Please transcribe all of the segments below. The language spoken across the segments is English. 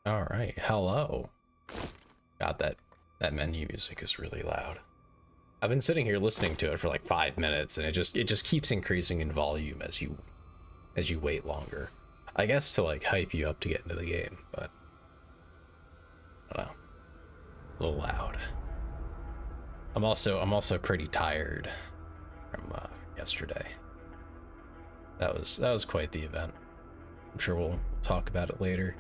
All right, hello. God, that menu music is really loud. I've been sitting here listening to it for like 5 minutes, and it just keeps increasing in volume as you wait longer. I guess to like hype you up to get into the game, but I don't know. A little loud. I'm also pretty tired from yesterday. That was quite the event. I'm sure we'll talk about it later.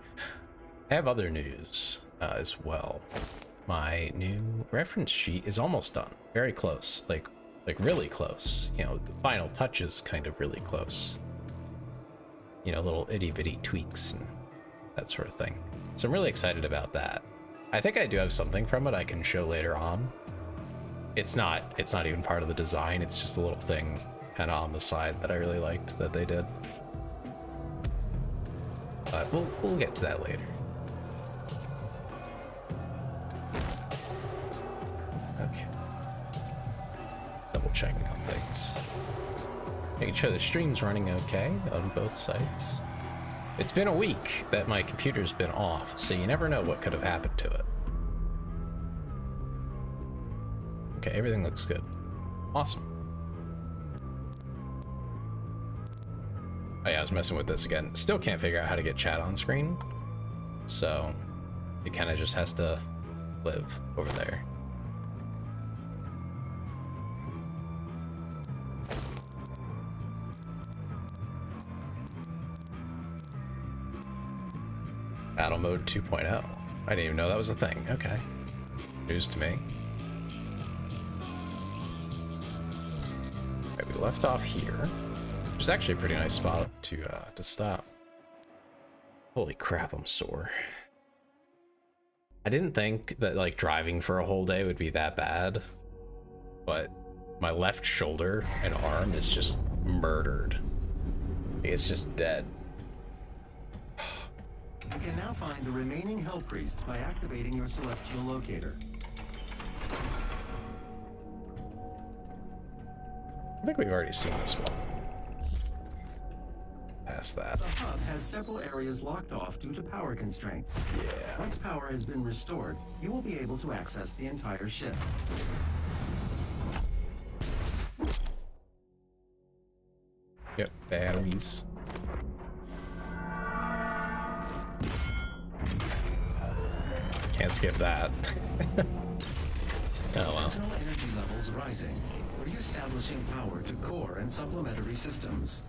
I have other news as well. My new reference sheet is almost done. Very close. Like really close. You know, the final touches kind of really close. You know, little itty bitty tweaks and that sort of thing. So I'm really excited about that. I think I do have something from it I can show later on. It's not even part of the design. It's just a little thing kind of on the side that I really liked that they did. But we'll get to that later. Okay. Double checking on things. Making sure the stream's running okay on both sides. It's been a week that my computer's been off, so you never know what could have happened to it. Okay, everything looks good. Awesome. Oh yeah, I was messing with this again. Still can't figure out how to get chat on screen. So it kind of just has to live over there. Battle mode 2.0. I didn't even know that was a thing. Okay. News to me. Okay, we left off here. Which is actually a pretty nice spot to stop. Holy crap, I'm sore. I didn't think that like driving for a whole day would be that bad, but my left shoulder and arm is just murdered. It's just dead. You can now find the remaining Hell Priests by activating your Celestial Locator. I think we've already seen this one. Past that. The hub has several areas locked off due to power constraints. Yeah. Once power has been restored, you will be able to access the entire ship. Yep, batteries. Can't skip that. Oh well. Sentinel energy levels rising. Re-establishing power to core and supplementary systems.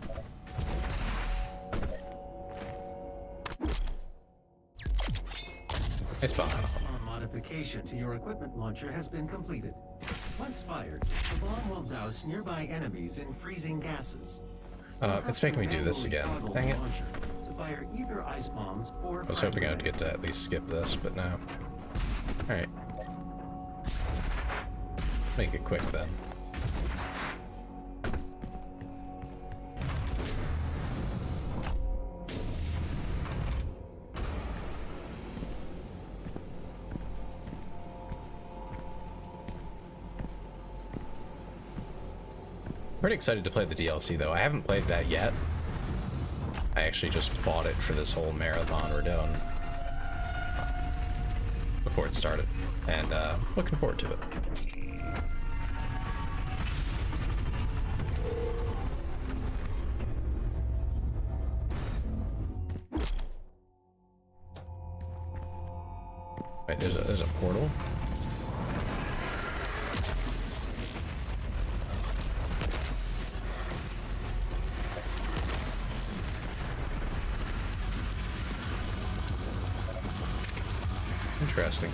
Nice bomb. A modification to your equipment launcher has been completed. Once fired, the bomb will douse nearby enemies in freezing gases. It's making me do this again. Dang it. To fire either ice bombs or I was hoping I would get to at least skip this, but no. Alright. Make it quick then. Pretty excited to play the DLC though. I haven't played that yet. I actually just bought it for this whole marathon we're doing before it started, and looking forward to it. Wait, there's a portal. Interesting.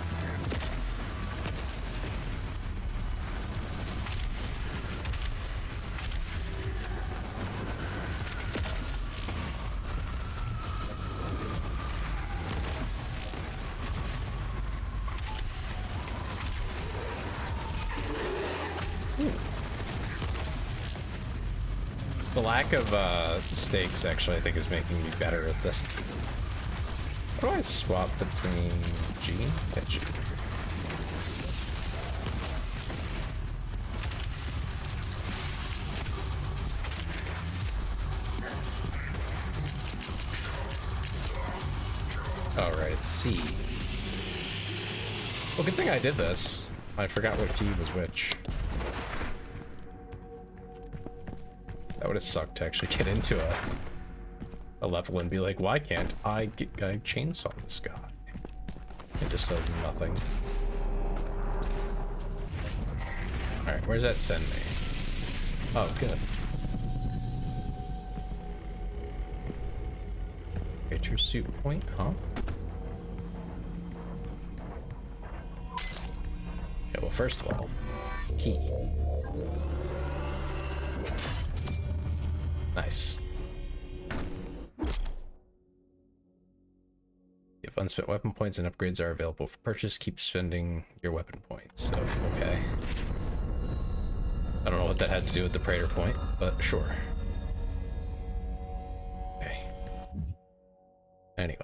The lack of stakes actually I think is making me better at this. How do I swap between G and G? Oh, right. Let's see. Well, good thing I did this. I forgot what key was which. That would have sucked to actually get into a level and be like, why can't I chainsaw this guy? It just does nothing. Alright, where does that send me? Oh, good. Get your suit point, huh? Okay, well, first of all, key. Nice. If unspent weapon points and upgrades are available for purchase, keep spending your weapon points. So, okay. I don't know what that had to do with the Praetor point, but sure. Okay. Anyway.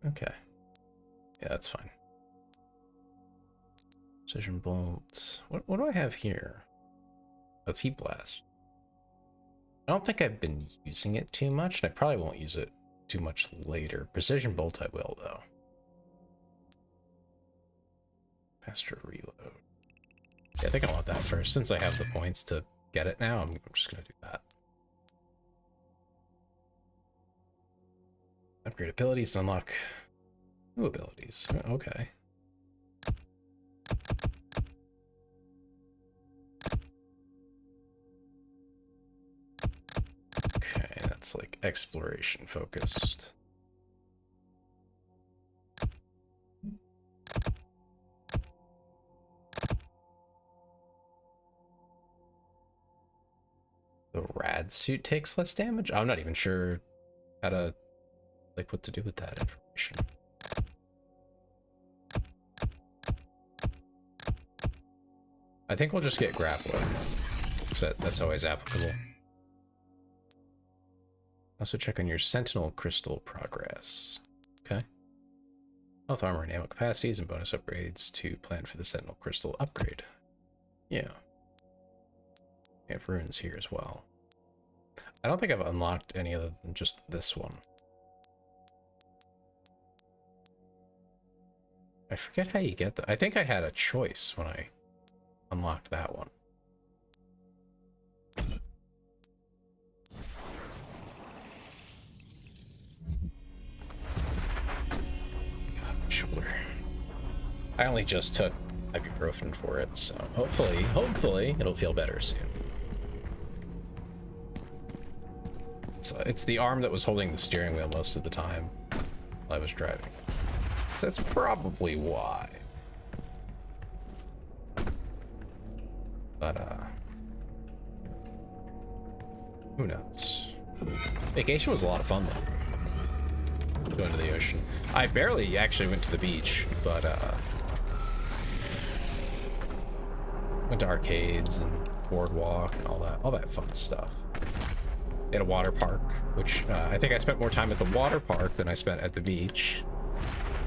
Okay. Yeah, that's fine. Precision bolt. What do I have here? That's heat blast. I don't think I've been using it too much, and I probably won't use it too much later. Precision bolt I will, though. Faster reload. Yeah, I think I want that first. Since I have the points to get it now, I'm just gonna do that. Upgrade abilities to unlock new abilities. Okay. Okay, that's like exploration focused. The rad suit takes less damage? I'm not even sure how to, like, what to do with that information. I think we'll just get grappling. That's always applicable. Also check on your Sentinel Crystal progress. Okay. Health, armor, and ammo capacities, and bonus upgrades to plan for the Sentinel Crystal upgrade. Yeah. We have runes here as well. I don't think I've unlocked any other than just this one. I forget how you get that. I think I had a choice when I unlocked that one. Sure. I only just took ibuprofen for it, so hopefully it'll feel better soon. It's the arm that was holding the steering wheel most of the time while I was driving. So that's probably why. But who knows? Vacation was a lot of fun though. Going to the ocean. I barely actually went to the beach, but went to arcades and boardwalk and all that fun stuff. At a water park, which I think I spent more time at the water park than I spent at the beach.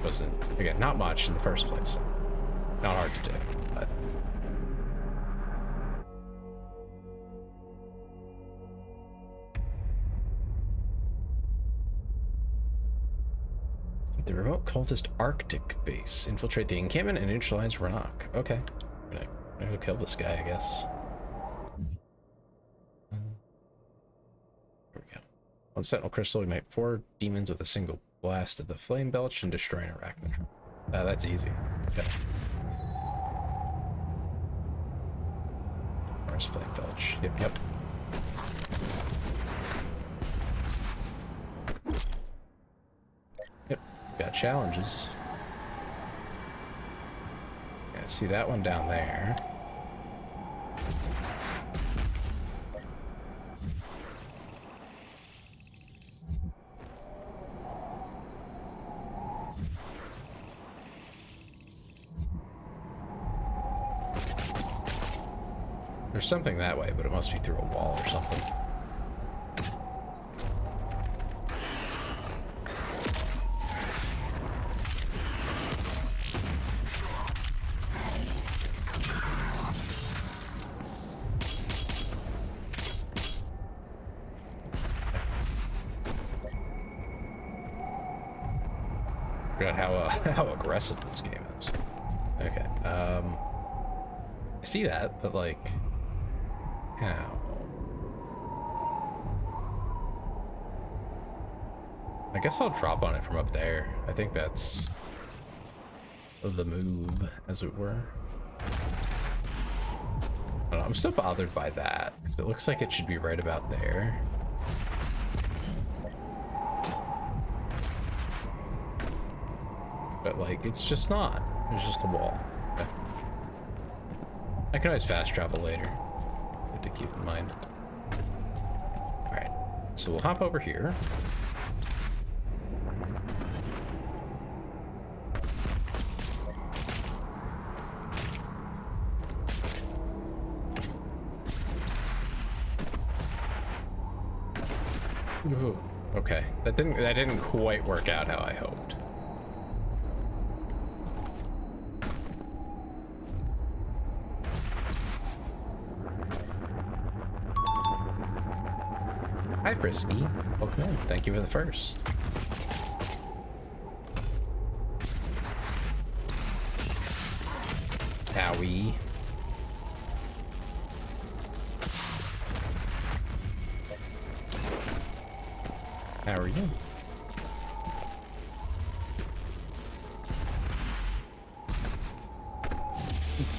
Wasn't, again, not much in the first place. Not hard to do, but the remote cultist Arctic base. Infiltrate the encampment and neutralize Rannoch. Okay. I'm gonna go kill this guy, I guess. Here we go. One Sentinel Crystal, ignite 4 demons with a single blast of the Flame Belch and destroy an Arachnotron. That's easy. Okay. Where's Flame Belch? Yep. Got challenges. Yeah, see that one down there. There's something that way, but it must be through a wall or something. forgot how how aggressive this game is. Okay. I see that, but like, how? I guess I'll drop on it from up there. I think that's the move, as it were. I don't know, I'm still bothered by that, because it looks like it should be right about there. But like, it's just not. There's just a wall. Okay. I can always fast travel later. Good to keep in mind. Alright, so we'll hop over here. Ooh, okay, that didn't quite work out how I hoped. Hi, Frisky. Welcome in. Thank you for the first. Owie. How are you?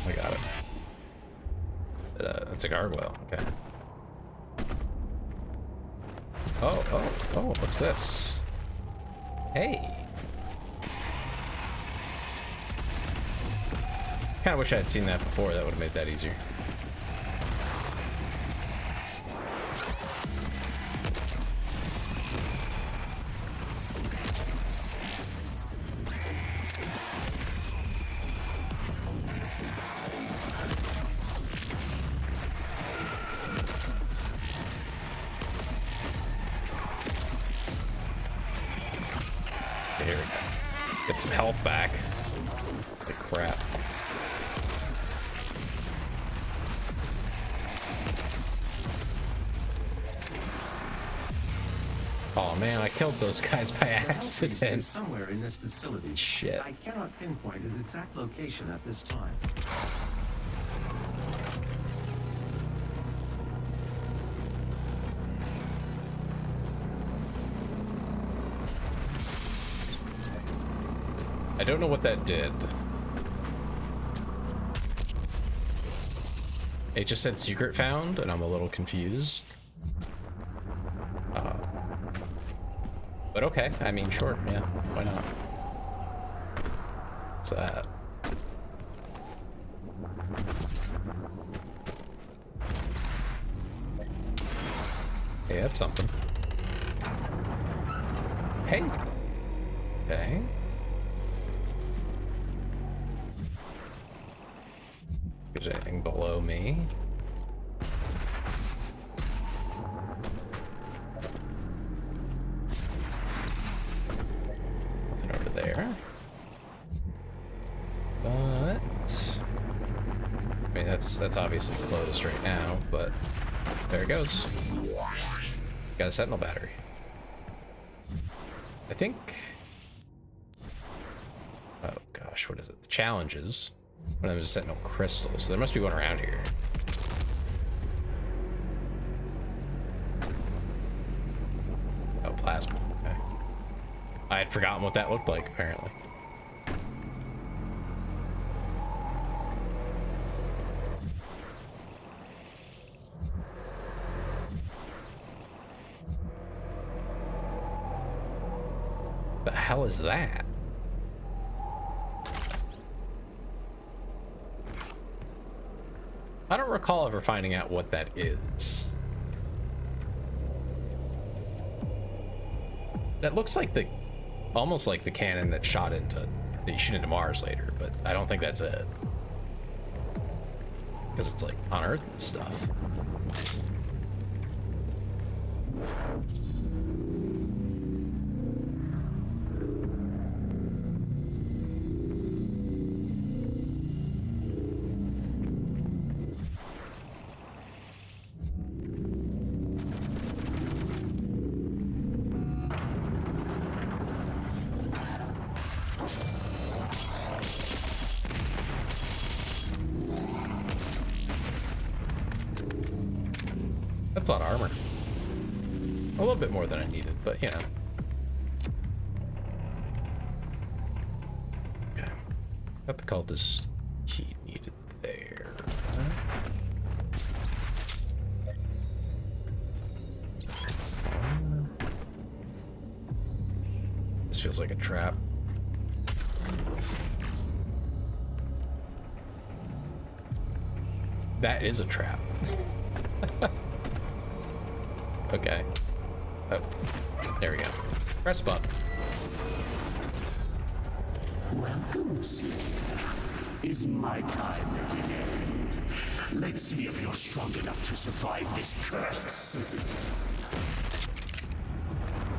I got it. That's a gargoyle. Okay. Oh, what's this? Hey. Kinda wish I had seen that before. That would have made that easier. Here we go. Get some health back. Holy crap. Oh man, I killed those guys by accident. Somewhere in this facility. Shit. I cannot pinpoint his exact location at this time. I don't know what that did. It just said secret found, and I'm a little confused. But okay, I mean, sure, yeah, why not? What's that? Hey, that's something. Hey. Okay. Is there anything below me? Nothing over there. But I mean, that's obviously closed right now, but there it goes. Got a sentinel battery. I think. Oh gosh, what is it? The challenges. One of them is sentinel crystal, so there must be one around here. Oh, plasma. Okay. I had forgotten what that looked like, apparently. The hell is that? I don't recall ever finding out what that is. That looks like the, almost like the cannon that you shoot into Mars later, but I don't think that's it. Because it's like on Earth and stuff. That's a lot of armor. A little bit more than I needed, but you know. Okay. Got the cultist key needed there. This feels like a trap. That is a trap. Okay. Oh, there we go. Press button. Welcome, Slayer. Is my time at an end? Let's see if you're strong enough to survive this cursed season.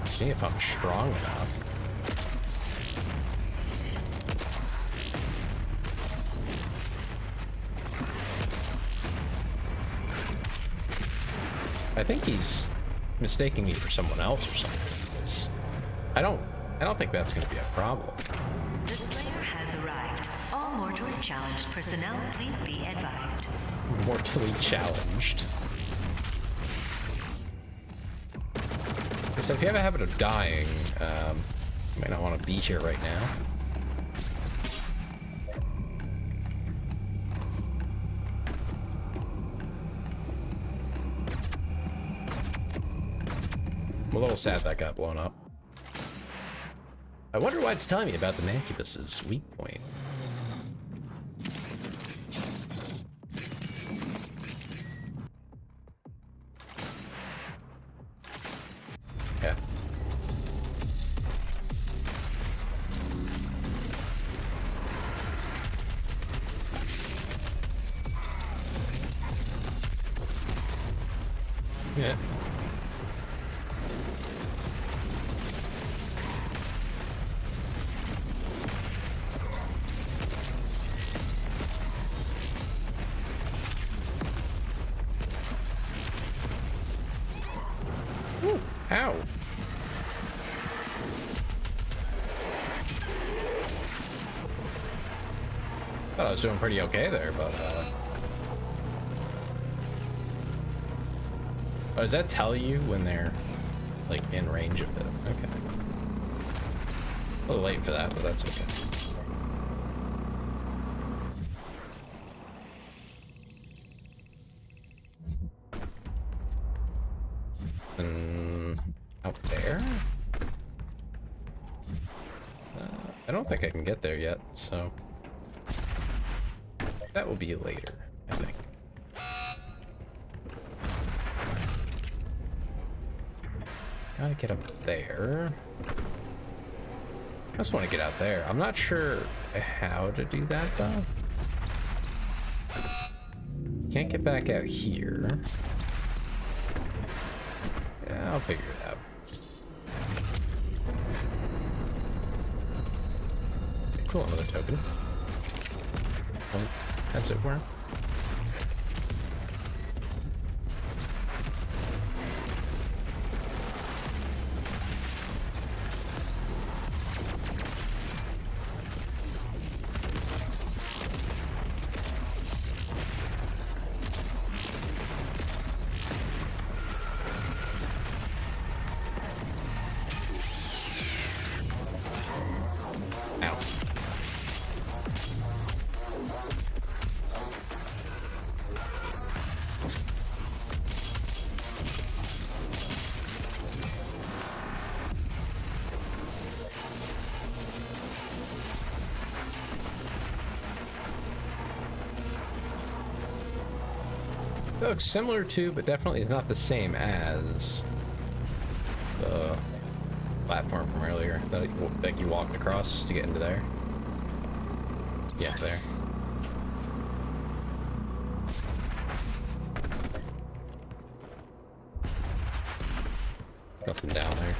See if I'm strong enough. I think he's mistaking me for someone else or something. I don't think that's going to be a problem. The Slayer has arrived. All mortally challenged personnel, please be advised. Mortally challenged. So if you have a habit of dying, you might not want to be here right now. I'm a little sad that got blown up. I wonder why it's telling me about the Mancubus's weak point. Yeah. Yeah. Ooh, ow. Thought I was doing pretty okay there, but oh, does that tell you when they're like in range of it? Okay. A little late for that, but that's okay. Out there? I don't think I can get there yet, so that will be later, I think. Gotta get up there. I just want to get out there. I'm not sure how to do that, though. Can't get back out here. Yeah, I'll figure it out. Cool, another token. Point, as it were. Ow. It looks similar to, but definitely is not the same as the platform from earlier that you walked across to get into there. Yeah, there. Nothing down there.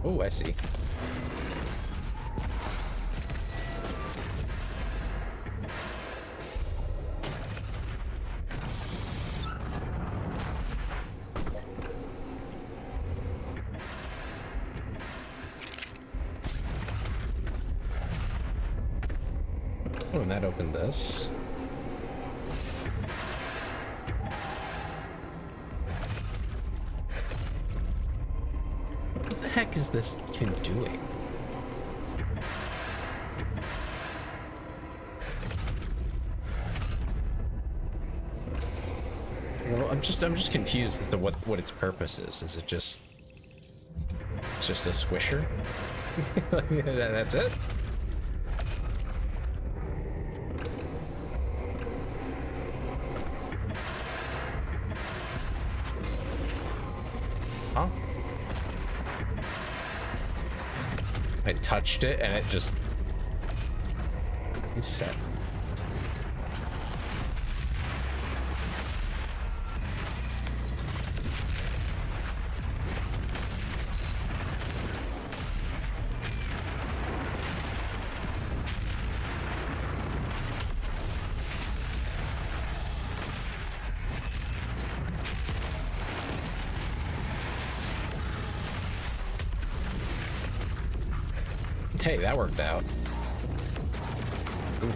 Oh, I see. Oh, and that opened this. What the heck is this even doing? Well, I'm just confused as to what its purpose is. Is it just it's just a squisher? That's it? Huh? I touched it and it just reset. Hey, that worked out. Ooh.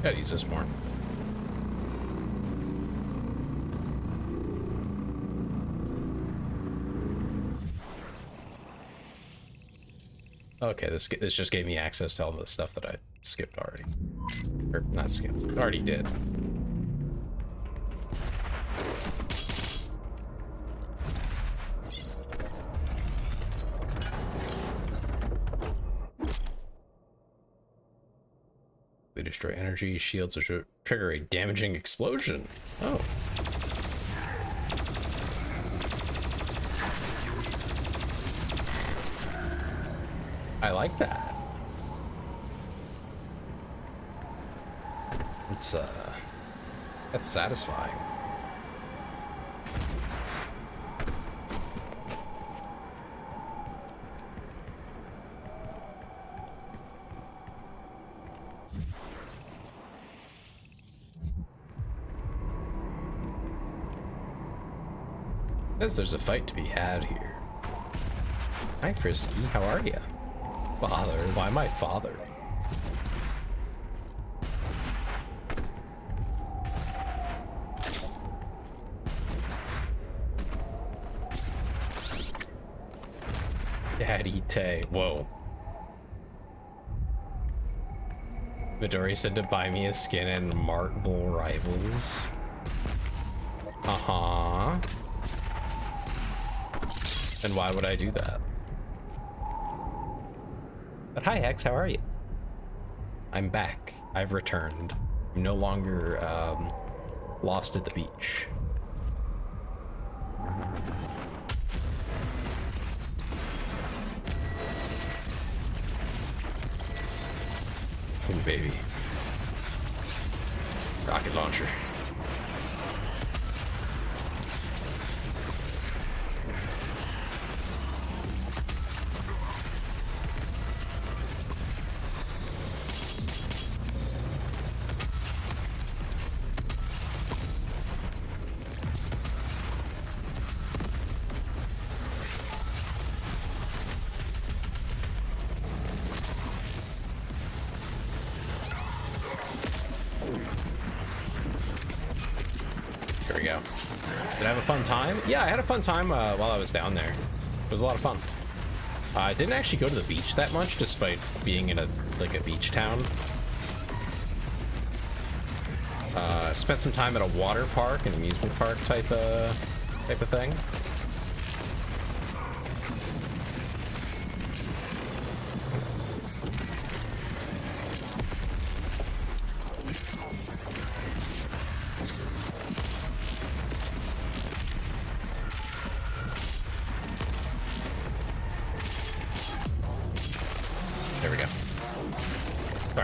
Gotta use this more. Okay, this just gave me access to all the stuff that I skipped already. Or not skipped, already did. They destroy energy shields which trigger a damaging explosion. Oh. I like that. It's that's satisfying. Says there's a fight to be had here. Hi Frisky, how are ya? Father, why my father? Daddy Tay, whoa. Midori said to buy me a skin in Marble Rivals. Uh-huh. And why would I do that? But hi Hex, how are you? I'm back. I've returned. I'm no longer lost at the beach. Ooh, baby. Rocket launcher. There we go. Did I have a fun time? Yeah, I had a fun time while I was down there. It was a lot of fun. I didn't actually go to the beach that much, despite being in a beach town. Spent some time at a water park, an amusement park type of thing.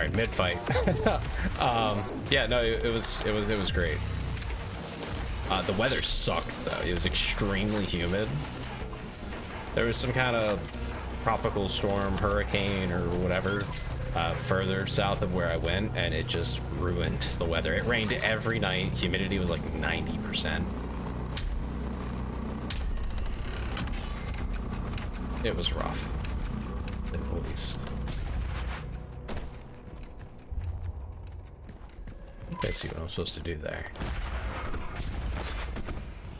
sorry, mid-fight. Yeah, no, it was great. The weather sucked though. It was extremely humid. There was some kind of tropical storm, hurricane, or whatever further south of where I went, and it just ruined the weather. It rained every night. Humidity was like 90%. It was rough, at least. Let's see what I'm supposed to do there.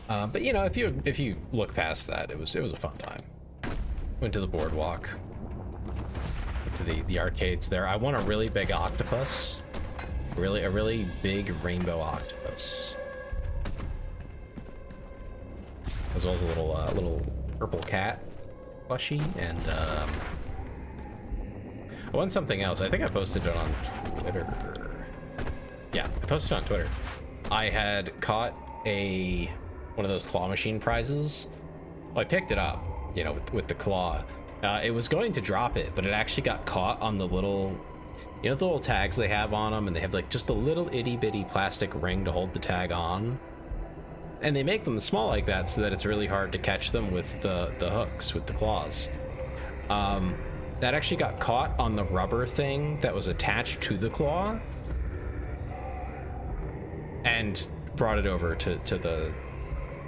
But you know, if you look past that, it was a fun time. Went to the boardwalk, went to the arcades there. I want a really big octopus, a really big rainbow octopus, as well as a little purple cat plushie, and I want something else. I think I posted it on Twitter. Yeah, I posted it on Twitter. I had caught one of those claw machine prizes. Well, I picked it up, you know, with the claw. It was going to drop it, but it actually got caught on the little, you know, the little tags they have on them, and they have like just a little itty bitty plastic ring to hold the tag on. And they make them small like that so that it's really hard to catch them with the hooks, with the claws. That actually got caught on the rubber thing that was attached to the claw, and brought it over to the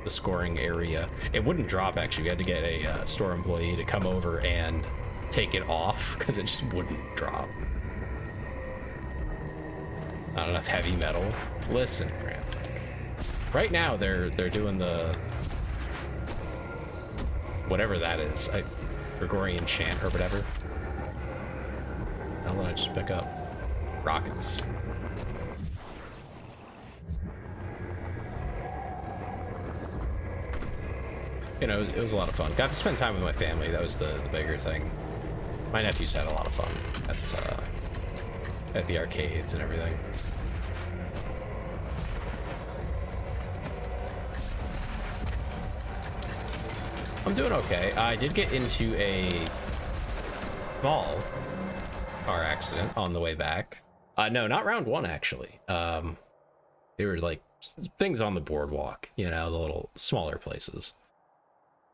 scoring area. It wouldn't drop, actually. We had to get a store employee to come over and take it off because it just wouldn't drop. Not enough heavy metal. Listen, Frantic. Right now they're doing the whatever that is, Gregorian chant or whatever. How did I just pick up? Rockets. You know, it was a lot of fun. Got to spend time with my family. That was the bigger thing. My nephews had a lot of fun at the arcades and everything. I'm doing okay. I did get into a small car accident on the way back. No, not round one, actually. They were like things on the boardwalk, you know, the little smaller places.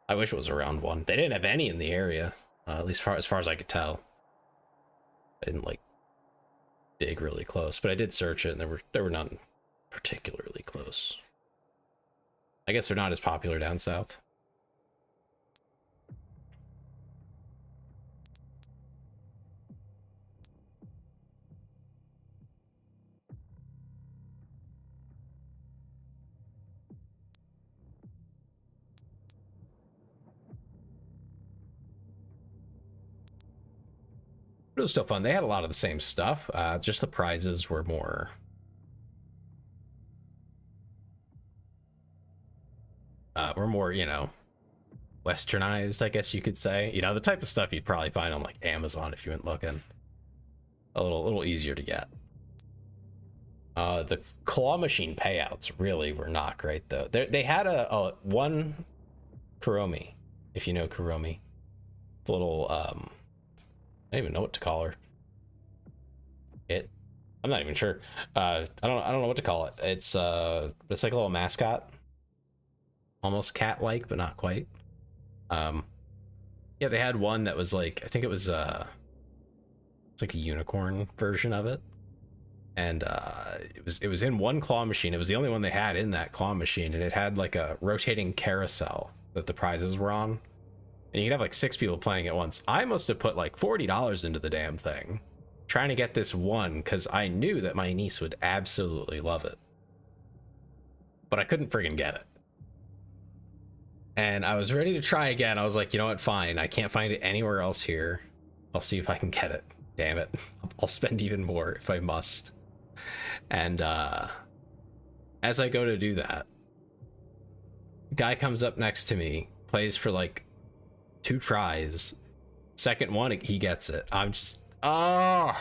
I wish it was a round one. They didn't have any in the area, at least as far as I could tell. I didn't like dig really close, but I did search it, and there were none particularly close. I guess they're not as popular down south. It was still fun. They had a lot of the same stuff. Just the prizes were more you know, westernized, I guess you could say. You know, the type of stuff you'd probably find on like Amazon if you went looking. A little easier to get. The claw machine payouts really were not great though. They had a one Kuromi, if you know Kuromi. The little I don't even know what to call her. I'm not even sure. I don't know what to call it. It's like a little mascot, almost cat-like, but not quite. Yeah, they had one that was like, I think it was it's like a unicorn version of it, and it was in one claw machine. It was the only one they had in that claw machine, and it had like a rotating carousel that the prizes were on. And you could have like 6 people playing at once. I must have put like $40 into the damn thing, trying to get this one, because I knew that my niece would absolutely love it. But I couldn't friggin' get it. And I was ready to try again. I was like, you know what, fine. I can't find it anywhere else here. I'll see if I can get it. Damn it. I'll spend even more if I must. And as I go to do that, guy comes up next to me, plays for like 2 tries. Second one, he gets it. I'm just, I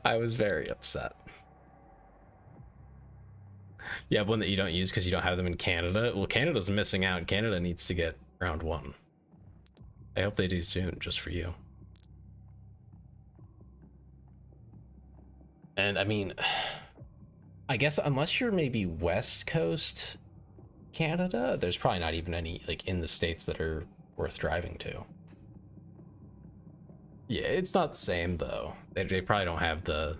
was very upset. You have one that you don't use because you don't have them in Canada? Well, Canada's missing out. Canada needs to get round one. I hope they do soon, just for you. And I mean, I guess unless you're maybe West Coast Canada, there's probably not even any like in the states that are worth driving to. Yeah, it's not the same though. They probably don't have the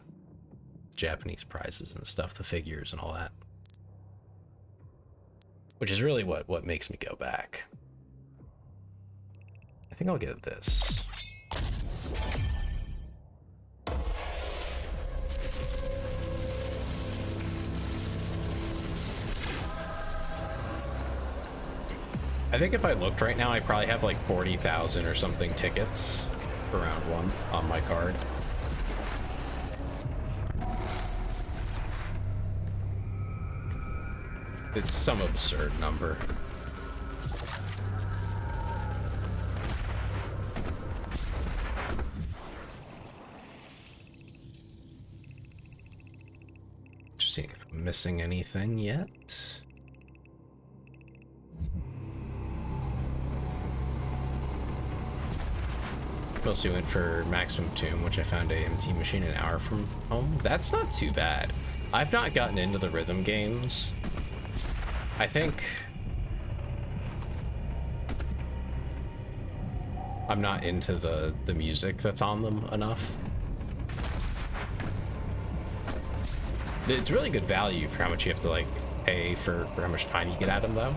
Japanese prices and stuff, the figures and all that. Which is really what makes me go back. I think I'll get this. I think if I looked right now, I probably have like 40,000 or something tickets for round one on my card. It's some absurd number. Just seeing if I'm missing anything yet. Mostly went for Maximum Tomb, which I found a MT machine an hour from home. That's not too bad. I've not gotten into the rhythm games. I think I'm not into the music that's on them enough. It's really good value for how much you have to like pay for how much time you get at them though.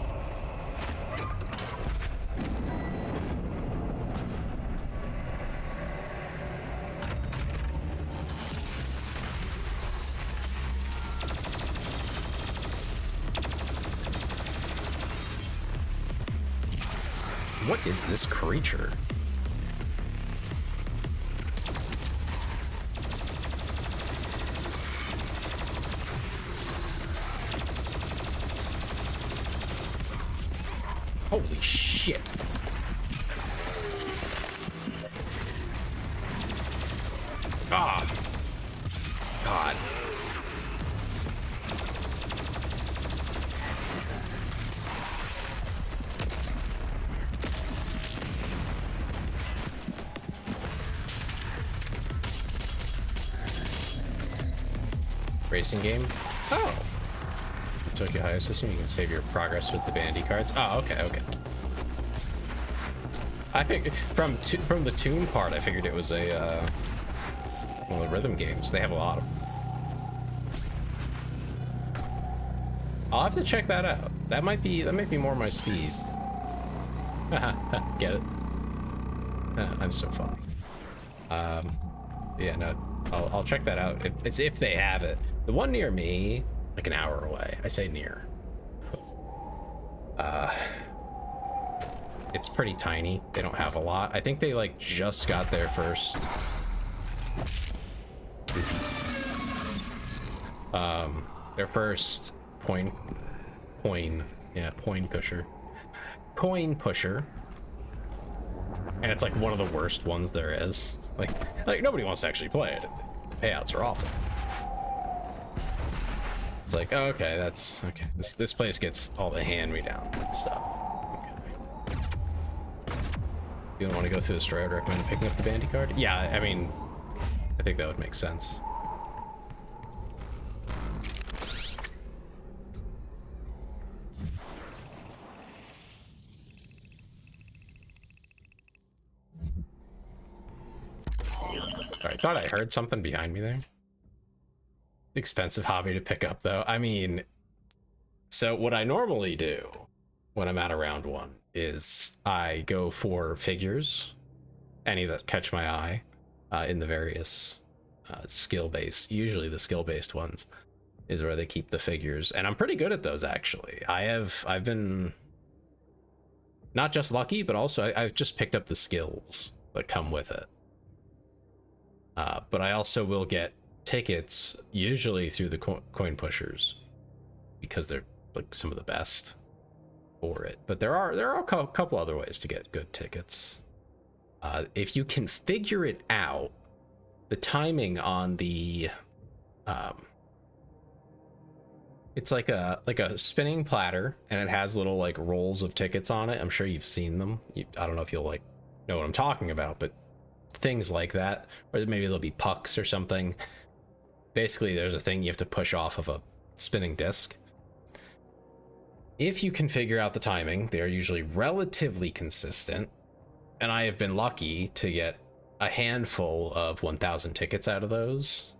What is this creature? Holy shit. Ah. God. Racing game? Oh. Tokyo High System, you can save your progress with the bandy cards. Oh, okay, okay. I think from the tune part, I figured it was a one of the rhythm games. They have a lot of them. I'll have to check that out. That might be more my speed. Get it? I'm so funny. Yeah, no, I'll check that out. If they have it. The one near me, like an hour away. I say near. It's pretty tiny. They don't have a lot. I think they like just got their first coin pusher. And it's like one of the worst ones there is. Like nobody wants to actually play it. The payouts are awful. It's like, oh, okay, that's okay. This place gets all the hand-me-down stuff. Okay. You don't want to go through the story, I would recommend picking up the bandy card. Yeah, I mean, I think that would make sense. I thought I heard something behind me there. Expensive hobby to pick up though. I mean, so what I normally do when I'm at a round one is I go for figures, any that catch my eye, in the various skill-based, usually the skill-based ones is where they keep the figures, and I'm pretty good at those actually. I've been not just lucky, but also I've just picked up the skills that come with it. But I also will get tickets usually through the coin pushers because they're like some of the best for it. But there are a couple other ways to get good tickets. If you can figure it out, the timing on the it's like a spinning platter, and it has little like rolls of tickets on it. I'm sure you've seen them. I don't know if you'll like know what I'm talking about, but things like that, or maybe there'll be pucks or something. Basically, there's a thing you have to push off of a spinning disc. If you can figure out the timing, they are usually relatively consistent. And I have been lucky to get a handful of 1,000 tickets out of those.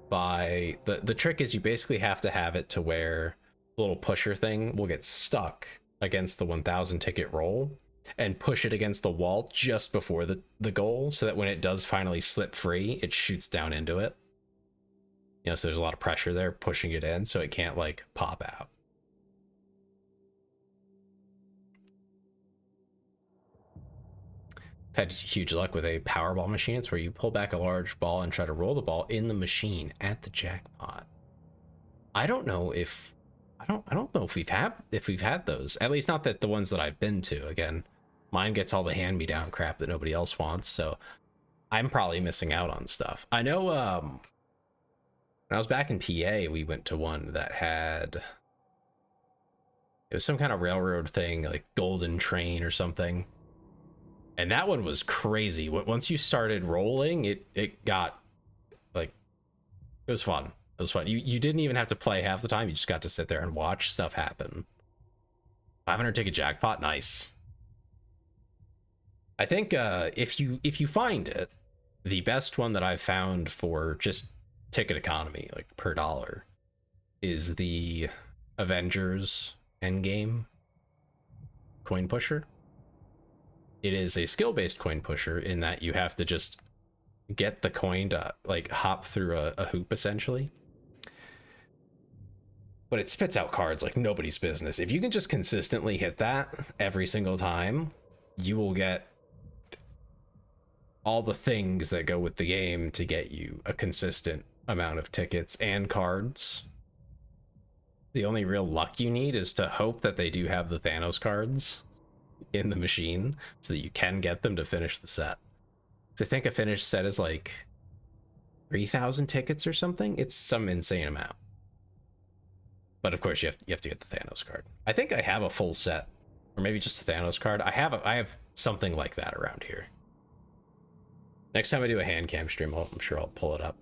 By the trick is you basically have to have it to where the little pusher thing will get stuck against the 1,000 ticket roll and push it against the wall just before the goal, so that when it does finally slip free, it shoots down into it. You know, so there's a lot of pressure there pushing it in, so it can't like pop out. Had huge luck with a Powerball machine. It's where you pull back a large ball and try to roll the ball in the machine at the jackpot. I don't know if we've had those. At least not that the ones that I've been to. Again, mine gets all the hand-me-down crap that nobody else wants, so I'm probably missing out on stuff. I know when I was back in PA, we went to one that had, it was some kind of railroad thing, like Golden Train or something. And that one was crazy. Once you started rolling, it got like, it was fun. It was fun. You didn't even have to play half the time. You just got to sit there and watch stuff happen. 500 ticket jackpot, nice. I think if you find it, the best one that I've found for just ticket economy, like per dollar, is the Avengers Endgame coin pusher. It is a skill-based coin pusher in that you have to just get the coin to like hop through a hoop essentially. But it spits out cards like nobody's business. If you can just consistently hit that every single time, you will get all the things that go with the game to get you a consistent amount of tickets and cards. The only real luck you need is to hope that they do have the Thanos cards in the machine so that you can get them to finish the set. So I think a finished set is like 3,000 tickets or something. It's some insane amount. But of course you have to get the Thanos card. I think I have a full set, or maybe just a Thanos card. I have something like that around here. Next time I do a hand cam stream, I'm sure I'll pull it up.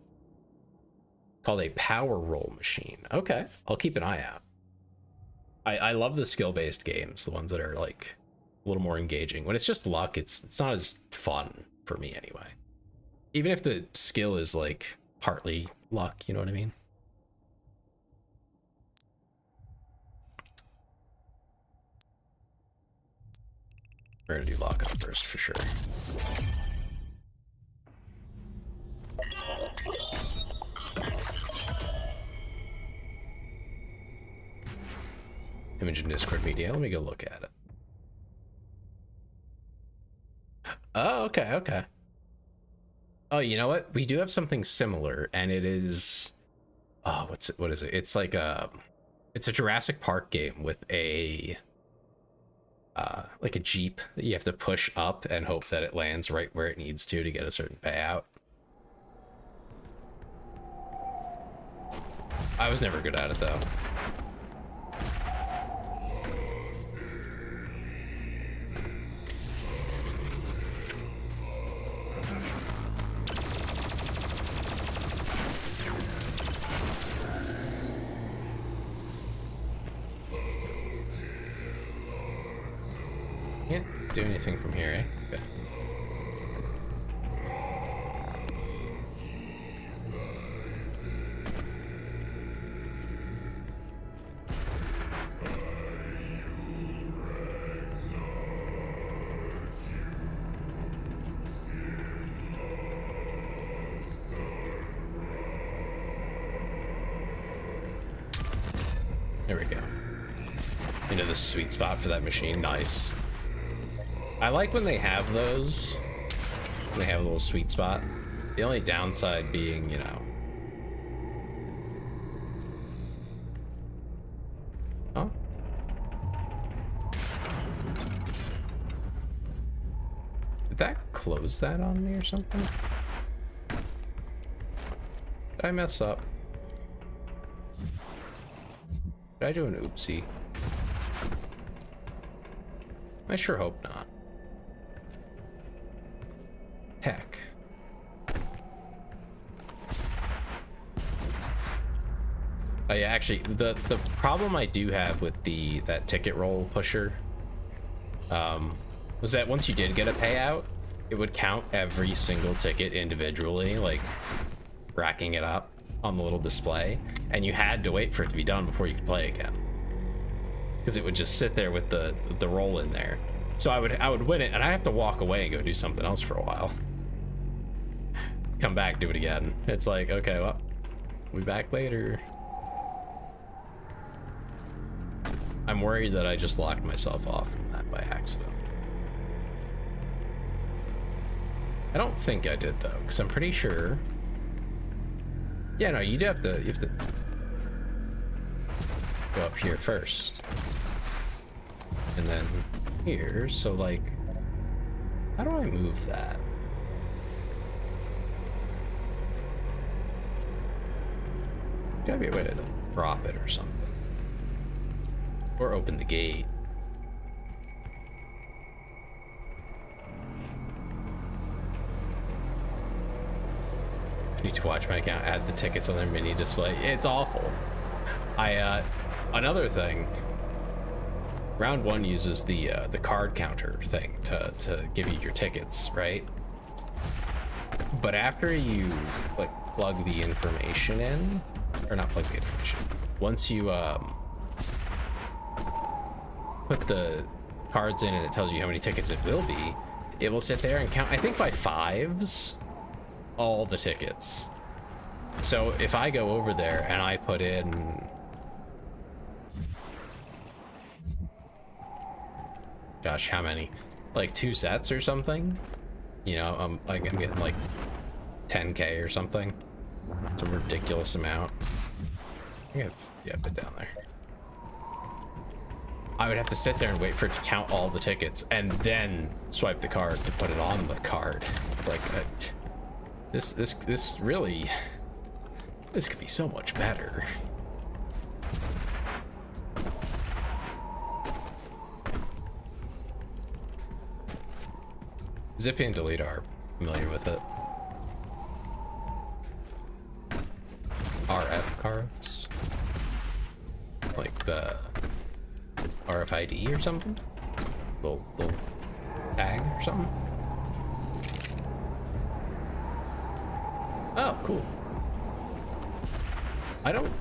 Called a power roll machine. Okay, I'll keep an eye out. I love the skill-based games, the ones that are like a little more engaging. When it's just luck, it's not as fun for me anyway. Even if the skill is like partly luck, you know what I mean? We're gonna do lockup first for sure. Image in Discord media. Let me go look at it. Oh, okay. Oh, you know what? We do have something similar, and it is, oh, what is it? It's like it's a Jurassic Park game with a like a Jeep that you have to push up and hope that it lands right where it needs to get a certain payout. I was never good at it though. Can't do anything from here, eh? Okay. There we go. Into the sweet spot for that machine. Nice. I like when they have those. When they have a little sweet spot. The only downside being, you know. Oh. Did that close that on me or something? Did I mess up? Did I do an oopsie? I sure hope not. Heck. Oh yeah, actually, the problem I do have with that ticket roll pusher, was that once you did get a payout, it would count every single ticket individually, like racking it up on the little display, and you had to wait for it to be done before you could play again, because it would just sit there with the roll in there. So I would win it, and I have to walk away and go do something else for a while. Come back, do it again. It's like, okay, well, we'll be back later. I'm worried that I just locked myself off from that by accident. I don't think I did though, because I'm pretty sure. Yeah, no, you have to go up here first, and then here. So like, how do I move that? Gotta be a way to drop it or something, or open the gate. I need to watch my account add the tickets on their mini display. It's awful. Another thing, round one uses the card counter thing to give you your tickets, right? But after you like plug the information in, or not plug the information, once you put the cards in and it tells you how many tickets it will sit there and count, I think by fives, all the tickets. So if I go over there and I put in, gosh, how many, like 2 sets or something, you know, I'm getting like 10k or something. It's a ridiculous amount. Yeah, put down there. I would have to sit there and wait for it to count all the tickets and then swipe the card to put it on the card. It's like this really, this could be so much better. Zippy and Delete are familiar with it. RF cards, like the RFID or something, little tag or something. Oh, cool. I don't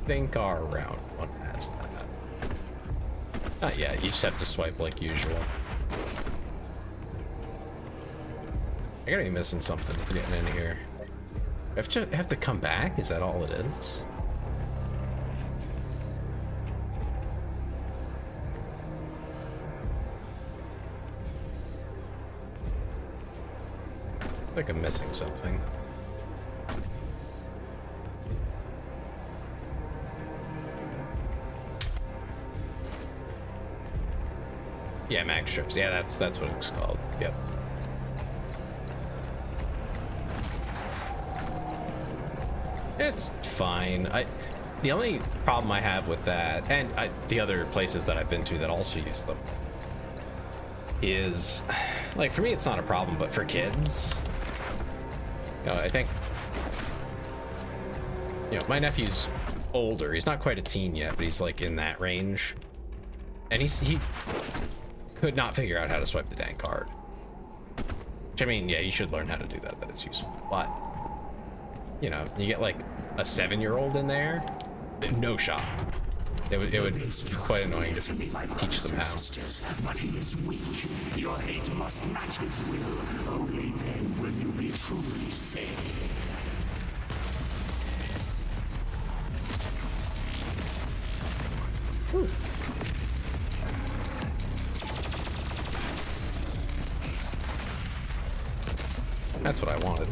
think our round one has that. Not yet. You just have to swipe like usual. I gotta be missing something for getting in here. I have to come back? Is that all it is? I think I'm missing something. Yeah, mag strips. Yeah, that's what it's called. Yep. It's fine. The only problem I have with that, and the other places that I've been to that also use them, is, like, for me it's not a problem, but for kids, you know, I think, you know, my nephew's older. He's not quite a teen yet, but he's like in that range, and he could not figure out how to swipe the dang card. Which, I mean, yeah, you should learn how to do that. That is useful, but you know, you get like a 7-year-old in there, no shot. It would be quite annoying to teach them how. But he is weak. Your hate must match his will. Only then will you be truly saved. Ooh. That's what I wanted.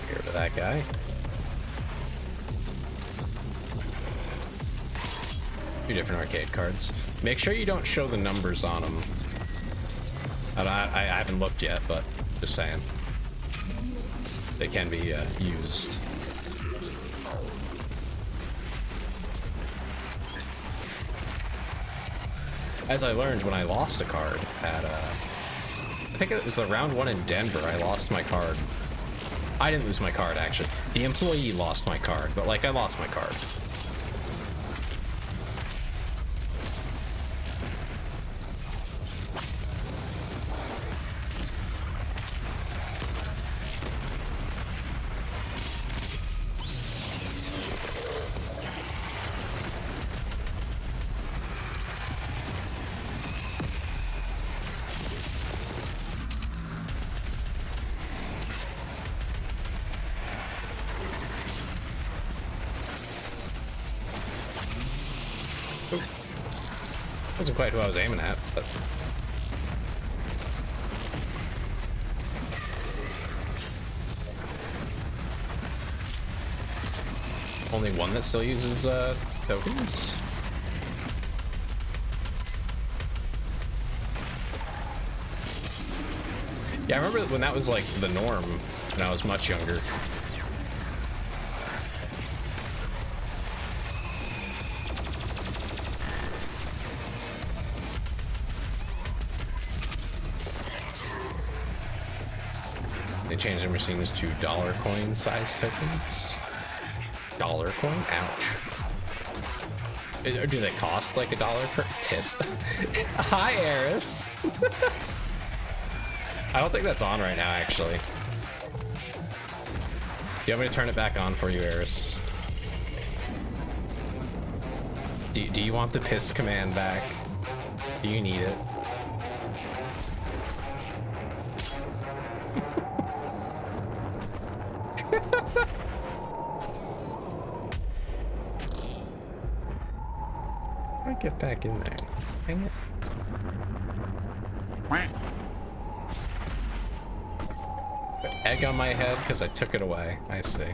Get rid of that guy. Two different arcade cards. Make sure you don't show the numbers on them. I haven't looked yet, but just saying. They can be used. as I learned when I lost a card at, I think it was the round 1 in Denver, I lost my card. I didn't lose my card, actually. The employee lost my card, but, like, I lost my card. Wasn't quite who I was aiming at, but only one that still uses tokens. Yeah, I remember when that was like the norm when I was much younger. They changed their machines to dollar coin size tokens. Dollar coin? Ouch. Do they cost like $1 per piss? Hi, Eris. I don't think that's on right now, actually. Do you want me to turn it back on for you, Eris? Do you want the piss command back? Do you need it? I get back in there. Hang it. Egg on my head because I took it away. I see.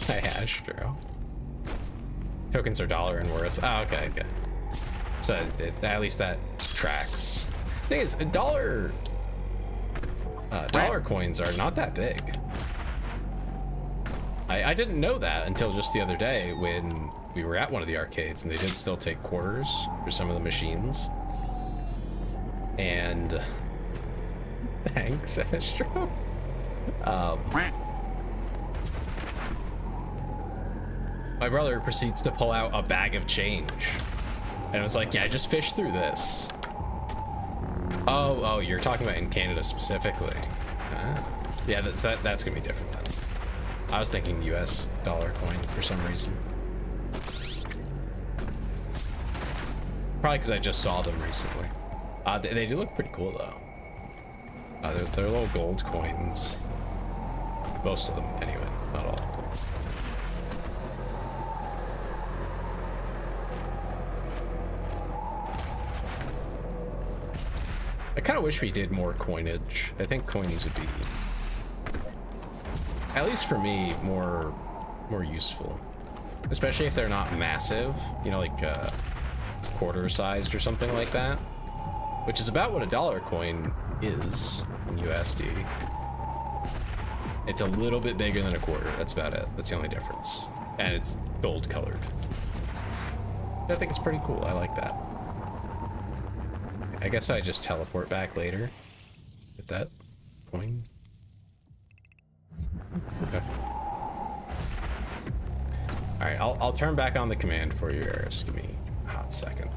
Hi, Astro. Tokens are $1 in worth. Oh, okay, okay. So at least that tracks. Thing is, dollar coins are not that big. I didn't know that until just the other day when we were at one of the arcades and they did still take quarters for some of the machines. And thanks, Astro. My brother proceeds to pull out a bag of change. And it was like, yeah, just fish through this. Oh, you're talking about in Canada specifically. Yeah, that's gonna be different then. I was thinking US dollar coin for some reason. Probably because I just saw them recently. They do look pretty cool though. They're little gold coins. Most of them, anyway. Not all of them. I kind of wish we did more coinage. I think coins would be, at least for me, more useful. Especially if they're not massive, you know, like quarter sized or something like that. Which is about what a dollar coin is in USD. It's a little bit bigger than a quarter. That's about it. That's the only difference. And it's gold colored. I think it's pretty cool. I like that. I guess I just teleport back later with that coin. Okay. All right, I'll turn back on the command for you, Eris. Give me a hot second.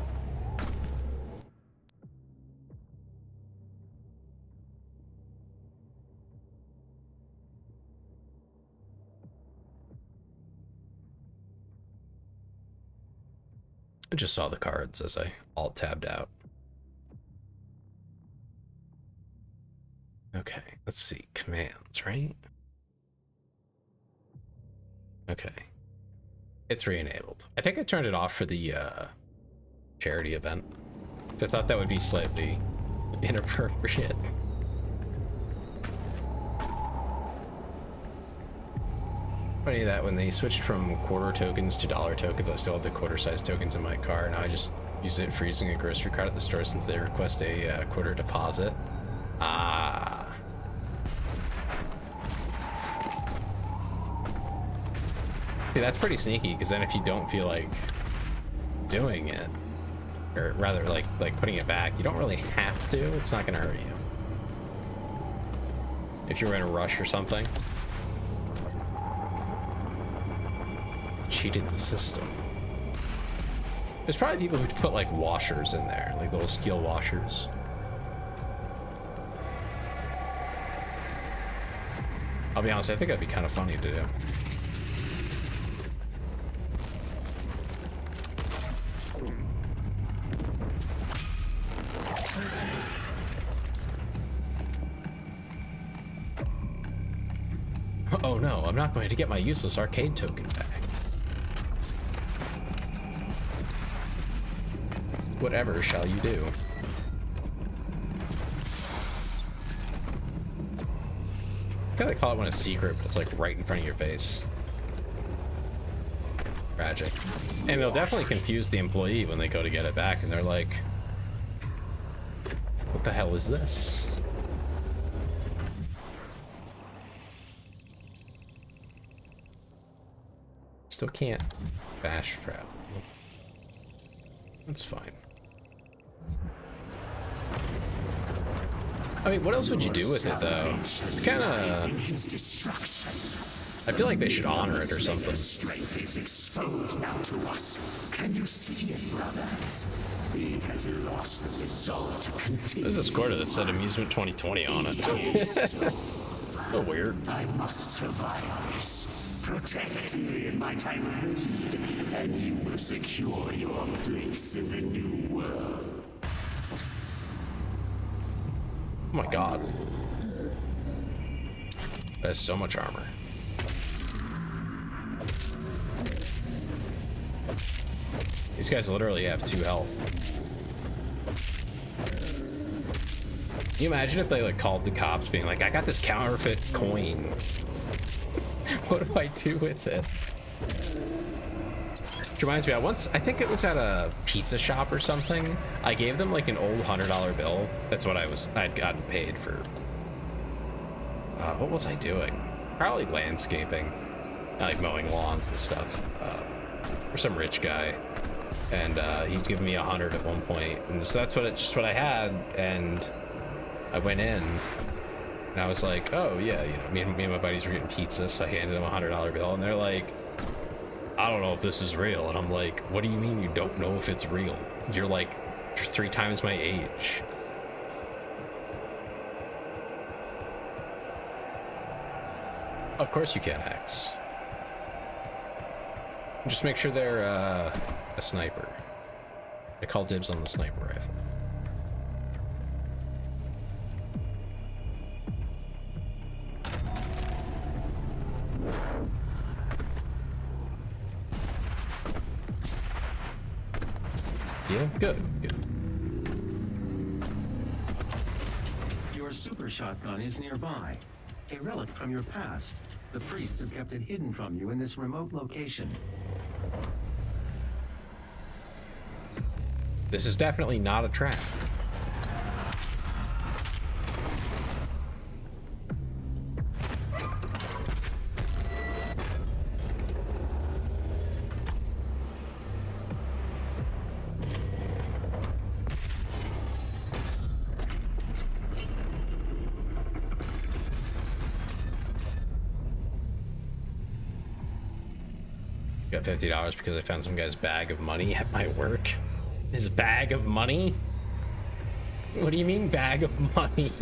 I just saw the cards as I alt-tabbed out. Okay, let's see. Commands, right? Okay. It's re-enabled. I think I turned it off for the charity event. So I thought that would be slightly inappropriate. Funny that when they switched from quarter tokens to dollar tokens, I still had the quarter size tokens in my car. Now I just use it for using a grocery cart at the store since they request a quarter deposit. Ah. See, that's pretty sneaky, because then if you don't feel like doing it, or rather like putting it back, you don't really have to. It's not gonna hurt you. If you're in a rush or something. Cheated the system. There's probably people who put like washers in there, like little steel washers. I'll be honest, I think that'd be kind of funny to do. Oh no, I'm not going to get my useless arcade token back. Whatever shall you do? I feel like they call it when it's secret, but it's like right in front of your face. Tragic. And they'll definitely confuse the employee when they go to get it back and they're like, what the hell is this? Still can't fast travel. That's fine. I mean, what else would you do with it, though? It's kind of... I feel like they should honor it or something. Strength is exposed now to us. Can you see it, brothers? He has lost the resolve to continue. There's a squirter that said Amusement 2020 on it. So weird. I must survive this. Protect me in my time of need, and you will secure your place in the new world. Oh my god. That has so much armor. These guys literally have 2 health. Can you imagine if they like called the cops being like, I got this counterfeit coin. What do I do with it? Which reminds me, I think it was at a pizza shop or something. I gave them like an old $100 bill. That's what I'd gotten paid for. What was I doing? Probably landscaping, like mowing lawns and stuff. For some rich guy, and he'd given me 100 at one point, and so that's just what I had. And I went in, and I was like, oh yeah, you know, me and my buddies were getting pizza, so I handed them a $100 bill, and they're like, I don't know if this is real. And I'm like, what do you mean you don't know if it's real? You're like 3 times my age. Of course you can, Hex. Just make sure they're a sniper. I call dibs on the sniper rifle. Yeah, good. Your super shotgun is nearby. A relic from your past. The priests have kept it hidden from you in this remote location. This is definitely not a trap. Got $50 because I found some guy's bag of money at my work. His bag of money? What do you mean bag of money?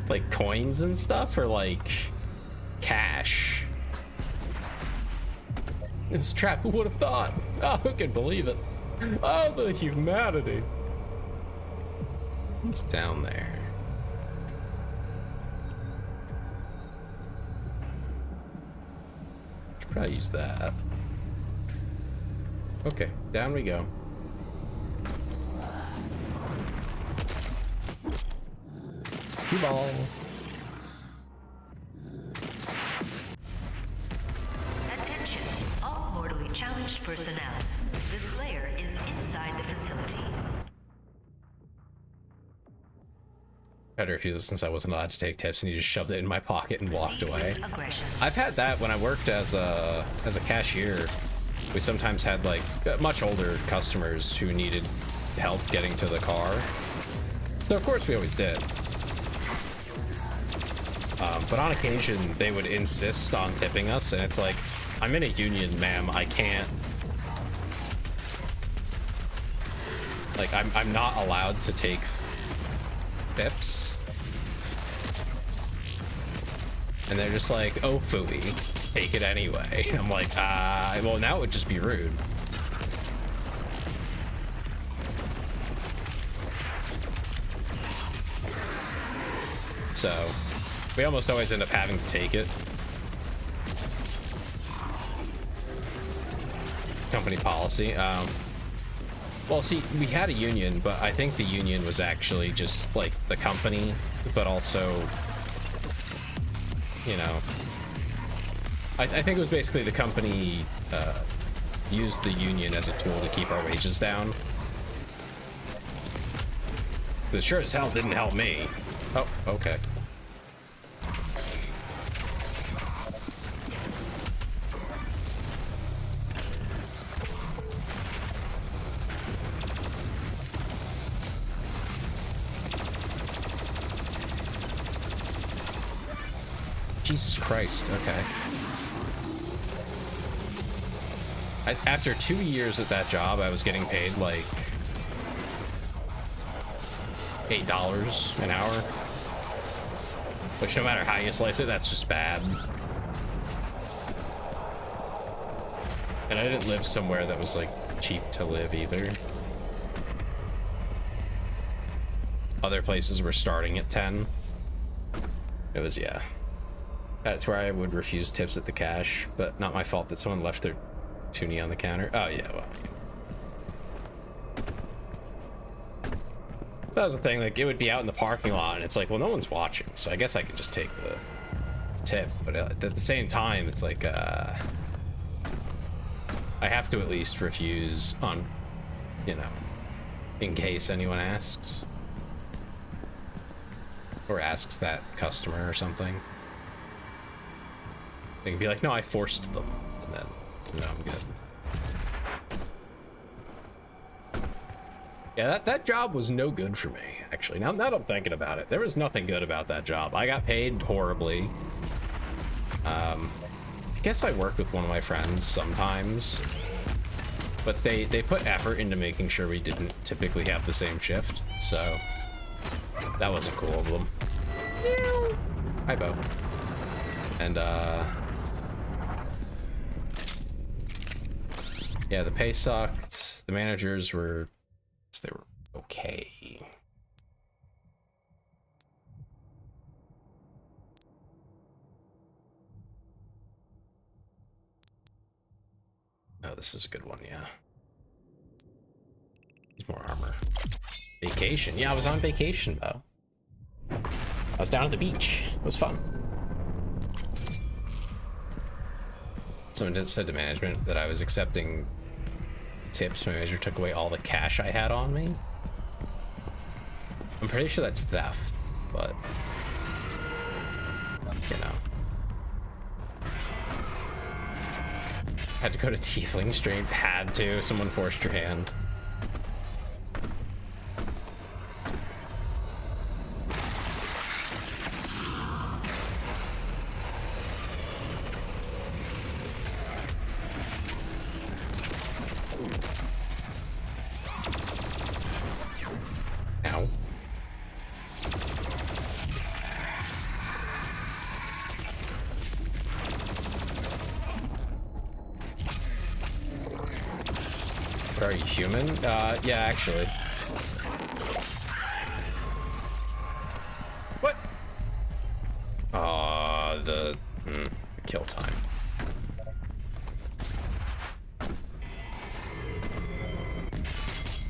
Like coins and stuff, or like cash? This trap, who would have thought? Oh, who could believe it? Oh, the humanity. What's down there? Should probably use that. Okay, down we go. Cue ball. Attention, all mortally challenged personnel. The Slayer is inside the facility. Tried to refuse it since I wasn't allowed to take tips, and he just shoved it in my pocket and walked away. Aggression. I've had that when I worked as a cashier. we sometimes had like much older customers who needed help getting to the car. So of course we always did. But on occasion they would insist on tipping us, and it's like, I'm in a union, ma'am. I can't. Like, I'm not allowed to take tips. And they're just like, oh, phooey, take it anyway. And I'm like, well, now it would just be rude. So we almost always end up having to take it. Company policy. Well, see, we had a union, but I think the union was actually just like the company, but also, you know, I think it was basically the company used the union as a tool to keep our wages down. The sure as hell didn't help me. Oh, okay. Jesus Christ, okay. After 2 years at that job, I was getting paid like $8 an hour. Which, no matter how you slice it, that's just bad. And I didn't live somewhere that was like cheap to live either. Other places were starting at 10. It was, yeah. That's where I would refuse tips at the cash, but not my fault that someone left their toonie on the counter. Oh, yeah, well. That was the thing, like, it would be out in the parking lot, and it's like, well, no one's watching, so I guess I could just take the tip. But at the same time, it's like, I have to at least refuse on, you know, in case anyone asks. Or asks that customer or something. They can be like, no, I forced them, and then, no, I'm good. Yeah, that job was no good for me, actually. Now that I'm thinking about it, there was nothing good about that job. I got paid horribly. I guess I worked with one of my friends sometimes, but they put effort into making sure we didn't typically have the same shift, so that wasn't cool of them. Hi, Bo. And, yeah, the pay sucked. The managers were, they were okay. Oh, this is a good one, yeah. There's more armor. Vacation. Yeah, I was on vacation, though. I was down at the beach. It was fun. Someone just said to management that I was accepting tips. My manager took away all the cash I had on me. I'm pretty sure that's theft, but you know. Had to go to Tiefling Street. Had to. Someone forced your hand. Ow. Are you human? Yeah, actually. What? The kill time.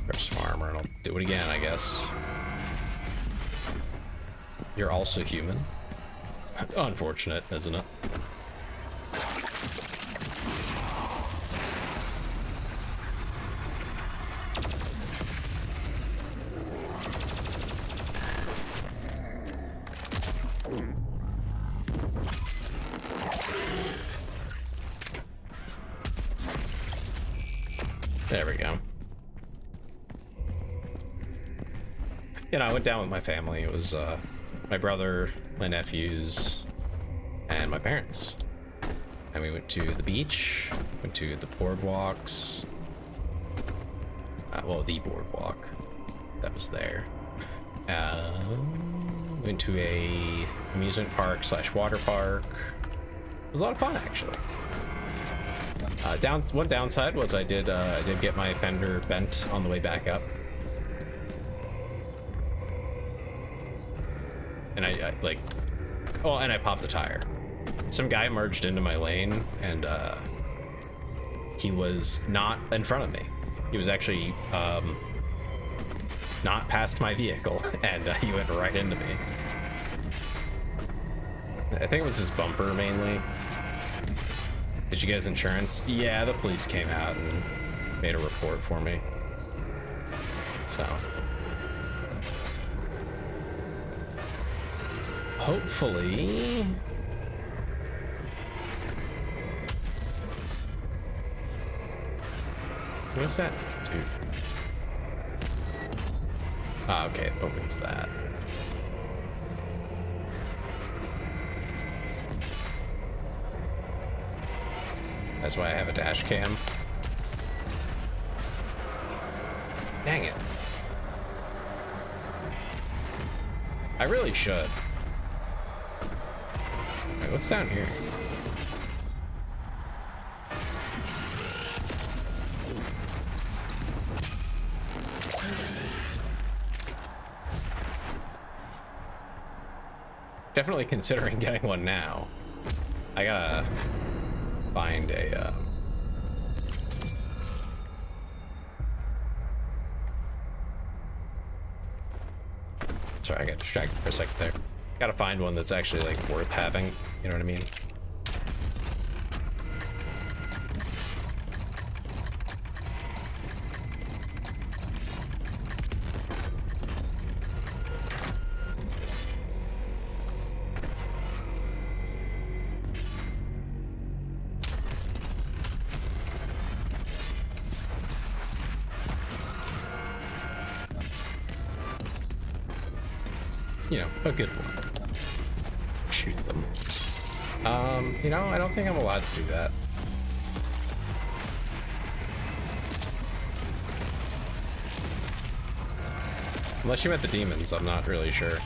Grab some armor and I'll do it again, I guess. You're also human. Unfortunate, isn't it? There we go. You know, I went down with my family. It was my brother, my nephews, and my parents. And we went to the beach, went to the boardwalks. Well, the boardwalk that was there. Went to a amusement park / water park. It was a lot of fun, actually. One downside was I did get my fender bent on the way back up. And I popped the tire. Some guy merged into my lane, and he was not in front of me. He was actually not past my vehicle, and he went right into me. I think it was his bumper mainly. Did you get his insurance? Yeah, the police came out and made a report for me. So hopefully what's that do? Ah, okay, it opens that. That's why I have a dash cam. Dang it. I really should. Wait, what's down here? Definitely considering getting one now. I gotta find a sorry, I got distracted for a second there. Gotta find one that's actually like worth having, you know what I mean? You know, a good one. Shoot them. You know, I don't think I'm allowed to do that. Unless you met the demons, I'm not really sure.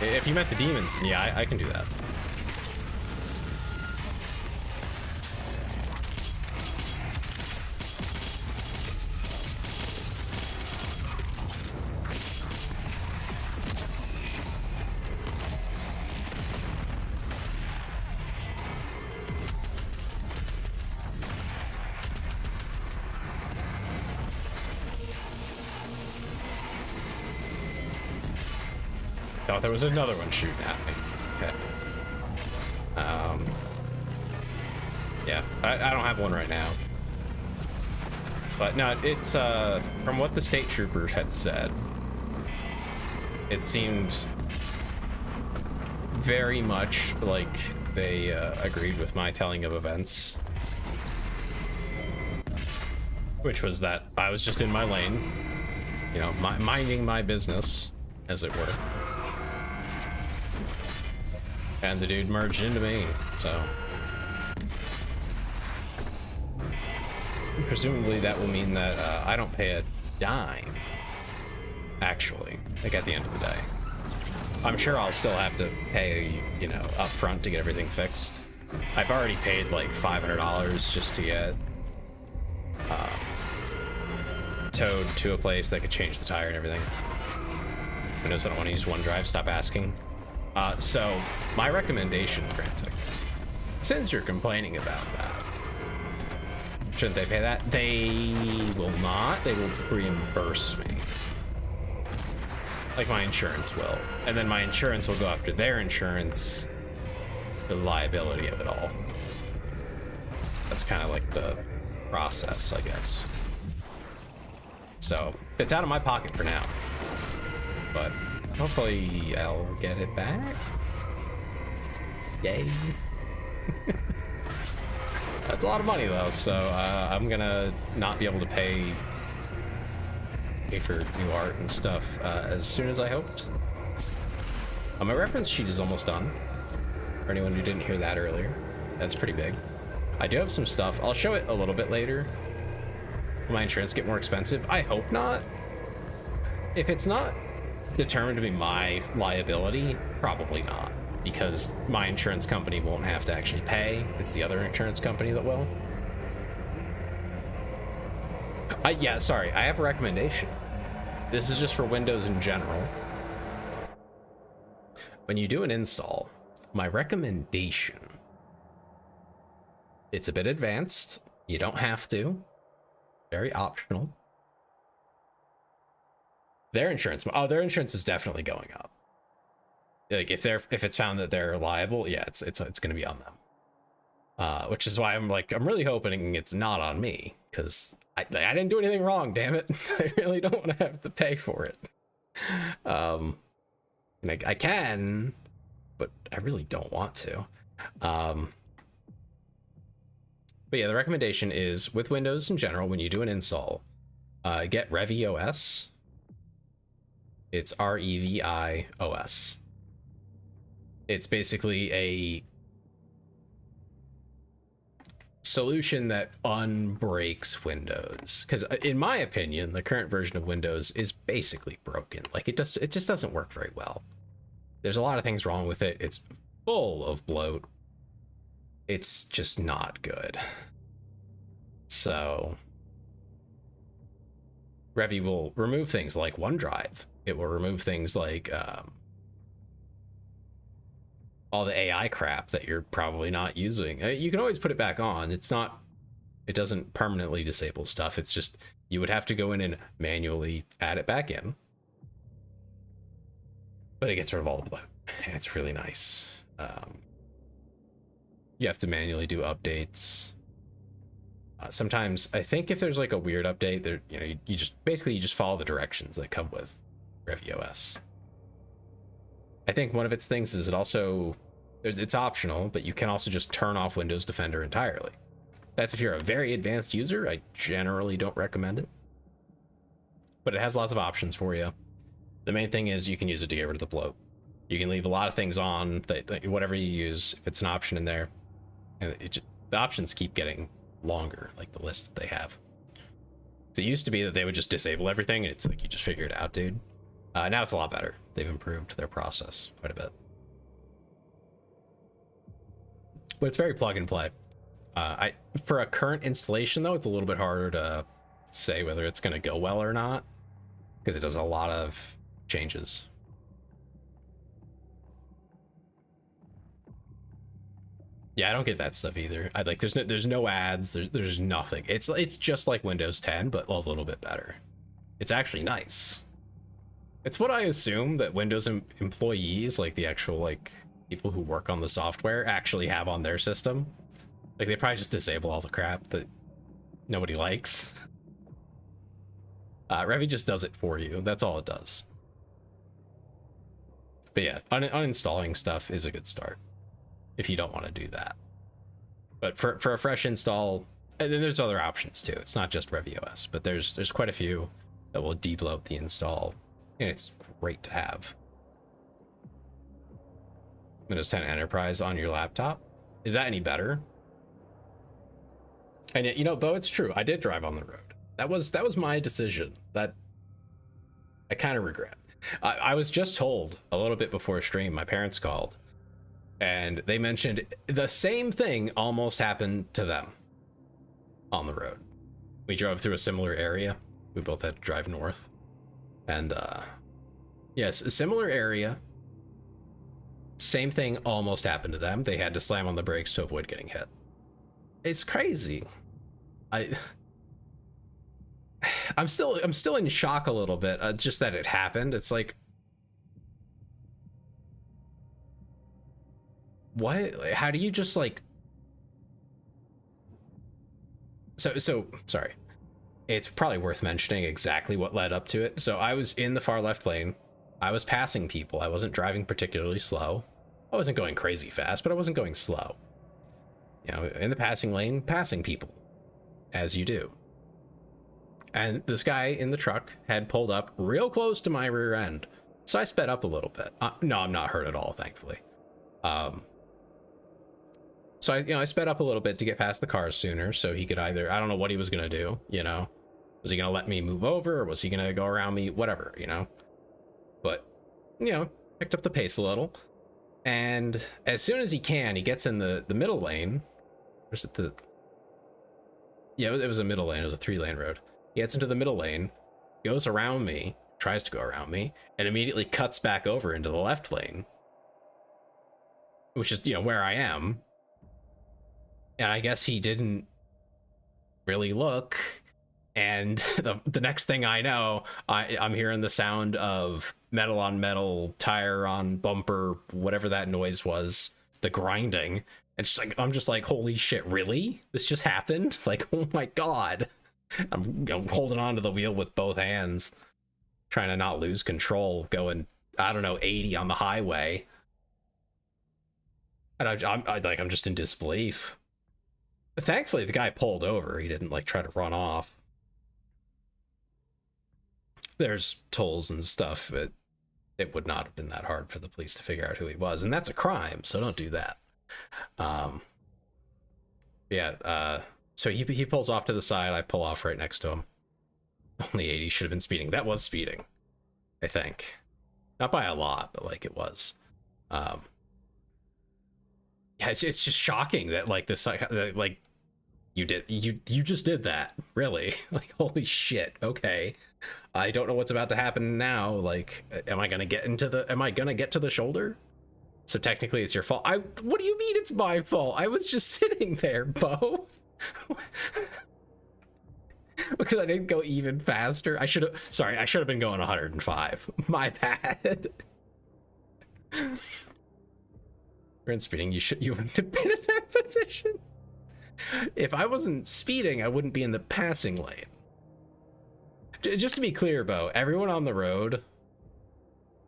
If you met the demons, then yeah, I can do that. Oh, there was another one shooting at me. Okay. Yeah, I don't have one right now. But no, it's from what the state troopers had said, it seemed very much like they agreed with my telling of events, which was that I was just in my lane, you know, minding my business, as it were. And the dude merged into me, so presumably that will mean that I don't pay a dime, actually, like at the end of the day. I'm sure I'll still have to pay, you know, up front to get everything fixed. I've already paid like $500 just to get towed to a place that could change the tire and everything. I notice I don't want to use OneDrive, stop asking. So, my recommendation, Frantic, since you're complaining about that, shouldn't they pay that? They will not. They will reimburse me. Like my insurance will. And then my insurance will go after their insurance for the liability of it all. That's kind of like the process, I guess. So, it's out of my pocket for now. But hopefully I'll get it back. Yay. That's a lot of money though, so I'm gonna not be able to pay for new art and stuff as soon as I hoped. My reference sheet is almost done. For anyone who didn't hear that earlier, that's pretty big. I do have some stuff. I'll show it a little bit later. Will my insurance get more expensive? I hope not. If it's not determined to be my liability, probably not, because my insurance company won't have to actually pay. It's the other insurance company that will. Yeah, sorry, I have a recommendation. This is just for Windows in general. When you do an install, my recommendation, it's a bit advanced. You don't have to. Very optional. Their insurance is definitely going up. Like if it's found that they're liable, yeah, it's going to be on them. Which is why I'm really hoping it's not on me, because I didn't do anything wrong, damn it. I really don't want to have to pay for it. And I can, but I really don't want to. But yeah, the recommendation is with Windows in general, when you do an install, get ReviOS. It's ReviOS. It's basically a solution that unbreaks Windows, because in my opinion, the current version of Windows is basically broken. Like it just doesn't work very well. There's a lot of things wrong with it. It's full of bloat. It's just not good. So Revi will remove things like OneDrive. It will remove things like all the AI crap that you're probably not using. You can always put it back on. It doesn't permanently disable stuff. It's just, you would have to go in and manually add it back in. But it gets rid of all the bloat, and it's really nice. You have to manually do updates. Sometimes, I think if there's like a weird update, there, you just follow the directions that come with ReviOS. I think one of its things is it's optional, but you can also just turn off Windows Defender entirely. That's if you're a very advanced user. I generally don't recommend it, but it has lots of options for you. The main thing is you can use it to get rid of the bloat. You can leave a lot of things on that whatever you use, if it's an option in there, and the options keep getting longer, like the list that they have. So it used to be that they would just disable everything, and it's like you just figure it out, dude. Now it's a lot better. They've improved their process quite a bit. But it's very plug and play. For a current installation, though, it's a little bit harder to say whether it's going to go well or not, because it does a lot of changes. Yeah, I don't get that stuff either. There's no ads. There's nothing. It's just like Windows 10, but a little bit better. It's actually nice. It's what I assume that Windows employees, like the actual people who work on the software, actually have on their system. Like they probably just disable all the crap that nobody likes. Revi just does it for you. That's all it does. But yeah, uninstalling stuff is a good start if you don't want to do that. But for a fresh install, and then there's other options too. It's not just ReviOS, but there's quite a few that will debloat the install. And it's great to have. Windows 10 Enterprise on your laptop. Is that any better? And yet, Bo, it's true. I did drive on the road. That was my decision. That I kind of regret. I was just told a little bit before stream, my parents called, and they mentioned the same thing almost happened to them on the road. We drove through a similar area. We both had to drive north. And yes, a similar area. Same thing almost happened to them. They had to slam on the brakes to avoid getting hit. It's crazy. I'm still in shock a little bit. Just that it happened. It's like, what? How do you just So sorry. It's probably worth mentioning exactly what led up to it. So I was in the far left lane. I was passing people. I wasn't driving particularly slow. I wasn't going crazy fast, but I wasn't going slow. you know, in the passing lane, passing people, as you do. And this guy in the truck had pulled up real close to my rear end. So I sped up a little bit. No, I'm not hurt at all, thankfully. So I sped up a little bit to get past the cars sooner, so he could either, I don't know what he was gonna do, you know, was he gonna let me move over, or was he gonna go around me, whatever, you know. But you know, picked up the pace a little, and as soon as he can, he gets in the middle lane. Or is it the? Yeah, it was a middle lane. It was a 3-lane road. He gets into the middle lane, goes around me, tries to go around me, and immediately cuts back over into the left lane, which is, you know, where I am. And I guess he didn't really look. And the next thing I know, I'm hearing the sound of metal on metal, tire on bumper, whatever that noise was, the grinding. And just like, I'm just like, holy shit, really? This just happened? Like, oh my God. I'm, you know, holding onto the wheel with both hands, trying to not lose control, going, I don't know, 80 on the highway. And I'm just in disbelief. But thankfully, the guy pulled over. He didn't like try to run off. There's tolls and stuff, but it would not have been that hard for the police to figure out who he was, and that's a crime, so don't do that. So he pulls off to the side. I pull off right next to him. Only 80, should have been speeding. That was speeding, I think. Not by a lot, but like it was. Yeah, it's just shocking that like this, like you just did that, really. Like, holy shit. Okay, I don't know what's about to happen now. Like, am I gonna get to the shoulder? So technically it's your fault. What do you mean it's my fault? I was just sitting there, Bo. Because I didn't go even faster. I should have been going 105. My bad. You're speeding. You wouldn't have been in that position. If I wasn't speeding, I wouldn't be in the passing lane. Just to be clear, Bo, everyone on the road,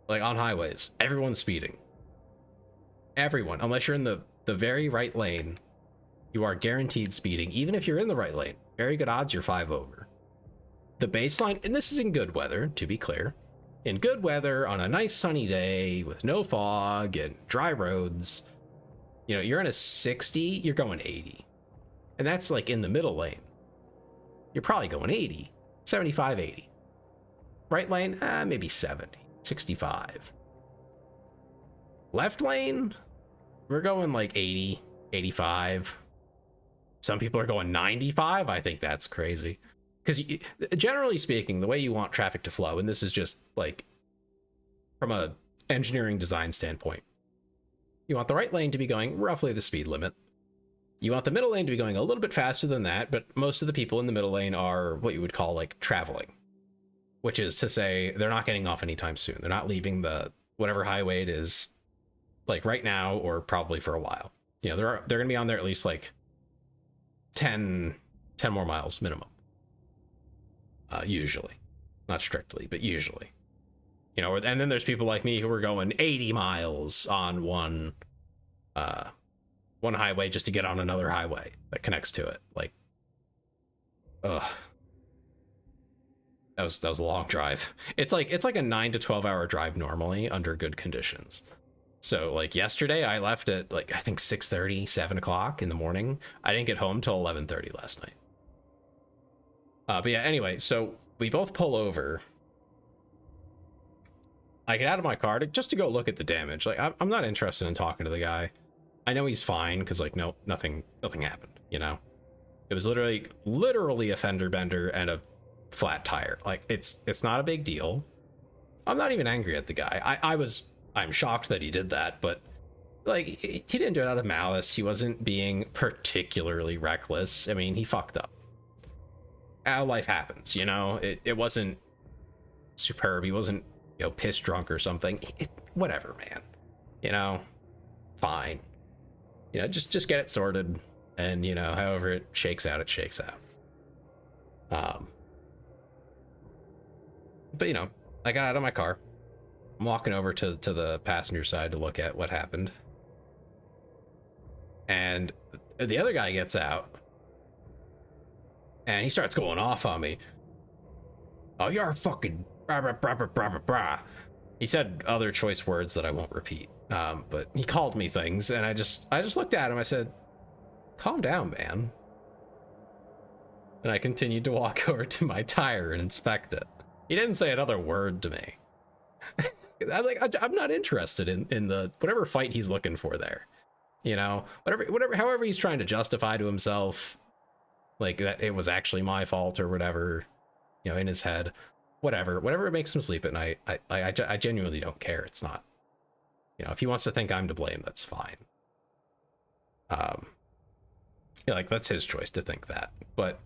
like on highways, everyone's speeding. Everyone, unless you're in the very right lane, you are guaranteed speeding. Even if you're in the right lane, very good odds you're 5 over. The baseline, and this is in good weather, to be clear. In good weather, on a nice sunny day with no fog and dry roads, you know, you're in a 60, you're going 80. And that's like in the middle lane. You're probably going 80, 75, 80. Right lane, maybe 70, 65. Left lane, we're going like 80, 85. Some people are going 95. I think that's crazy. Because generally speaking, the way you want traffic to flow, and this is just like from a engineering design standpoint, you want the right lane to be going roughly the speed limit. You want the middle lane to be going a little bit faster than that, but most of the people in the middle lane are what you would call like traveling, which is to say they're not getting off anytime soon. They're not leaving the whatever highway it is, like right now or probably for a while. You know, they're going to be on there at least like 10 more miles minimum. Usually, not strictly, but usually, you know, and then there's people like me who are going 80 miles on one highway just to get on another highway that connects to it. Like, that was a long drive. It's like a 9 to 12 hour drive normally under good conditions. So like yesterday I left at like, I think 6:30, 7 o'clock in the morning. I didn't get home till 11:30 last night. But yeah, anyway, so we both pull over. I get out of my car just to go look at the damage. Like, I'm not interested in talking to the guy. I know he's fine because like, no, nothing happened, you know? It was literally a fender bender and a flat tire. Like, it's not a big deal. I'm not even angry at the guy. I'm shocked that he did that, but like, he didn't do it out of malice. He wasn't being particularly reckless. I mean, he fucked up. How life happens, you know? It wasn't superb. He wasn't, you know, piss drunk or something. Whatever, man. You know, fine. You know, just get it sorted, and you know, however it shakes out, it shakes out. But you know, I got out of my car. I'm walking over to the passenger side to look at what happened. And The other guy gets out, and he starts going off on me. Oh, you're a fucking brah, brah, brah, brah, brah, brah, brah. He said other choice words that I won't repeat, but he called me things, and I just looked at him. I said, calm down, man. And I continued to walk over to my tire and inspect it. He didn't say another word to me. I'm not interested in the whatever fight he's looking for there. You know, however he's trying to justify to himself, like that it was actually my fault or whatever, you know, in his head, whatever makes him sleep at night. I genuinely don't care. It's not, you know, if he wants to think I'm to blame, that's fine. Yeah, like that's his choice to think that, but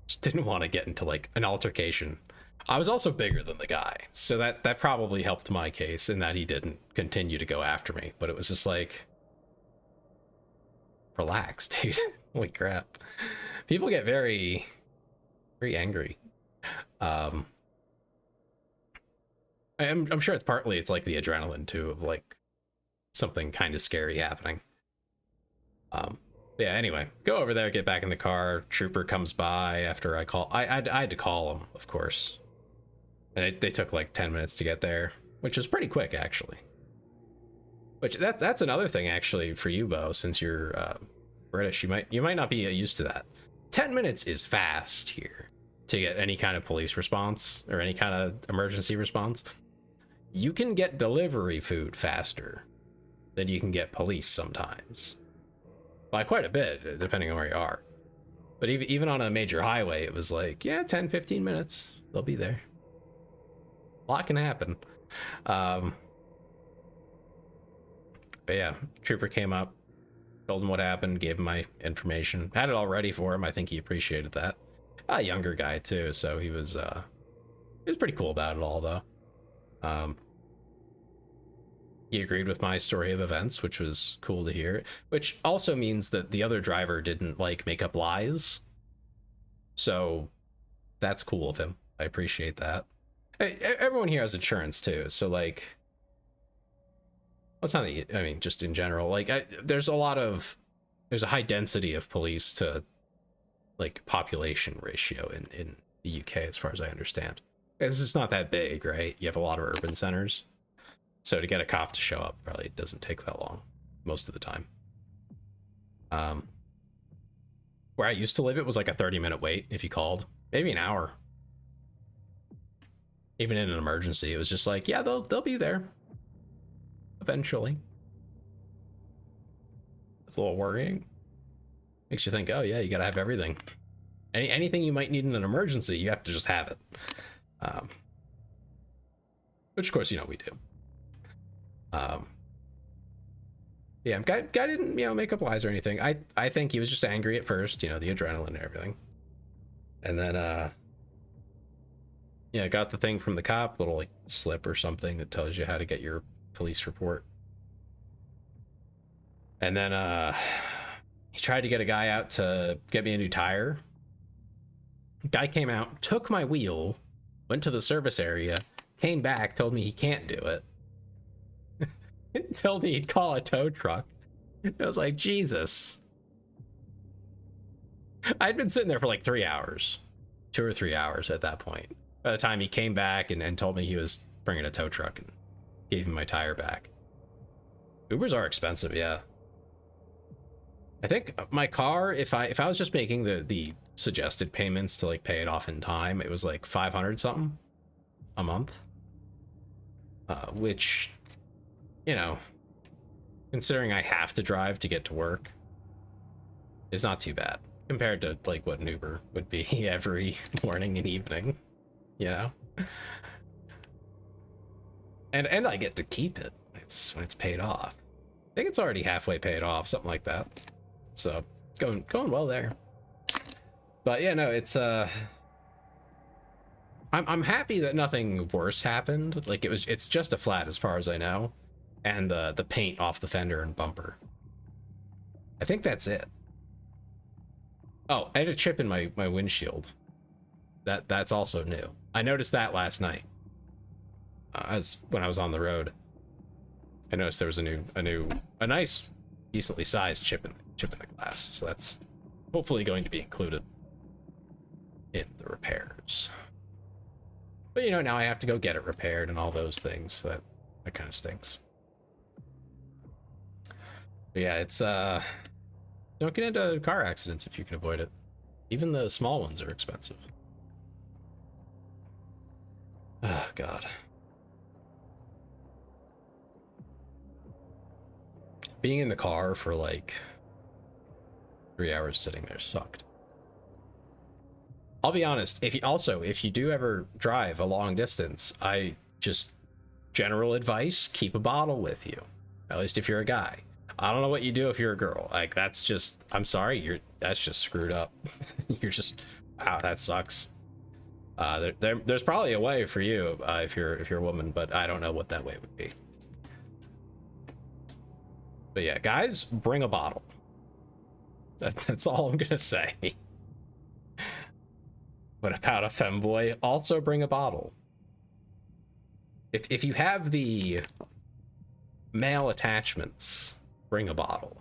just didn't want to get into like an altercation. I was also bigger than the guy, so that probably helped my case in that he didn't continue to go after me. But it was just like, relax, dude. Holy crap. People get very, very angry. I'm sure it's like the adrenaline too of like something kind of scary happening. Yeah, anyway, go over there, get back in the car. Trooper comes by after I call. I had to call him, of course. And they took like 10 minutes to get there, which was pretty quick actually. Which that's another thing actually for you, Bo, since you're British, you might not be used to that. 10 minutes is fast here to get any kind of police response or any kind of emergency response. You can get delivery food faster than you can get police sometimes. By quite a bit, depending on where you are. But even on a major highway, it was like, yeah, 10, 15 minutes, they'll be there. A lot can happen. But yeah, trooper came up, told him what happened, gave him my information, had it all ready for him. I think he appreciated that. A younger guy too, so he was pretty cool about it all though. He agreed with my story of events, which was cool to hear, which also means that the other driver didn't like make up lies. So that's cool of him. I appreciate that. Everyone here has insurance too, so like, well, it's not that I mean, just in general, like there's a high density of police to like population ratio in the UK, as far as I understand. It's just not that big, right? You have a lot of urban centers, so to get a cop to show up probably doesn't take that long most of the time. Where I used to live, it was like a 30-minute wait if you called, maybe an hour. Even in an emergency, it was just like, yeah, they'll be there eventually. It's a little worrying. Makes you think, oh yeah, you gotta have everything. Anything you might need in an emergency, you have to just have it. Which of course, you know, we do. Yeah, guy didn't, you know, make up lies or anything. I think he was just angry at first, you know, the adrenaline and everything. And then yeah, got the thing from the cop, little like slip or something that tells you how to get your police report. And then he tried to get a guy out to get me a new tire. Guy came out, took my wheel, went to the service area, came back, told me he can't do it. Told me he'd call a tow truck. I was like, Jesus. I'd been sitting there for like 3 hours, 2 or 3 hours at that point. By the time he came back and told me he was bringing a tow truck and gave me my tire back. Ubers are expensive, yeah. I think my car, if I was just making the suggested payments to like pay it off in time, it was like 500 something a month. Which, you know, considering I have to drive to get to work, is not too bad compared to like what an Uber would be every morning and evening, you know. And I get to keep it. When it's paid off. I think it's already halfway paid off, something like that. So going well there. But yeah, no, it's I'm happy that nothing worse happened. Like it's just a flat as far as I know, and the paint off the fender and bumper. I think that's it. Oh, I had a chip in my windshield. That's also new. I noticed that last night. As when I was on the road, I noticed there was a nice, decently sized chip in chip in the glass. So that's hopefully going to be included in the repairs. But you know, now I have to go get it repaired and all those things. So that kind of stinks. But yeah, it's don't get into car accidents if you can avoid it. Even the small ones are expensive. Oh god. Being in the car for like 3 hours sitting there sucked. I'll be honest, if you do ever drive a long distance, I just general advice, keep a bottle with you. At least if you're a guy. I don't know what you do if you're a girl. Like that's just, I'm sorry, that's just screwed up. You're just, wow, that sucks. There's probably a way for you if you're a woman, but I don't know what that way would be. But yeah, guys, bring a bottle. That's all I'm gonna say. What about a femboy? Also bring a bottle. If you have the male attachments, bring a bottle.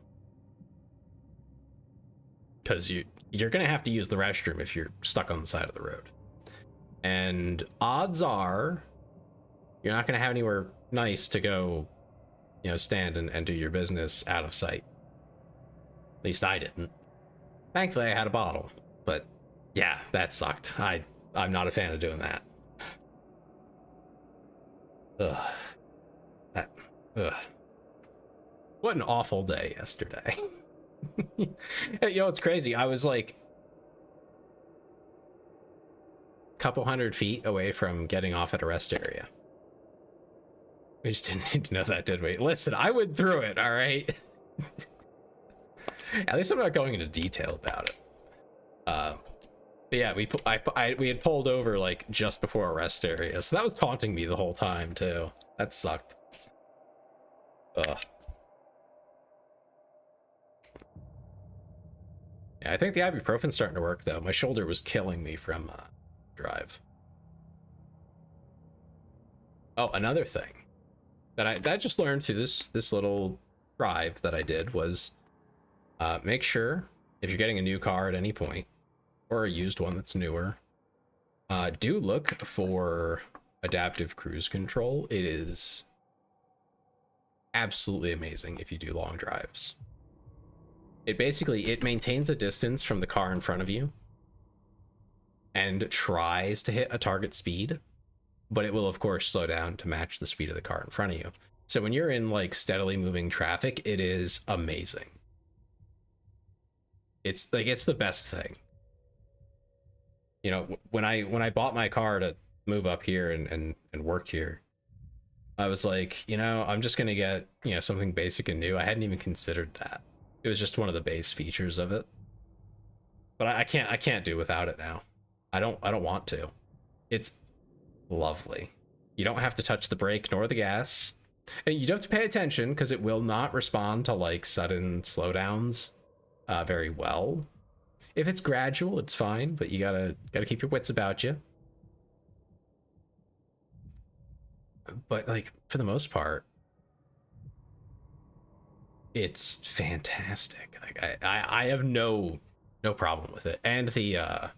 Because you're gonna have to use the restroom if you're stuck on the side of the road. And odds are you're not gonna have anywhere nice to go, you know, stand and do your business out of sight. At least I didn't. Thankfully I had a bottle, but yeah, that sucked. I'm not a fan of doing that. Ugh. Ugh. What an awful day yesterday. You know, it's crazy. I was like a couple 100 feet away from getting off at a rest area. We just didn't need to know that, did we? Listen, I went through it, all right? At least I'm not going into detail about it. But yeah, we had pulled over like just before a rest area, so that was taunting me the whole time too. That sucked. Ugh. Yeah, I think the ibuprofen's starting to work though. My shoulder was killing me from drive. Oh, another thing that I just learned through this little drive that I did was make sure if you're getting a new car at any point, or a used one that's newer, do look for adaptive cruise control. It is absolutely amazing if you do long drives. It maintains a distance from the car in front of you and tries to hit a target speed, but it will of course slow down to match the speed of the car in front of you. So when you're in like steadily moving traffic, it is amazing. It's the best thing. You know, when I bought my car to move up here and work here, I was like, you know, I'm just gonna get, you know, something basic and new. I hadn't even considered that. It was just one of the base features of it. But I can't do without it now. I don't want to. It's lovely. You don't have to touch the brake nor the gas. And you don't have to pay attention because it will not respond to like sudden slowdowns very well. If it's gradual, it's fine, but you gotta keep your wits about you. But like for the most part, it's fantastic. Like I have no problem with it. And the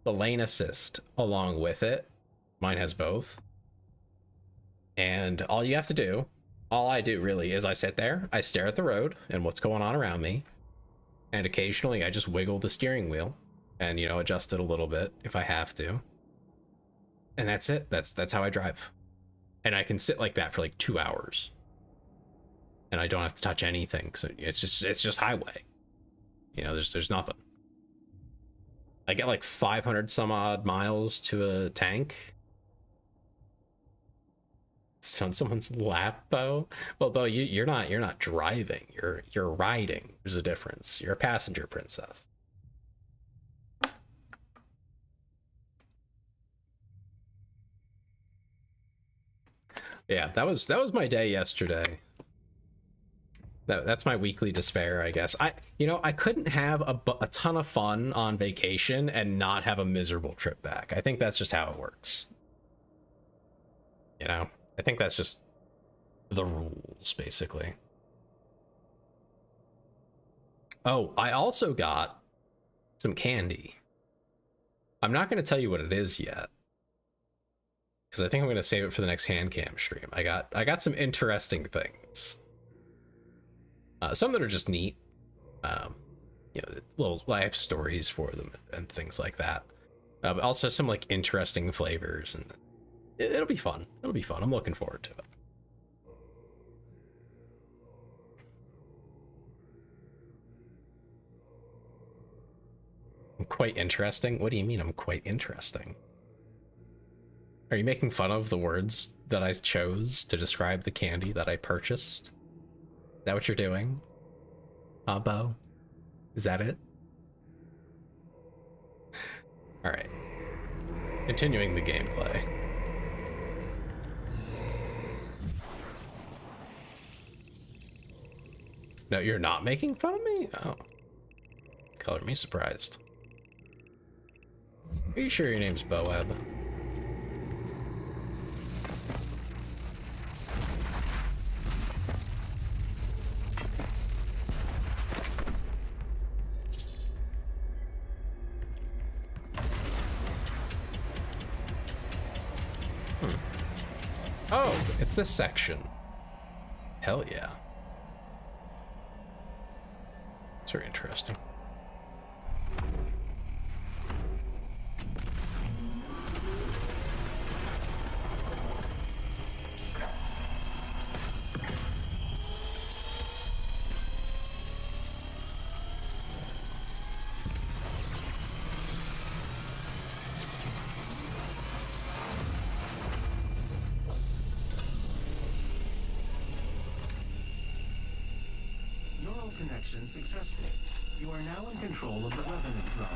lane assist along with it, mine has both. And all I do really is I sit there, I stare at the road and what's going on around me. And occasionally I just wiggle the steering wheel and, you know, adjust it a little bit if I have to. And that's it. That's how I drive. And I can sit like that for like 2 hours. And I don't have to touch anything. So it's just highway. You know, there's nothing. I get like 500 some odd miles to a tank. It's on someone's lap, Bo. Well, Bo, you're not driving. You're riding. There's a difference. You're a passenger princess. Yeah, that was my day yesterday. That's my weekly despair, I guess. I couldn't have a ton of fun on vacation and not have a miserable trip back. I think that's just how it works. You know, I think that's just the rules, basically. Oh, I also got some candy. I'm not going to tell you what it is yet, because I think I'm going to save it for the next hand cam stream. I got some interesting things. Some that are just neat. You know, little, I have stories for them and things like that. But also some like interesting flavors, and it'll be fun. It'll be fun. I'm looking forward to it. I'm quite interesting? What do you mean I'm quite interesting? Are you making fun of the words that I chose to describe the candy that I purchased? Is that what you're doing? Bo? Is that it? Alright. Continuing the gameplay. No, you're not making fun of me? Oh. Color me surprised. Are you sure your name's Boab? Oh, it's this section. Hell yeah. It's very interesting. Connection successful. You are now in control of the Revenant drone.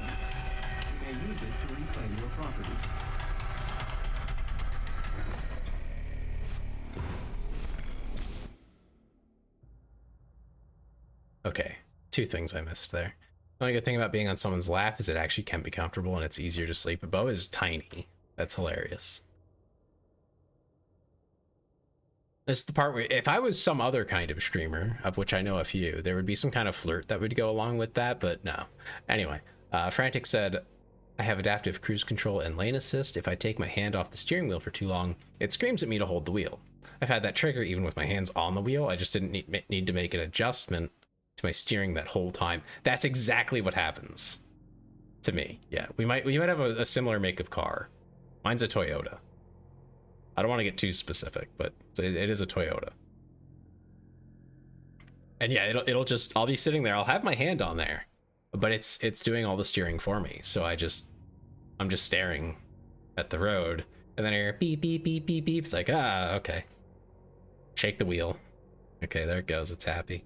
You may use it to reclaim your property. Okay, two things I missed there. The only good thing about being on someone's lap is it actually can be comfortable and it's easier to sleep. But Bo is tiny. That's hilarious. This is the part where if I was some other kind of streamer, of which I know a few, there would be some kind of flirt that would go along with that, but no. Anyway, Frantic said, I have adaptive cruise control and lane assist. If I take my hand off the steering wheel for too long, it screams at me to hold the wheel. I've had that trigger even with my hands on the wheel. I just didn't need to make an adjustment to my steering that whole time. That's exactly what happens to me. Yeah, we might have a similar make of car. Mine's a Toyota. I don't want to get too specific, but it is a Toyota. And yeah, it'll just, I'll be sitting there, I'll have my hand on there, but it's doing all the steering for me. So I'm just staring at the road, and then I hear beep, beep, beep, beep, beep. It's like, okay. Shake the wheel. Okay, there it goes. It's happy.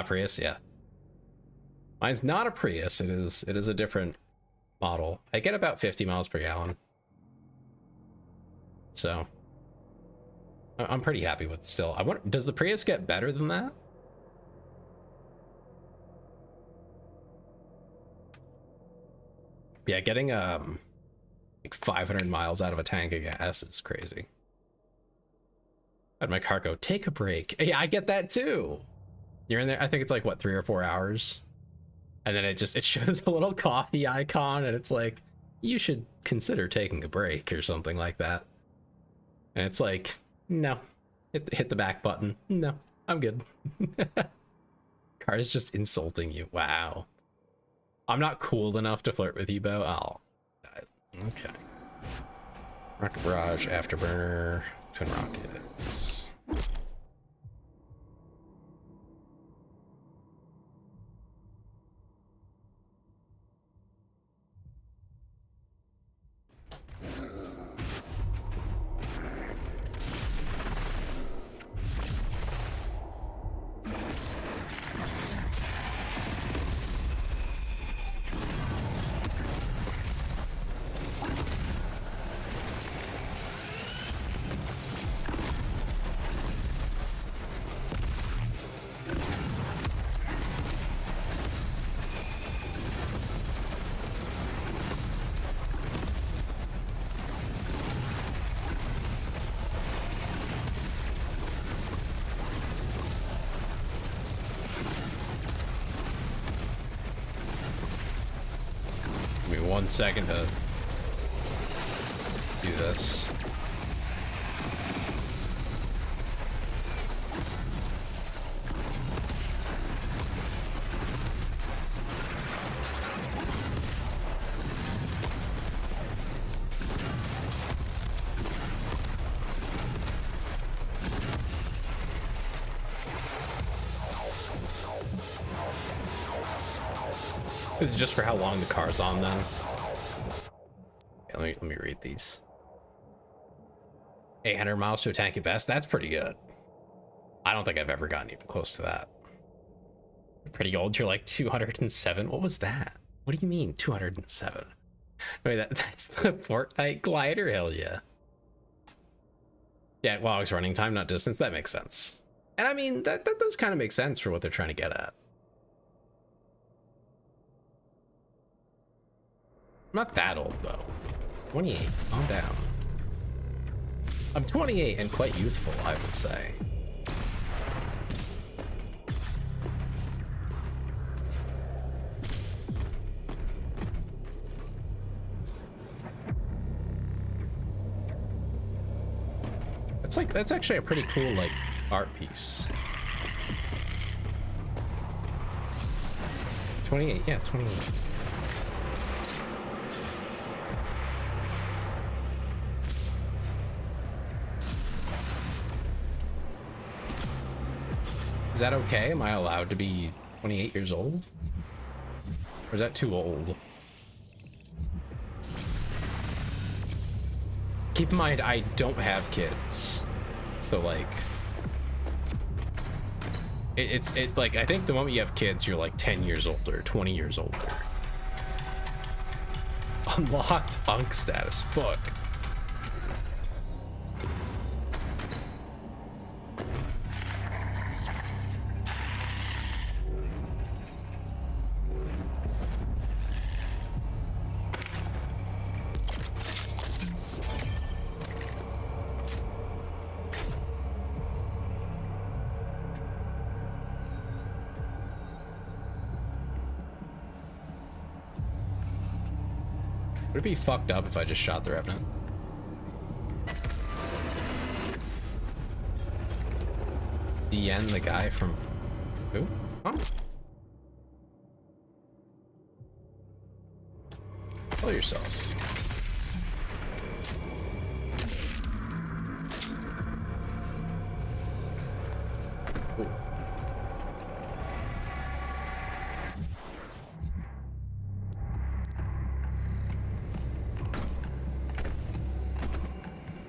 Prius, yeah. Mine's not a Prius. It is a different model. I get about 50 miles per gallon. So I'm pretty happy with it still. I wonder, does the Prius get better than that? Yeah, getting like 500 miles out of a tank of gas is crazy. Had my car go, take a break. Yeah, I get that too. You're in there, I think it's like what, 3 or 4 hours, and then it shows a little coffee icon, and it's like, you should consider taking a break or something like that. And it's like, no, hit the back button. No, I'm good. Car is just insulting you. Wow. I'm not cool enough to flirt with you, Bo. Oh, okay. Rocket Barrage, Afterburner, Twin Rockets. 1 second to do this. This is just for how long the car's on then. Yeah, let me read these. 800 miles to a tank at best. That's pretty good. I don't think I've ever gotten even close to that. Pretty old. You're like 207. What was that? What do you mean 207? Wait, that's the Fortnite glider. Hell yeah. Yeah, logs running time, not distance. That makes sense. And I mean, that does kind of make sense for what they're trying to get at. I'm not that old though. 28. Calm down. I'm 28 and quite youthful, I would say. That's actually a pretty cool like art piece. 28, yeah, 28. Is that okay? Am I allowed to be 28 years old? Or is that too old? Keep in mind, I don't have kids. So like, it's like, I think the moment you have kids, you're like 10 years older, 20 years older. Unlocked Unk status, fuck. Would it be fucked up if I just shot the Revenant? DN, the guy from... Who? Huh? Kill yourself. Ooh.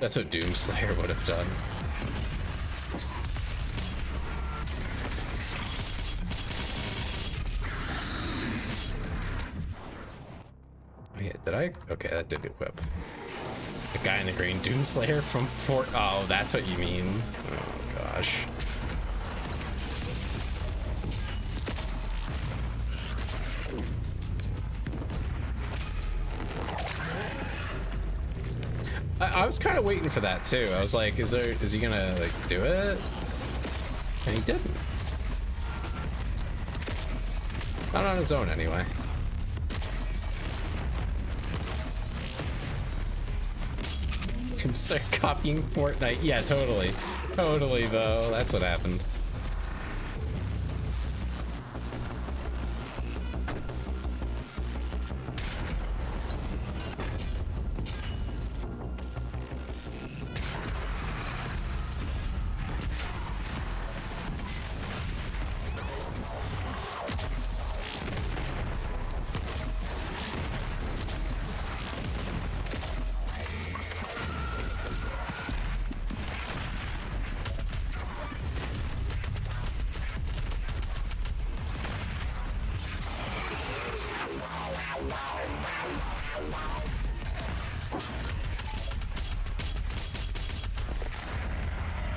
That's what Doomslayer would have done. Oh yeah, did I? Okay, that did equip. The guy in the green, Doomslayer from Fort... Oh, that's what you mean. Oh gosh. I was kind of waiting for that too. I was like, is he gonna like do it? And he didn't. Not on his own anyway. Doomslayer copying Fortnite. Yeah, totally. Totally though. That's what happened.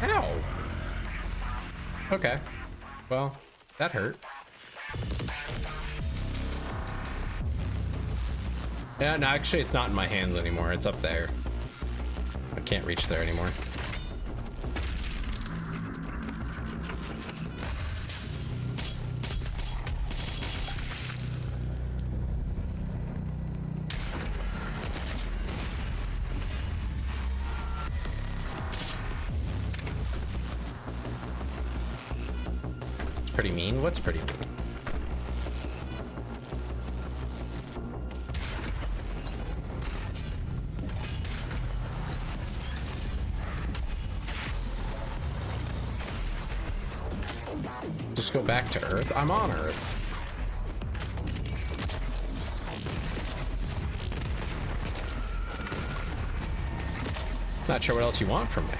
Ow. Okay. Well, that hurt. Yeah, no, actually it's not in my hands anymore. It's up there. I can't reach there anymore. pretty mean. What's pretty mean? Just go back to Earth. I'm on Earth. Not sure what else you want from me.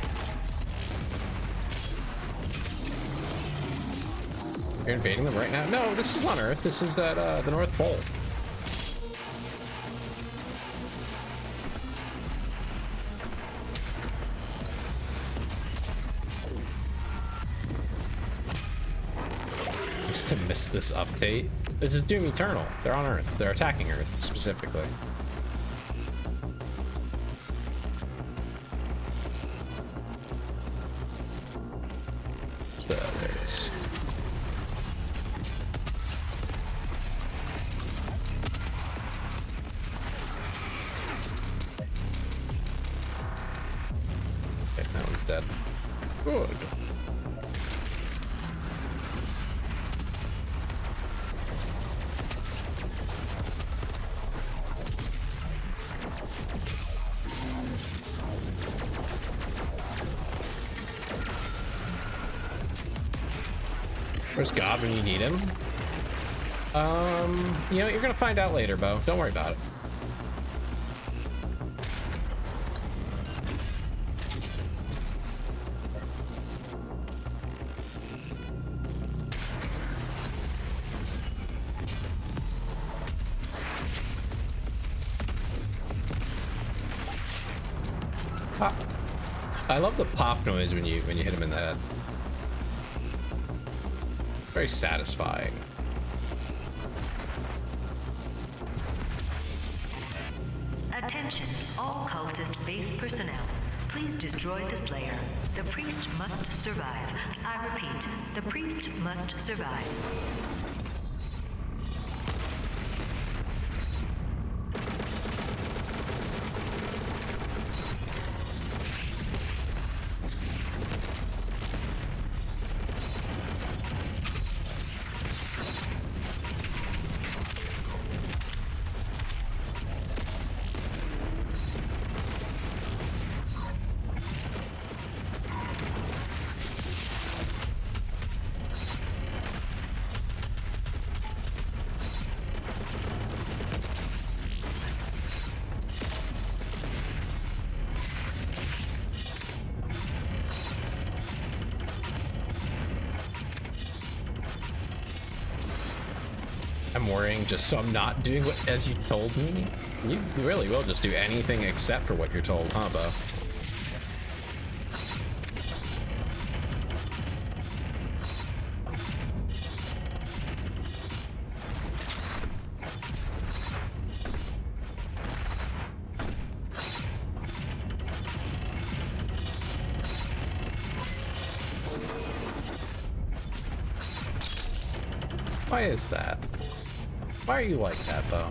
You're invading them right now? No, this is on Earth. This is at the North Pole. Just to miss this update. This is Doom Eternal. They're on Earth. They're attacking Earth specifically. There it is. Okay, that one's dead. Good. Where's God when you need him? You know, you're gonna find out later, Bo. Don't worry about it. Pop. I love the pop noise when you hit him in the head. Very satisfying. Attention, all cultist base personnel. Please destroy the Slayer. The priest must survive. I repeat, the priest must survive. I'm worrying just so I'm not doing what as you told me. You really will just do anything except for what you're told, huh, Bo? Why is that? Why are you like that, though?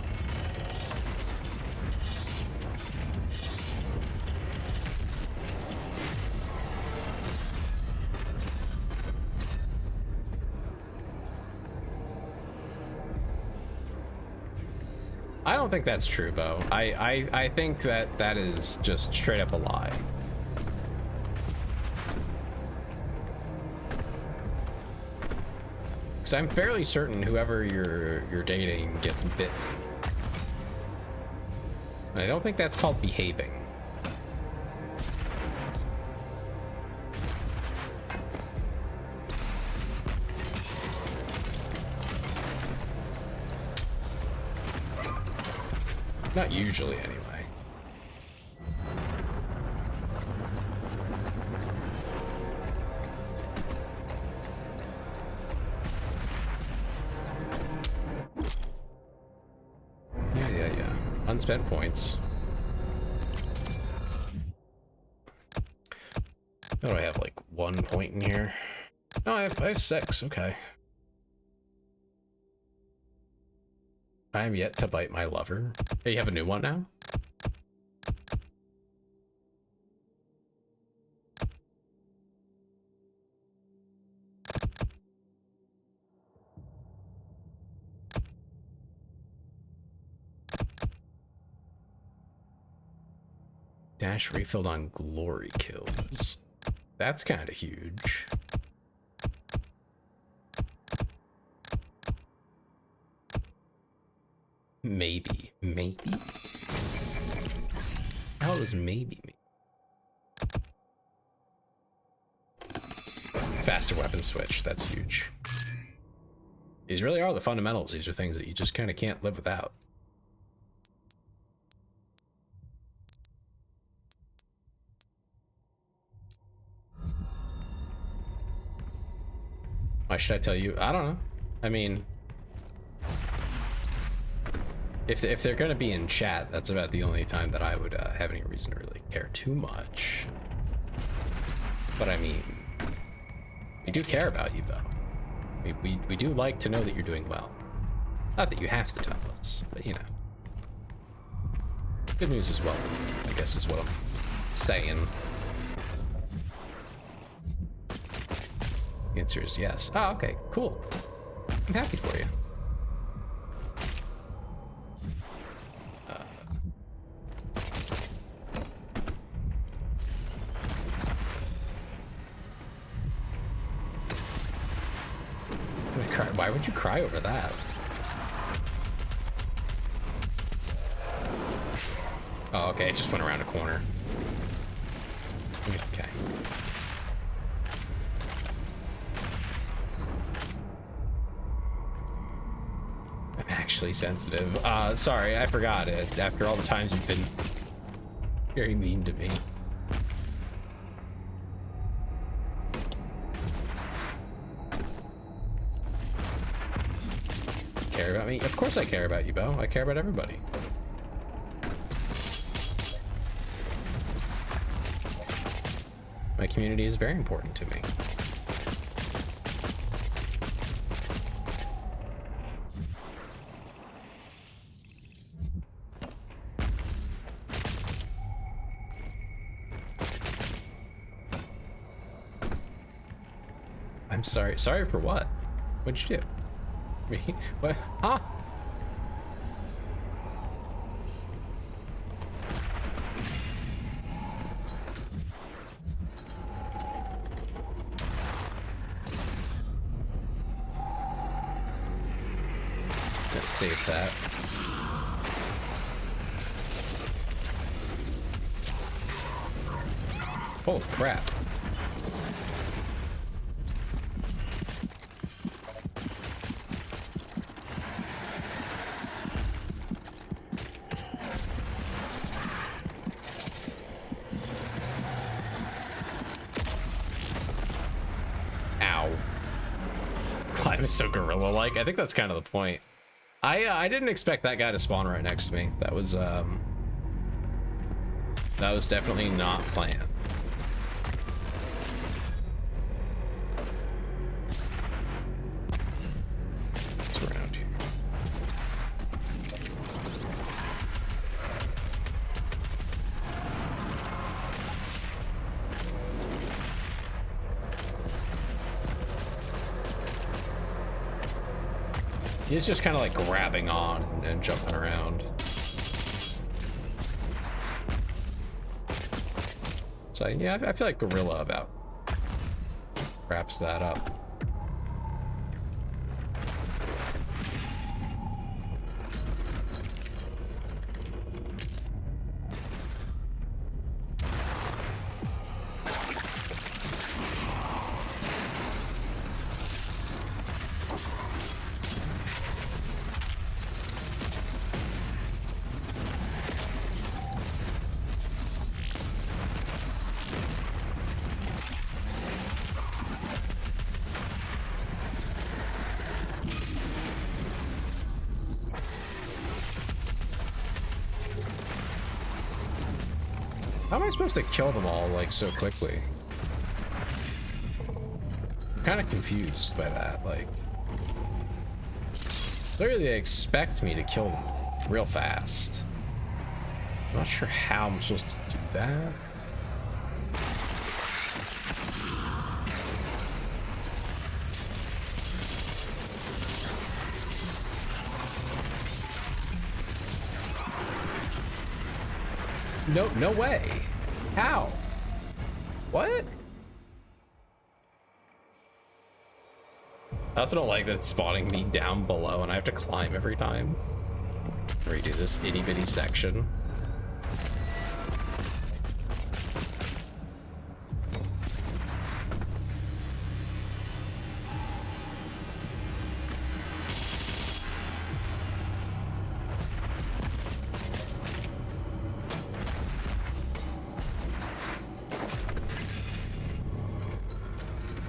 I don't think that's true, Bo. I think that is just straight up a lie. Because I'm fairly certain whoever you're dating gets bitten. And I don't think that's called behaving. Not usually, anyway. Yeah. Unspent points. Oh, do I have like 1 point in here? No, I have 6. Okay. I am yet to bite my lover. Hey, you have a new one now? Dash refilled on glory kills. That's kind of huge. Maybe. How does maybe mean? Faster weapon switch, that's huge. These really are the fundamentals. These are things that you just kind of can't live without. Why should I tell you? I don't know. I mean, if they're gonna be in chat, that's about the only time that I would have any reason to really care too much. But I mean, we do care about you, Bo. We do like to know that you're doing well. Not that you have to tell us, but you know. Good news as well, I guess is what I'm saying. The answer is yes. Oh, okay, cool. I'm happy for you. Why would you cry over that? Oh, okay, it just went around a corner. Okay. I'm actually sensitive. Sorry, I forgot it. After all the times you've been very mean to me. Care about me? Of course I care about you, Bo. I care about everybody. My community is very important to me. I'm sorry. Sorry for what? What'd you do? Me? What? Huh? Let's save that. Holy crap. So gorilla-like. I think that's kind of the point. I didn't expect that guy to spawn right next to me. That was definitely not planned. What's around here? He's just kind of like grabbing on and jumping around. So yeah, I feel like Gorilla about wraps that up. How am I supposed to kill them all, like, so quickly? I'm kind of confused by that, like... Clearly they expect me to kill them real fast. I'm not sure how I'm supposed to do that. No way. How? What? I also don't like that it's spawning me down below and I have to climb every time. Redo this itty bitty section.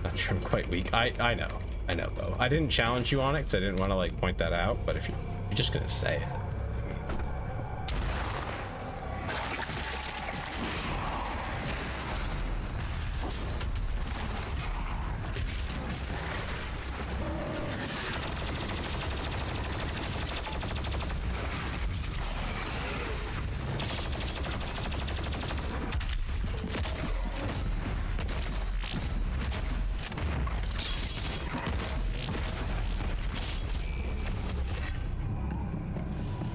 Not sure I'm quite weak. I know, Bo. I didn't challenge you on it because I didn't want to like point that out, but if you're just gonna say it.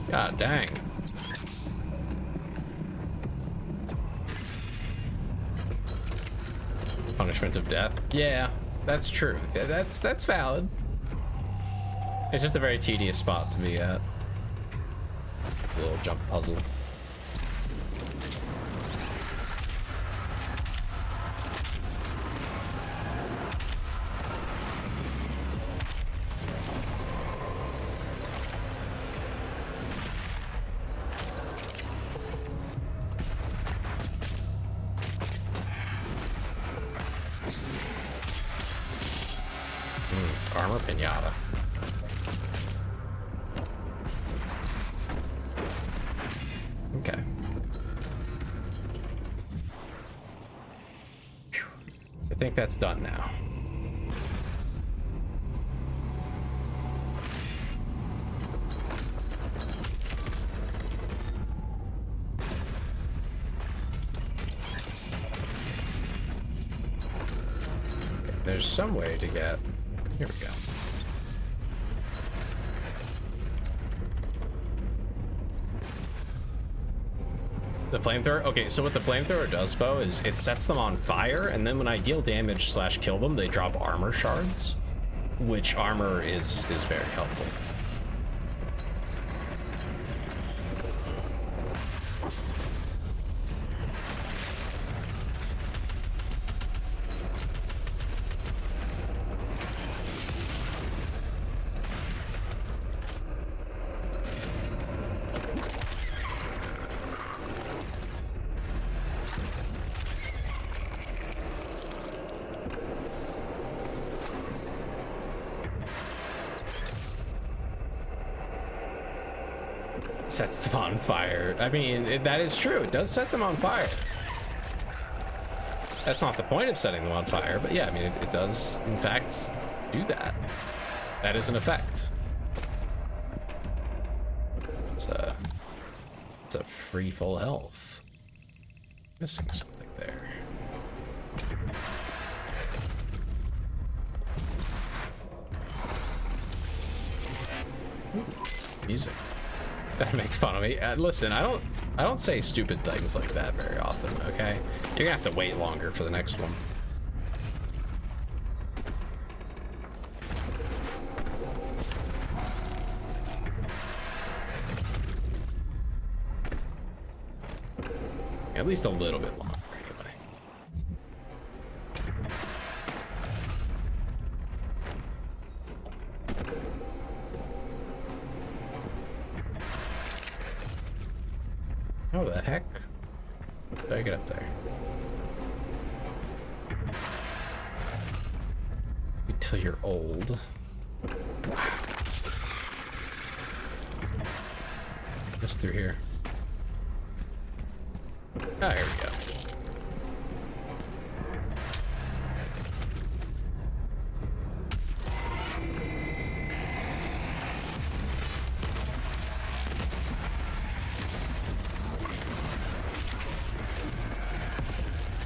God dang. Punishment of death. Yeah, that's true. That's valid. It's just a very tedious spot to be at. It's a little jump puzzle. Armor pinata. Okay. Phew. I think that's done now. Okay, there's some way to get. Here we go. The flamethrower? Okay, so what the flamethrower does, Bo, is it sets them on fire, and then when I deal damage / kill them, they drop armor shards, which armor is very helpful. Sets them on fire. I mean, that is true. It does set them on fire. That's not the point of setting them on fire, but yeah, I mean, it does, in fact, do that. That is an effect. It's a free full health. Missing something there. Ooh, music. That makes fun of me. Listen, I don't say stupid things like that very often, okay? You're gonna have to wait longer for the next one. At least a little bit longer, anyway. How the heck did I get up there? Wait till you're old. Wow. Just through here. Ah, here we go.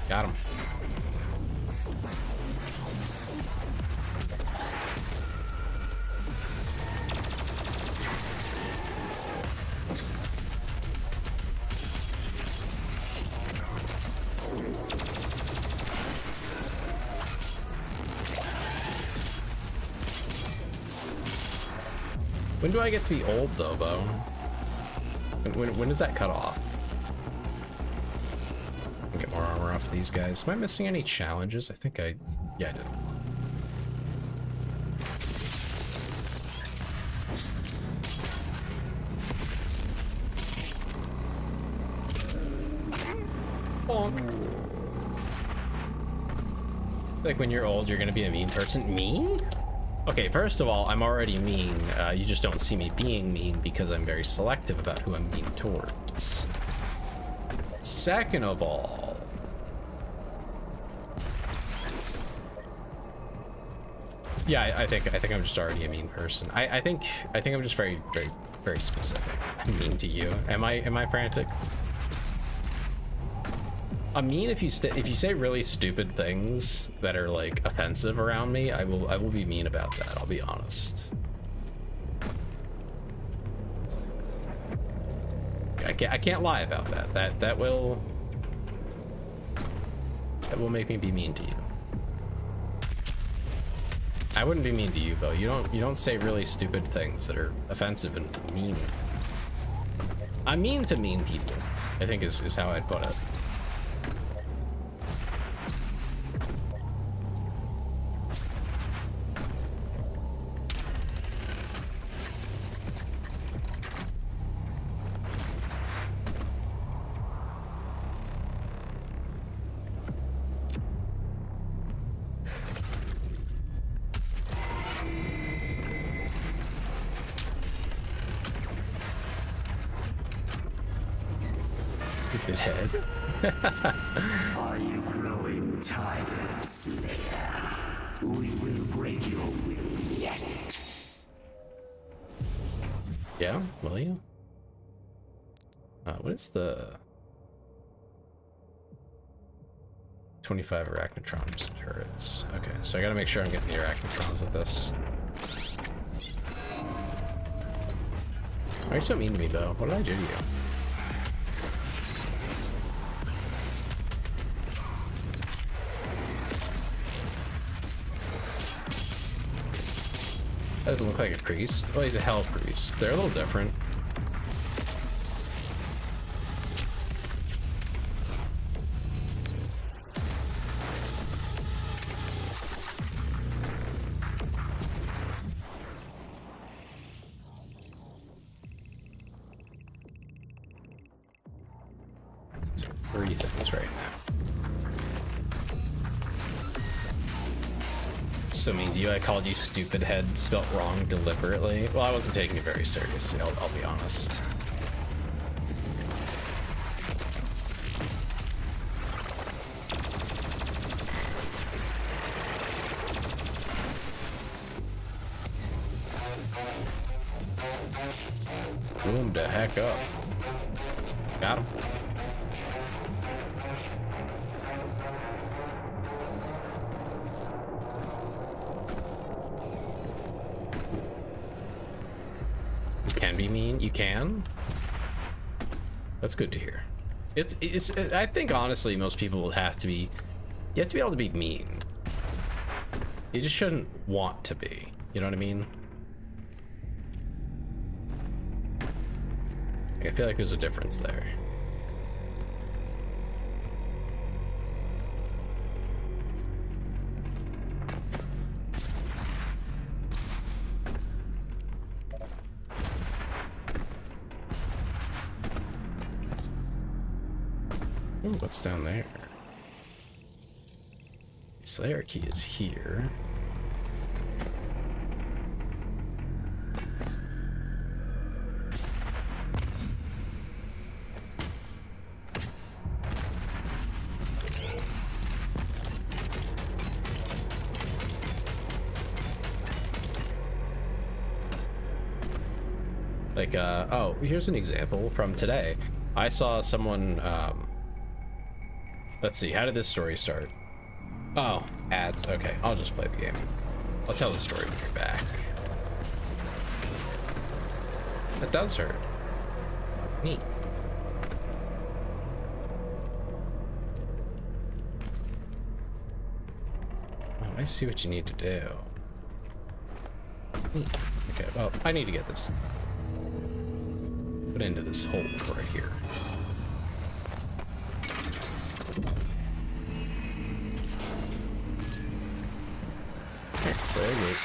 Got him. When do I get to be old, though, Bo? When does that cut off? Get more armor off of these guys. Am I missing any challenges? I think yeah, I did. Bonk. Like when you're old, you're gonna be a mean person. Mean? Okay, first of all, I'm already mean. You just don't see me being mean because I'm very selective about who I'm mean towards. Second of all, yeah, I think I'm just already a mean person. I think I'm just very specific. I'm mean to you. Am I frantic? I'm mean if you say really stupid things that are like offensive around me. I will be mean about that. I'll be honest. I can't lie about that. That will make me be mean to you. I wouldn't be mean to you, though. You don't say really stupid things that are offensive and mean. I'm mean to mean people, I think is how I'd put it. Head. Are you growing tired, Slayer? We will break your will yet. Yeah, will you? What is the 25 arachnotrons turrets? Okay, so I gotta make sure I'm getting the arachnotrons with this. Why are you so mean to me, though? What did I do to you? That doesn't look like a priest. Oh, he's a hell priest. They're a little different. So 3 things right now. So mean to you. I called you stupid head spelt wrong deliberately. Well, I wasn't taking it very seriously, I'll be honest. Boom the heck up. Got him. Can be mean. You can. That's good to hear. It's I think honestly most people will have to be, you have to be able to be mean. You just shouldn't want to be, you know what I mean? I feel like there's a difference there. Ooh, what's down there? Slayer key is here. Like, oh, here's an example from today. I saw someone, let's see, how did this story start? Oh, ads. Okay, I'll just play the game. I'll tell the story when you're back. That does hurt. Neat. Oh, I see what you need to do. Neat. Okay. Okay, well, I need to get this put into this hole right here. Okay, so good.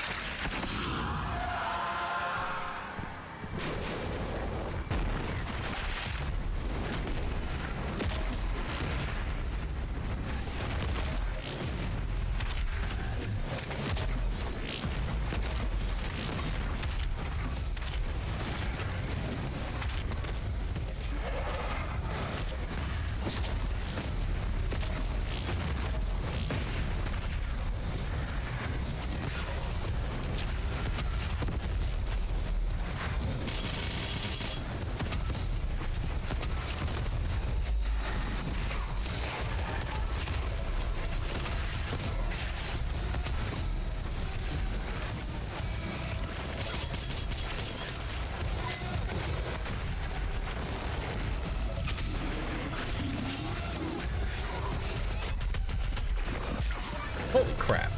Holy crap.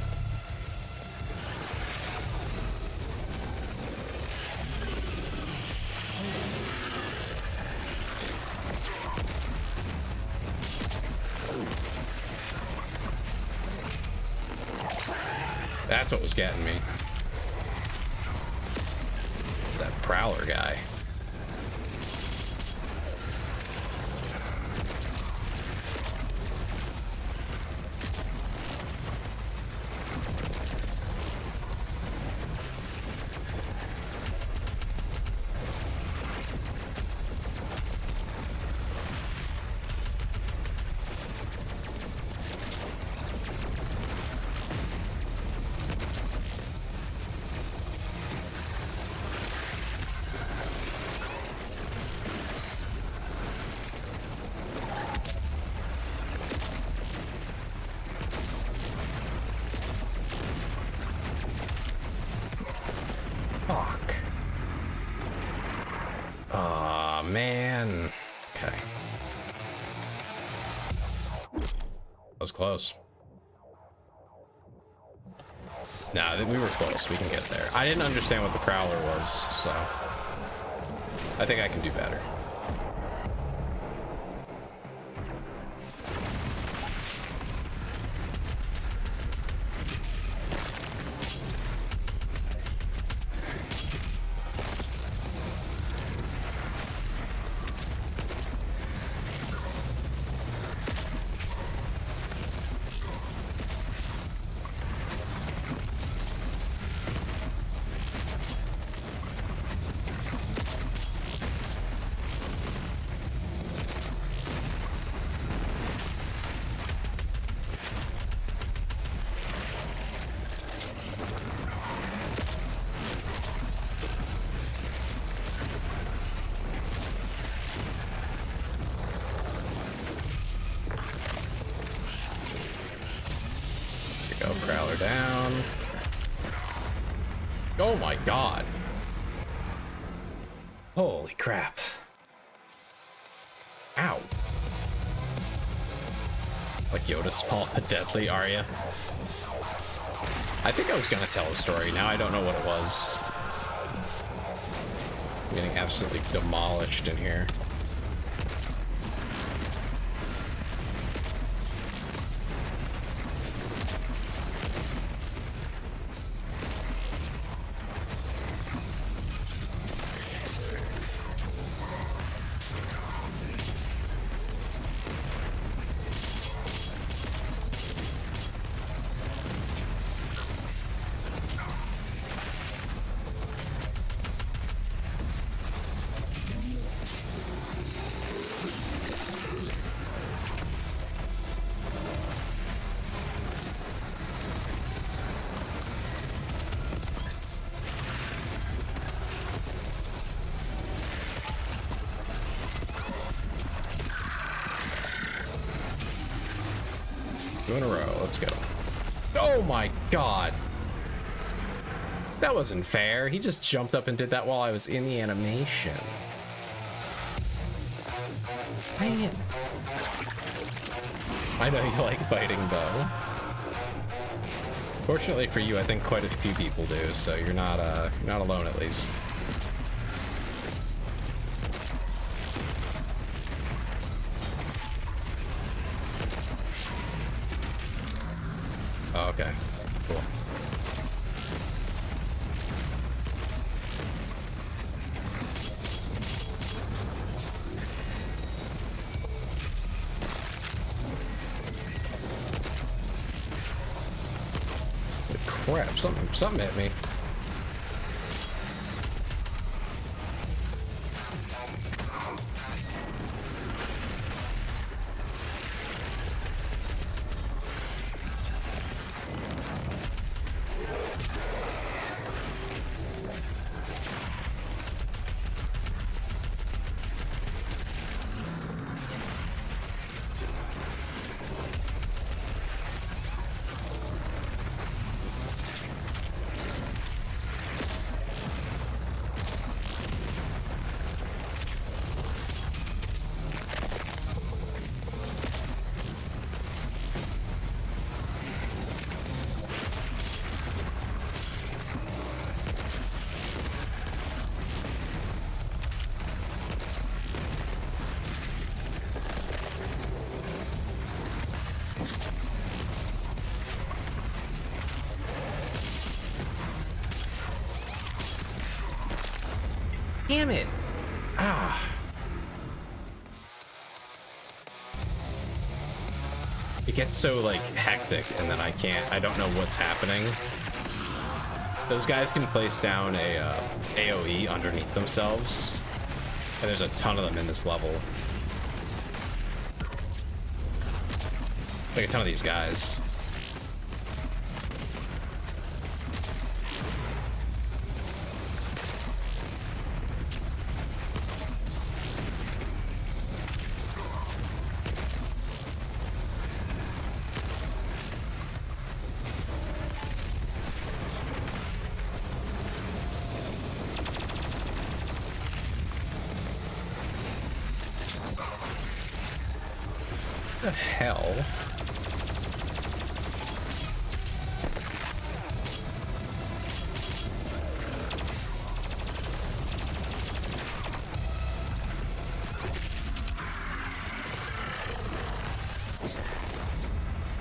That's what was getting me. That prowler guy. Fuck. Aw, man. Okay. That was close. Nah, we were close. We can get there. I didn't understand what the prowler was, so I think I can do better. Go, prowler down. Oh my god. Holy crap. Ow. Like Yoda spawned a deadly Arya. I think I was gonna tell a story. Now I don't know what it was. I'm getting absolutely demolished in here. Two in a row. Let's go. Oh my god. That wasn't fair. He just jumped up and did that while I was in the animation. Dang it. I know you like biting bow. Fortunately for you, I think quite a few people do, so you're not alone at least. Oh, okay. Cool. Crap, something hit me. Damn it! Ah. It gets so, like, hectic, and then I don't know what's happening. Those guys can place down a AoE underneath themselves, and there's a ton of them in this level. Like a ton of these guys. What the hell?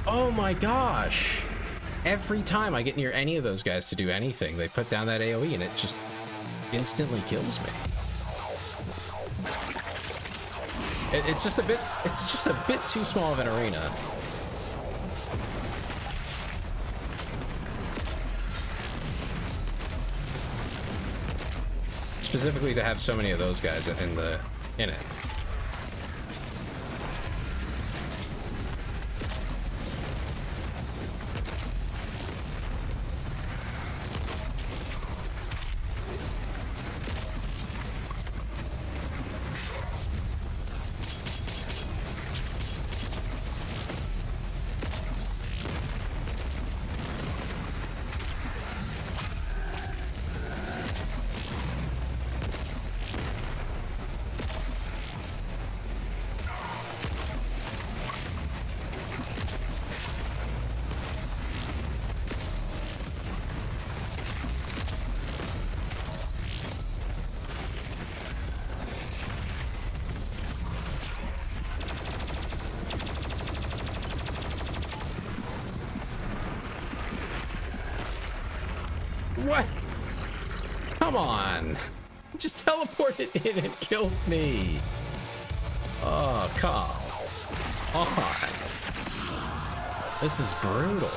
Oh my gosh! Every time I get near any of those guys to do anything, they put down that AoE and it just instantly kills me. It's just a bit too small of an arena. Specifically to have so many of those guys in it. What? Come on. Just teleported in and killed me. Oh, come on. This is brutal.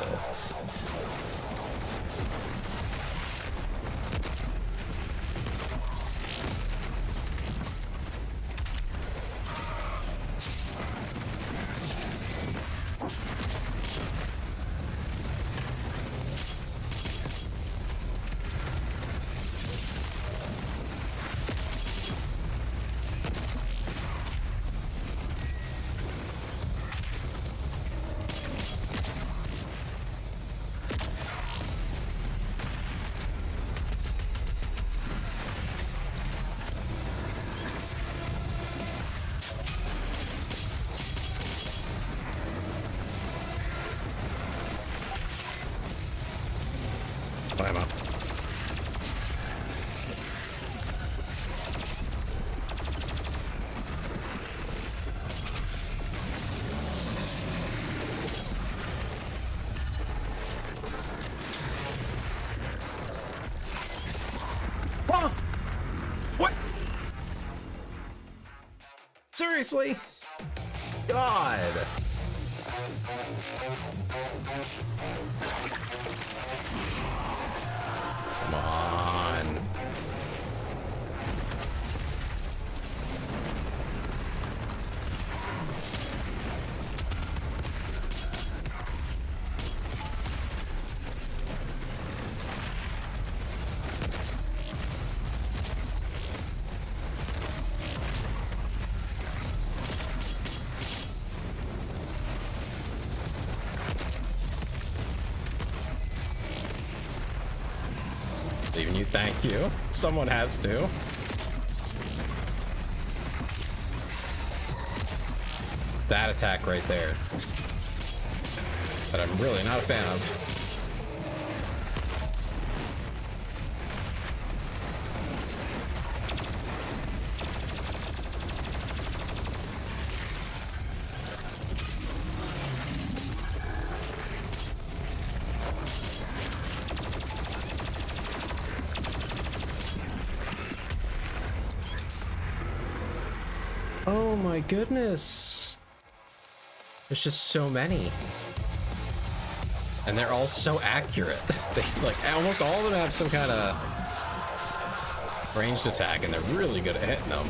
Seriously? God. Come on. Leaving you, thank you. Someone has to. It's that attack right there that I'm really not a fan of. Oh my goodness. There's just so many. And they're all so accurate. They, like, almost all of them have some kind of ranged attack, and they're really good at hitting them.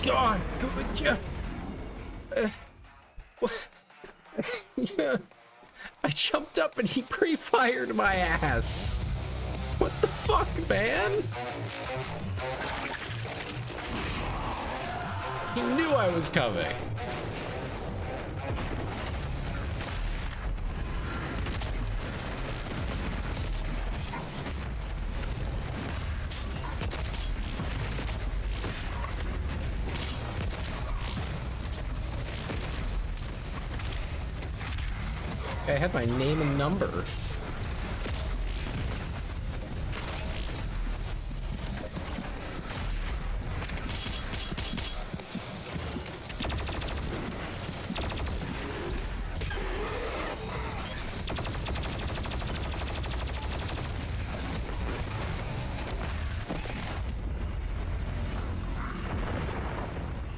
God, yeah. Yeah. I jumped up and he pre-fired my ass. What the fuck, man? He knew I was coming. I had my name and number.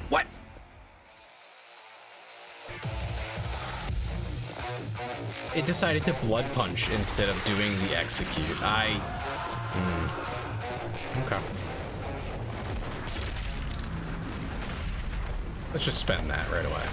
What? It decided to blood punch instead of doing the execute. Okay. Let's just spend that right away.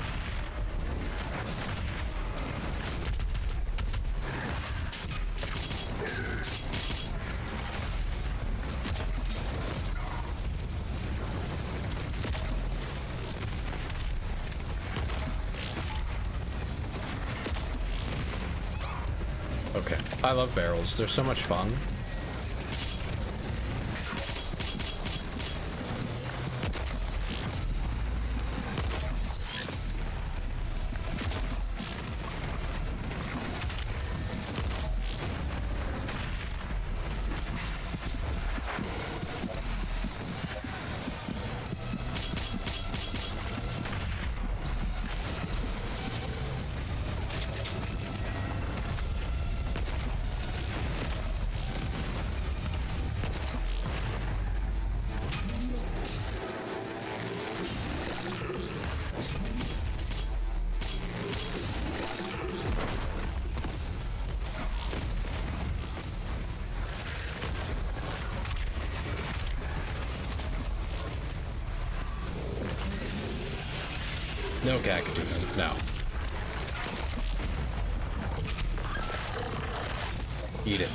Okay, I love barrels. They're so much fun. No Kakadu, no. Eat it.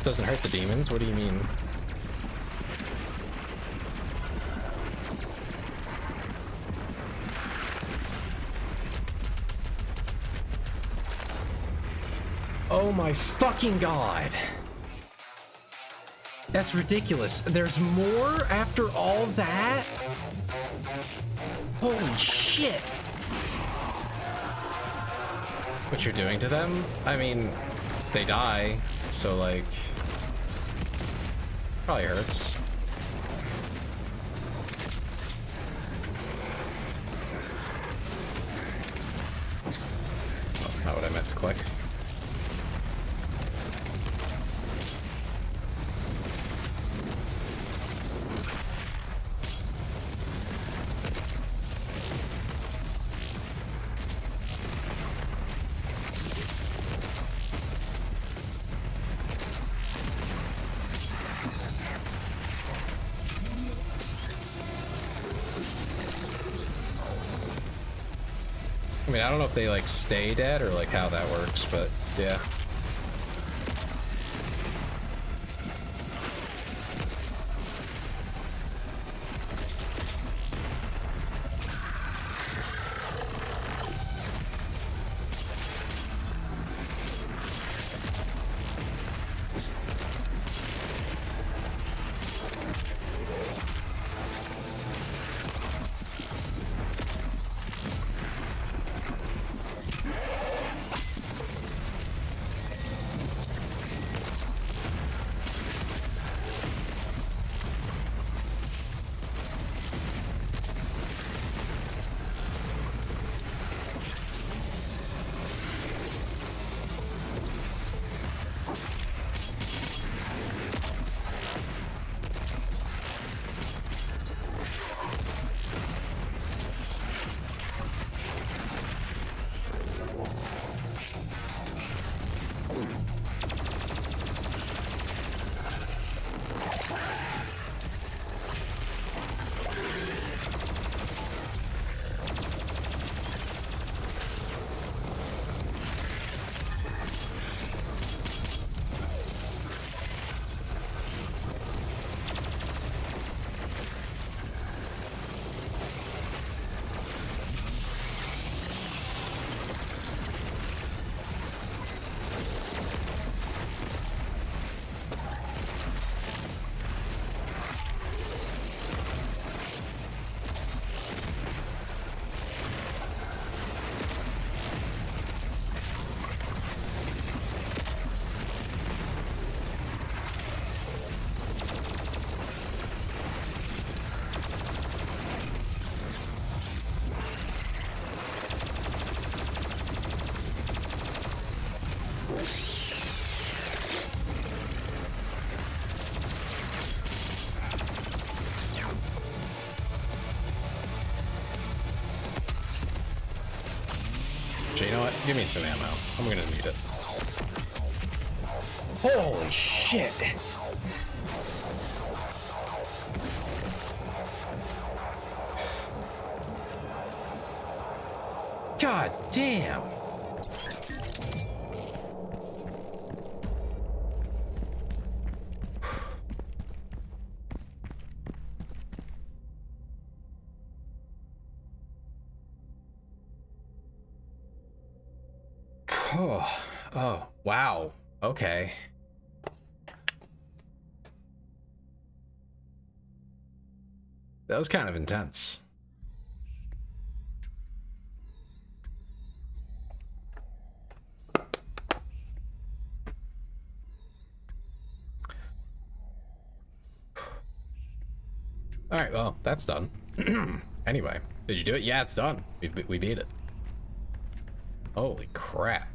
Doesn't hurt the demons? What do you mean? Oh my fucking god. That's ridiculous. There's more after all that? Holy shit. What you're doing to them? I mean, they die, so like... Probably hurts. Oh, not what I meant to click. I mean, I don't know if they like stay dead or like how that works, but yeah. You know what? Give me some ammo. I'm gonna need it. Holy shit! God damn! Oh, wow. Okay. That was kind of intense. All right, well, that's done. Anyway, did you do it? Yeah, it's done. We beat it. Holy crap.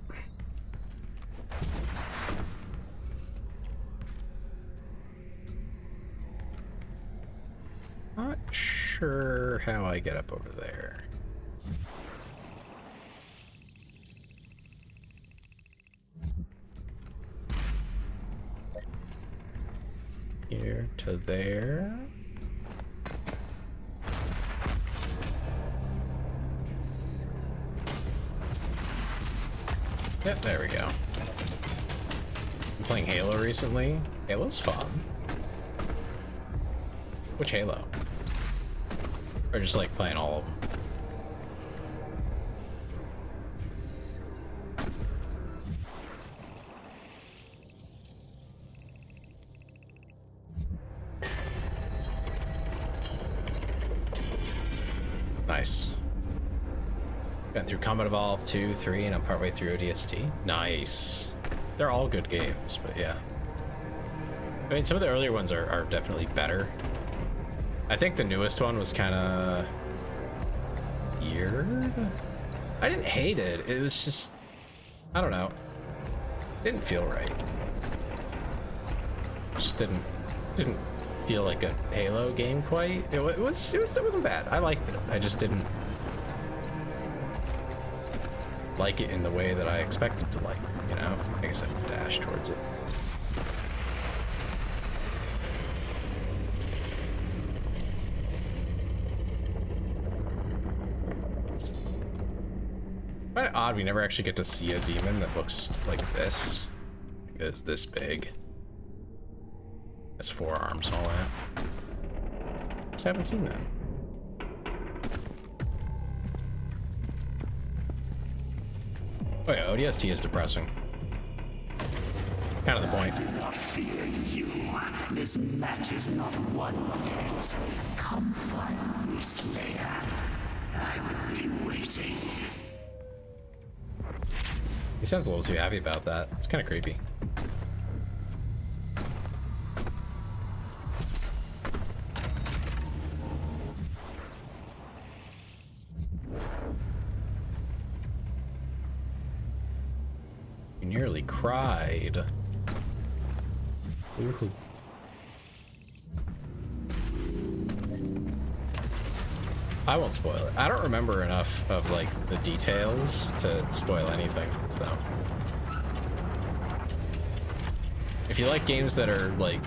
Not sure how I get up over there. Here to there. Yep, there we go. I'm playing Halo recently. Halo's fun. Which Halo? Or just like playing all of them? Nice. Got through Combat Evolved 2, 3, and I'm partway through ODST. Nice. They're all good games, but yeah. I mean, some of the earlier ones are definitely better. I think the newest one was kind of weird. I didn't hate it. It was just, I don't know. Didn't feel right. Just didn't feel like a Halo game quite. It wasn't bad. I liked it. I just didn't like it in the way that I expected to like it, you know? I guess I have to dash towards it. Kind of odd we never actually get to see a demon that looks like this. It's this big. Has 4 arms and all that. Just haven't seen that. Oh yeah, ODST is depressing. Kind of the point. I do not fear you. This match is not won yet. Come find me, Slayer. I will be waiting. He sounds a little too happy about that. It's kind of creepy. You nearly cried. Woohoo. I won't spoil it. I don't remember enough of like the details to spoil anything, so. If you like games that are like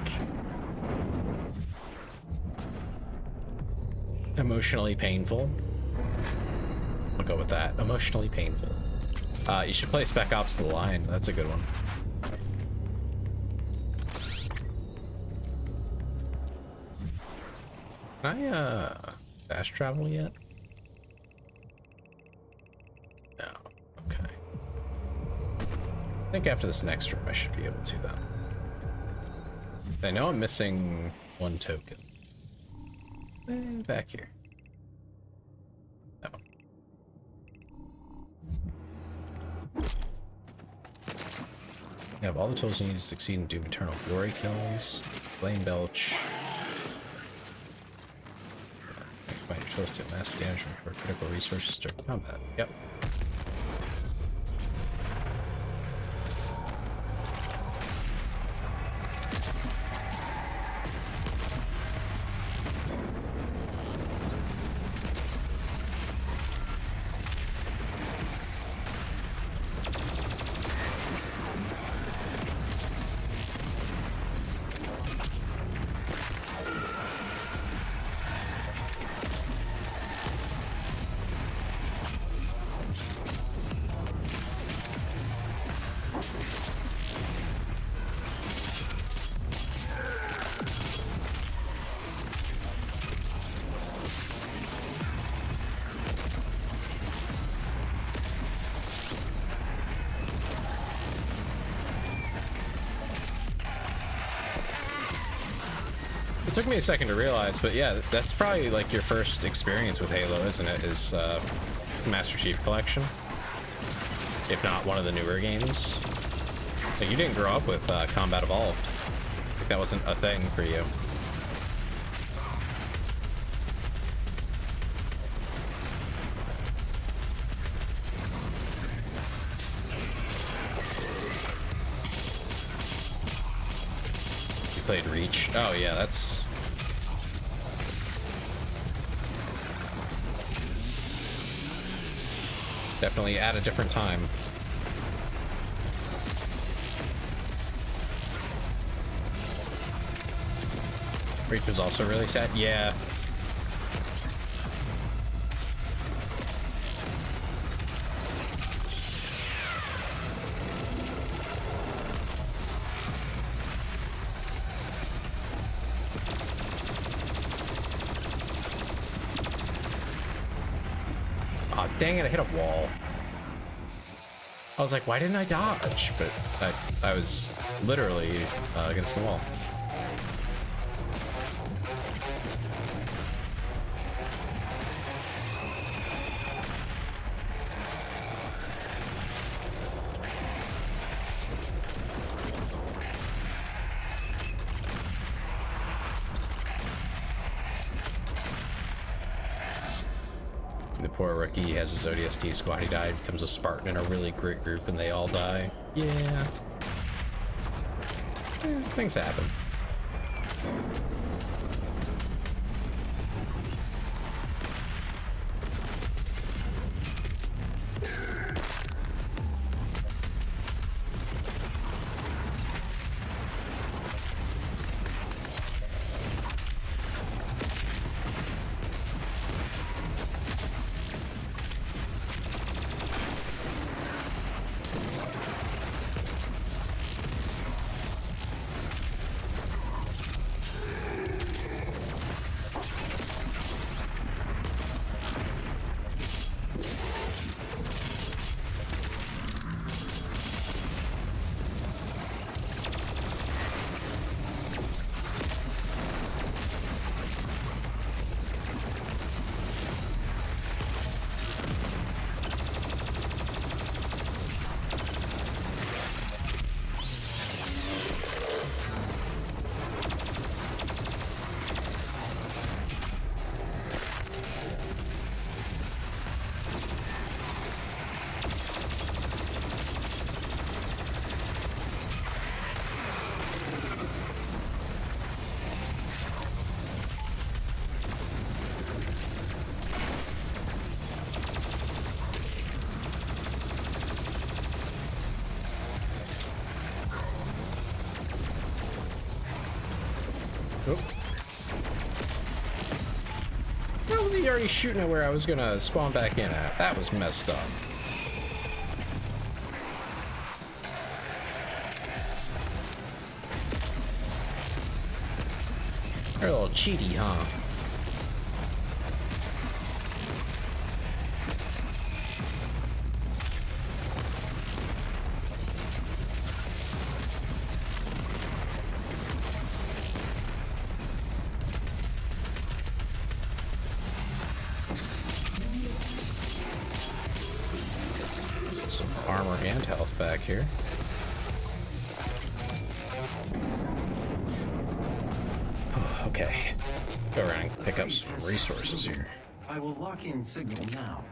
emotionally painful, I'll go with that. Emotionally painful. You should play Spec Ops: The Line. That's a good one. Can I fast travel yet? No. Okay. I think after this next room I should be able to then. I know I'm missing 1 token. Back here. That one. You have all the tools you need to succeed in Doom Eternal. Glory kills, Flame Belch. Find your tools to mass damage and recover critical resources during combat. Yep. It took me a second to realize, but yeah, that's probably like your first experience with Halo, isn't it? Is Master Chief Collection, if not one of the newer games. Like, you didn't grow up with Combat Evolved. Like, that wasn't a thing for you. You played Reach? Oh yeah, that's... definitely at a different time. Reach was also really sad. Yeah. Aw, dang it, I hit a wall. I was like, why didn't I dodge? But I was literally against the wall. The poor rookie has his ODST squad. He died, becomes a Spartan in a really great group, and they all die. Yeah. Things happen. Oh. How was he already shooting at where I was gonna spawn back in at? That was messed up. You're a little cheaty, huh? Some armor and health back here. Okay. Go around and pick up some resources here. I will lock in signal now.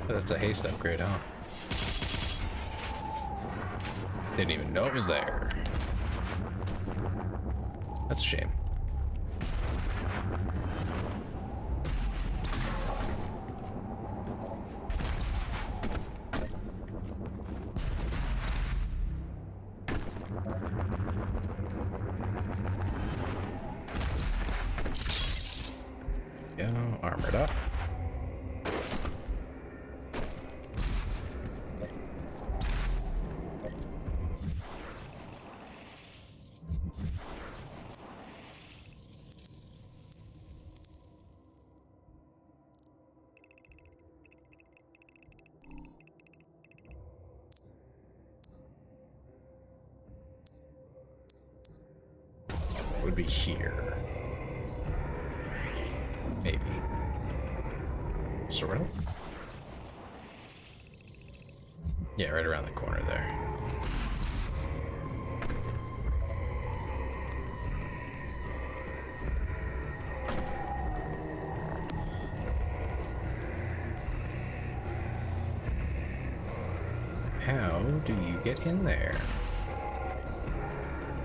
That's a haste upgrade, huh? Didn't even know it was there. That's a shame. Go, armored up. be here. Maybe. Sort of. Yeah, right around the corner there. How do you get in there?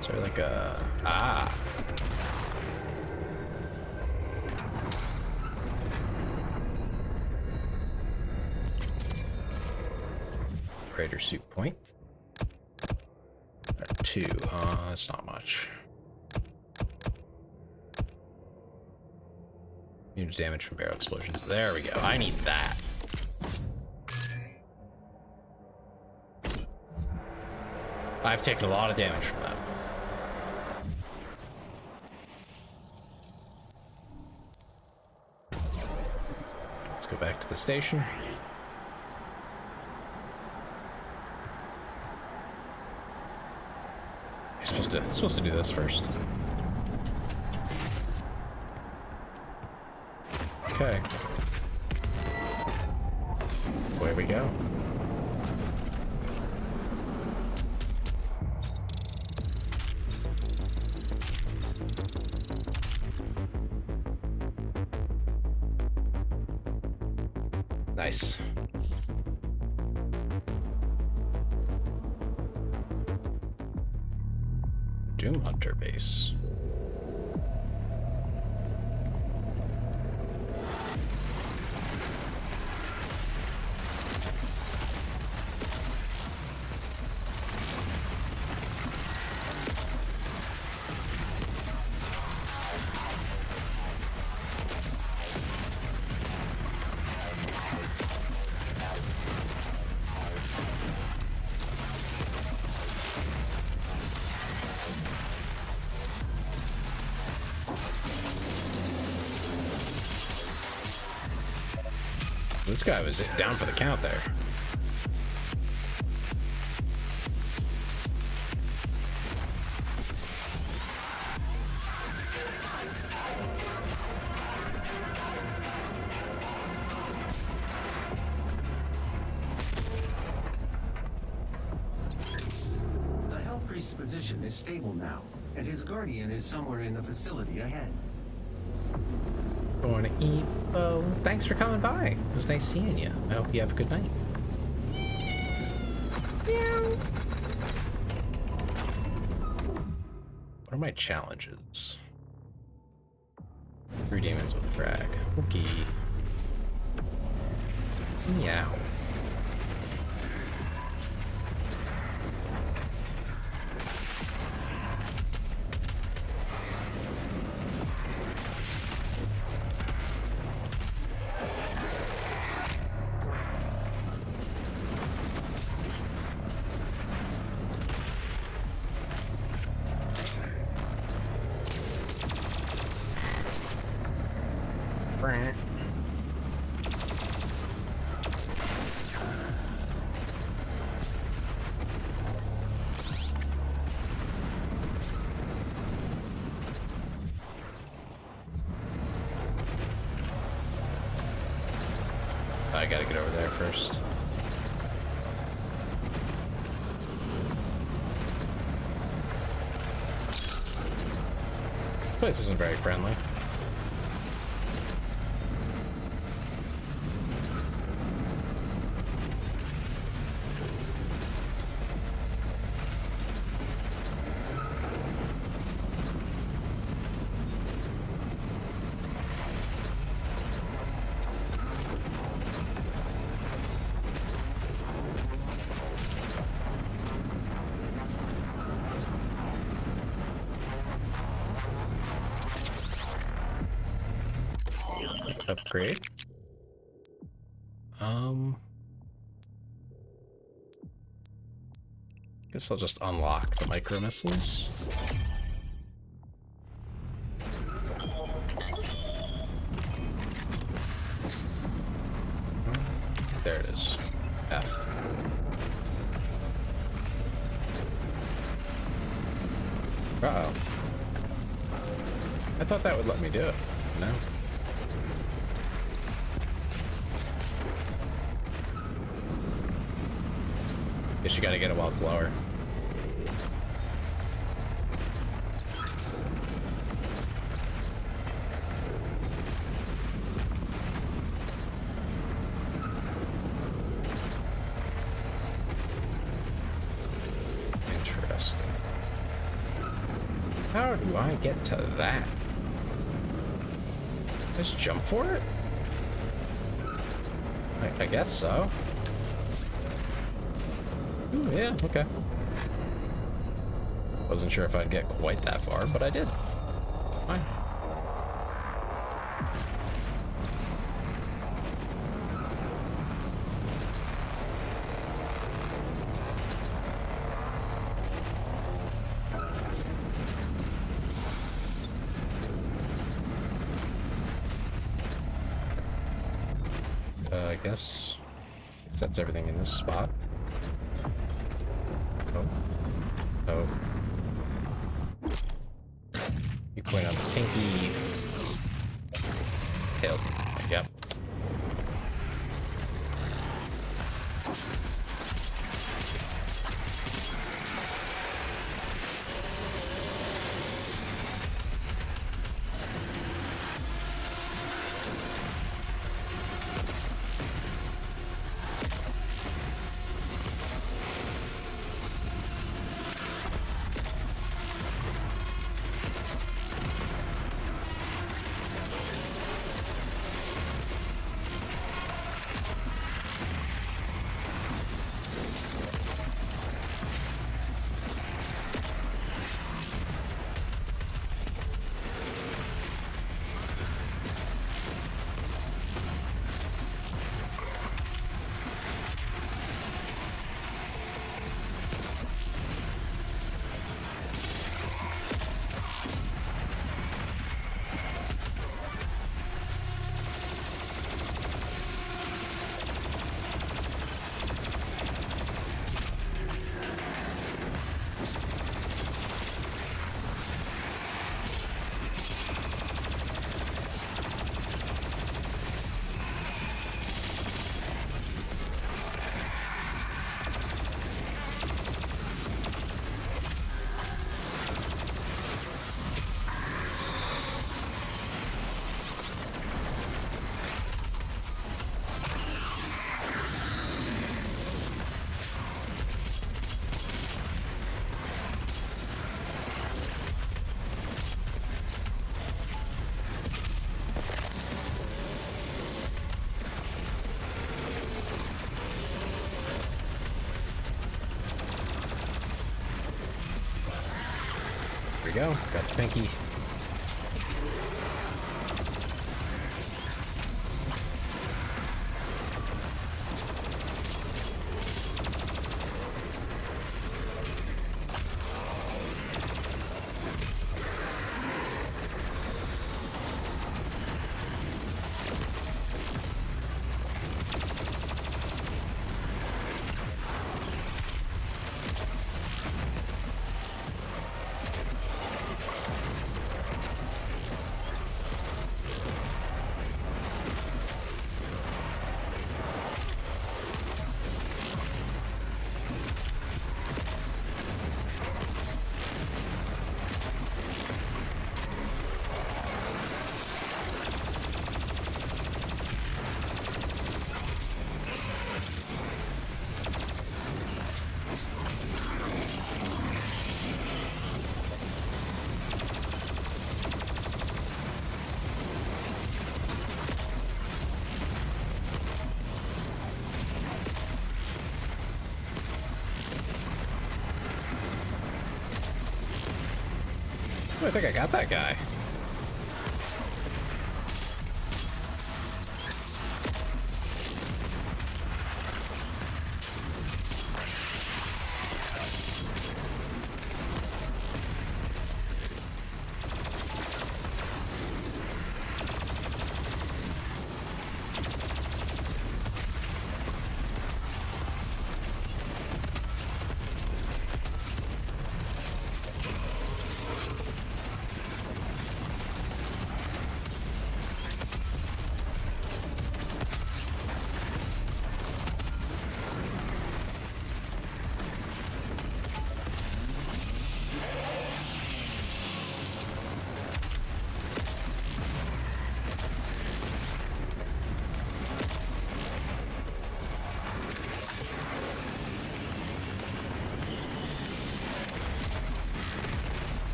Is there like a... Ah! Crater suit point. Or 2, that's not much. Huge damage from barrel explosions. There we go. I need that. I've taken a lot of damage from that. Let's go back to the station. I'm supposed to do this first. Okay. Away we go. Nice. Doom Hunter base. This guy was down for the count there. The Hell Priest's position is stable now, and his guardian is somewhere in the facility ahead. Going to eat. Oh, thanks for coming by. It was nice seeing you. I hope you have a good night. What are my challenges? 3 demons with a frag. Okay. Meow. I gotta get over there first. Place isn't very friendly. Upgrade. Guess I'll just unlock the micro missiles. There it is. F. Uh-oh. I thought that would let me do it. No. Guess you gotta get it while it's lower. Interesting. How do I get to that? Just jump for it? I guess so. Ooh, yeah, okay. Wasn't sure if I'd get quite that far, but I did. Fine. I guess that's everything in this spot. Oh. You point on the pinky. Tails. Yep. There we go. Got the pinky. Ooh, I think I got that guy.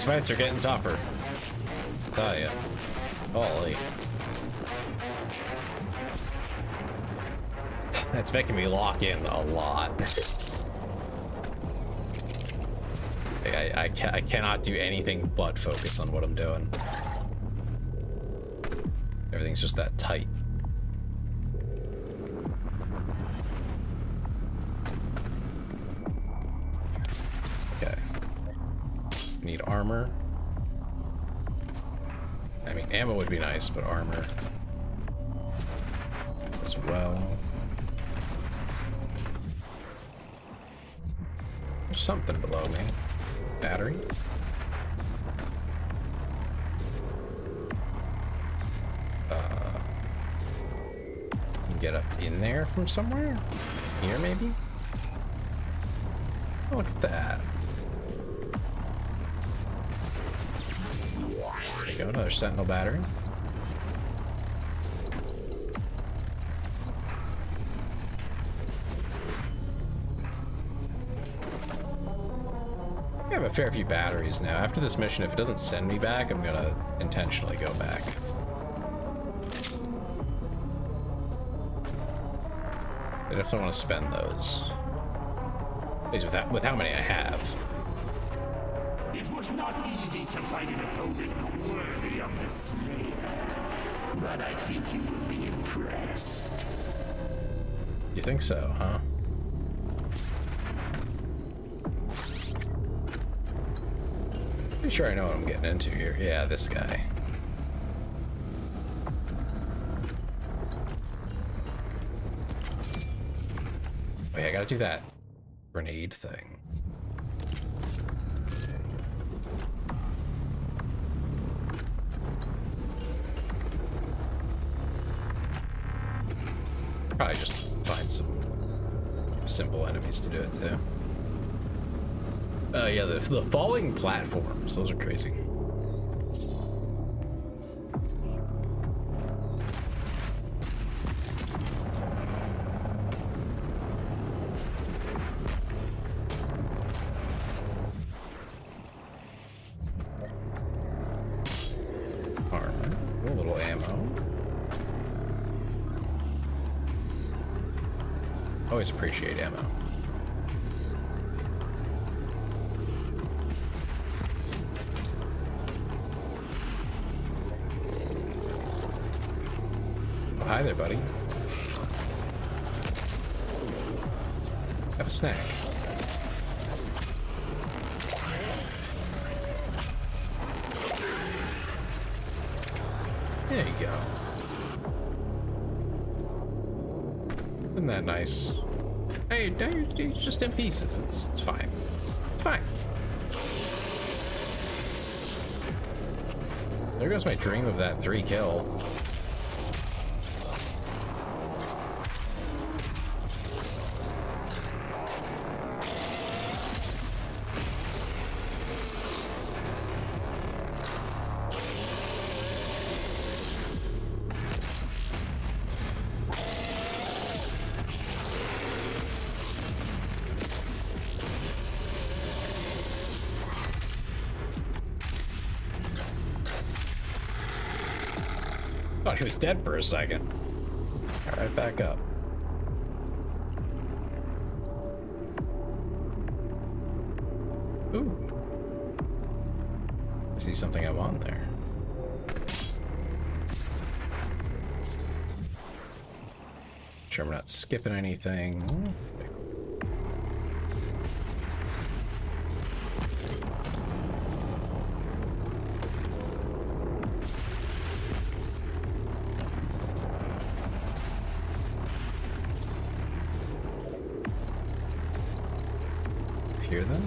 These fights are getting tougher. Tell ya. Holy. That's making me lock in a lot. I cannot do anything but focus on what I'm doing. Everything's just that tight. Okay. Need armor. I mean, ammo would be nice, but armor as well. There's something below me. Battery. Can get up in there from somewhere? Here, maybe? Oh, look at that. There you go, another sentinel battery. I have a fair few batteries now. After this mission, if it doesn't send me back, I'm gonna intentionally go back. I definitely want to spend those. At least with how many I have. It was not easy to find an opponent worthy of the Slayer, but I think you will be impressed. You think so, huh? Pretty sure I know what I'm getting into here. Yeah, this guy. Wait, I gotta do that grenade thing. Probably just find some simple enemies to do it too. Yeah, the falling platforms, those are crazy. Armor, a little ammo. Always appreciate ammo. Oh, hi there, buddy. Have a snack. There you go. Isn't that nice? Hey, it's just in pieces. It's fine. It's fine. There goes my dream of that 3-kill. Thought he was dead for a second. All right, back up. Ooh. I see something I want there. Sure, we're not skipping anything. Hear them?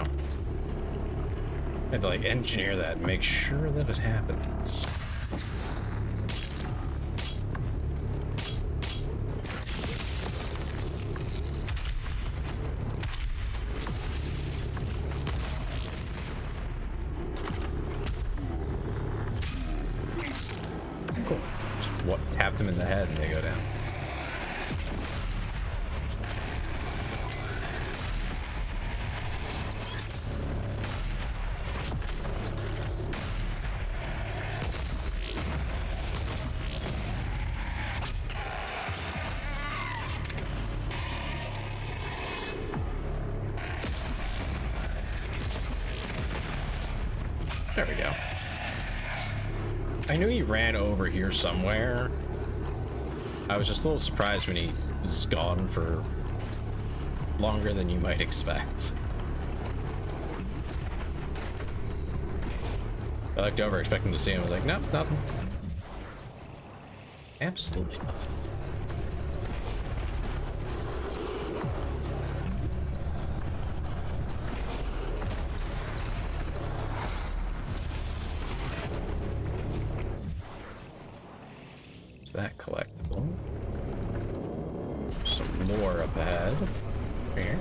go. I had to like engineer that and make sure that it happens. Cool. Just what, tap them in the head and they go down. There we go. I knew he ran over here somewhere. I was just a little surprised when he was gone for longer than you might expect. I looked over expecting to see him. I was like, nope, nothing. Absolutely nothing. That collectible. Some more up ahead. Here.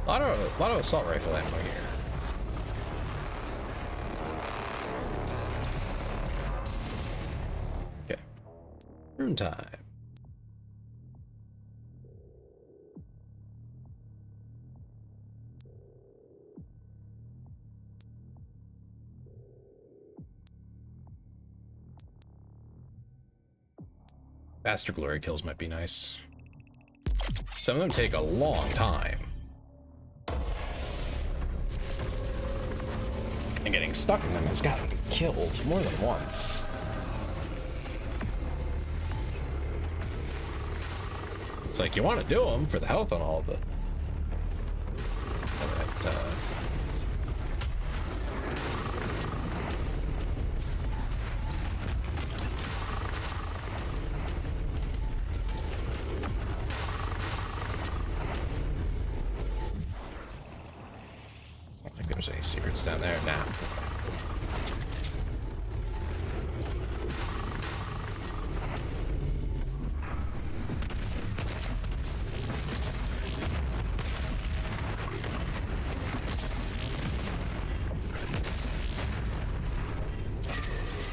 A lot of assault rifle ammo here. Okay. Room time. Faster glory kills might be nice. Some of them take a long time. And getting stuck in them has gotten me killed more than once. It's like you want to do them for the health and all, but any secrets down there? Nah.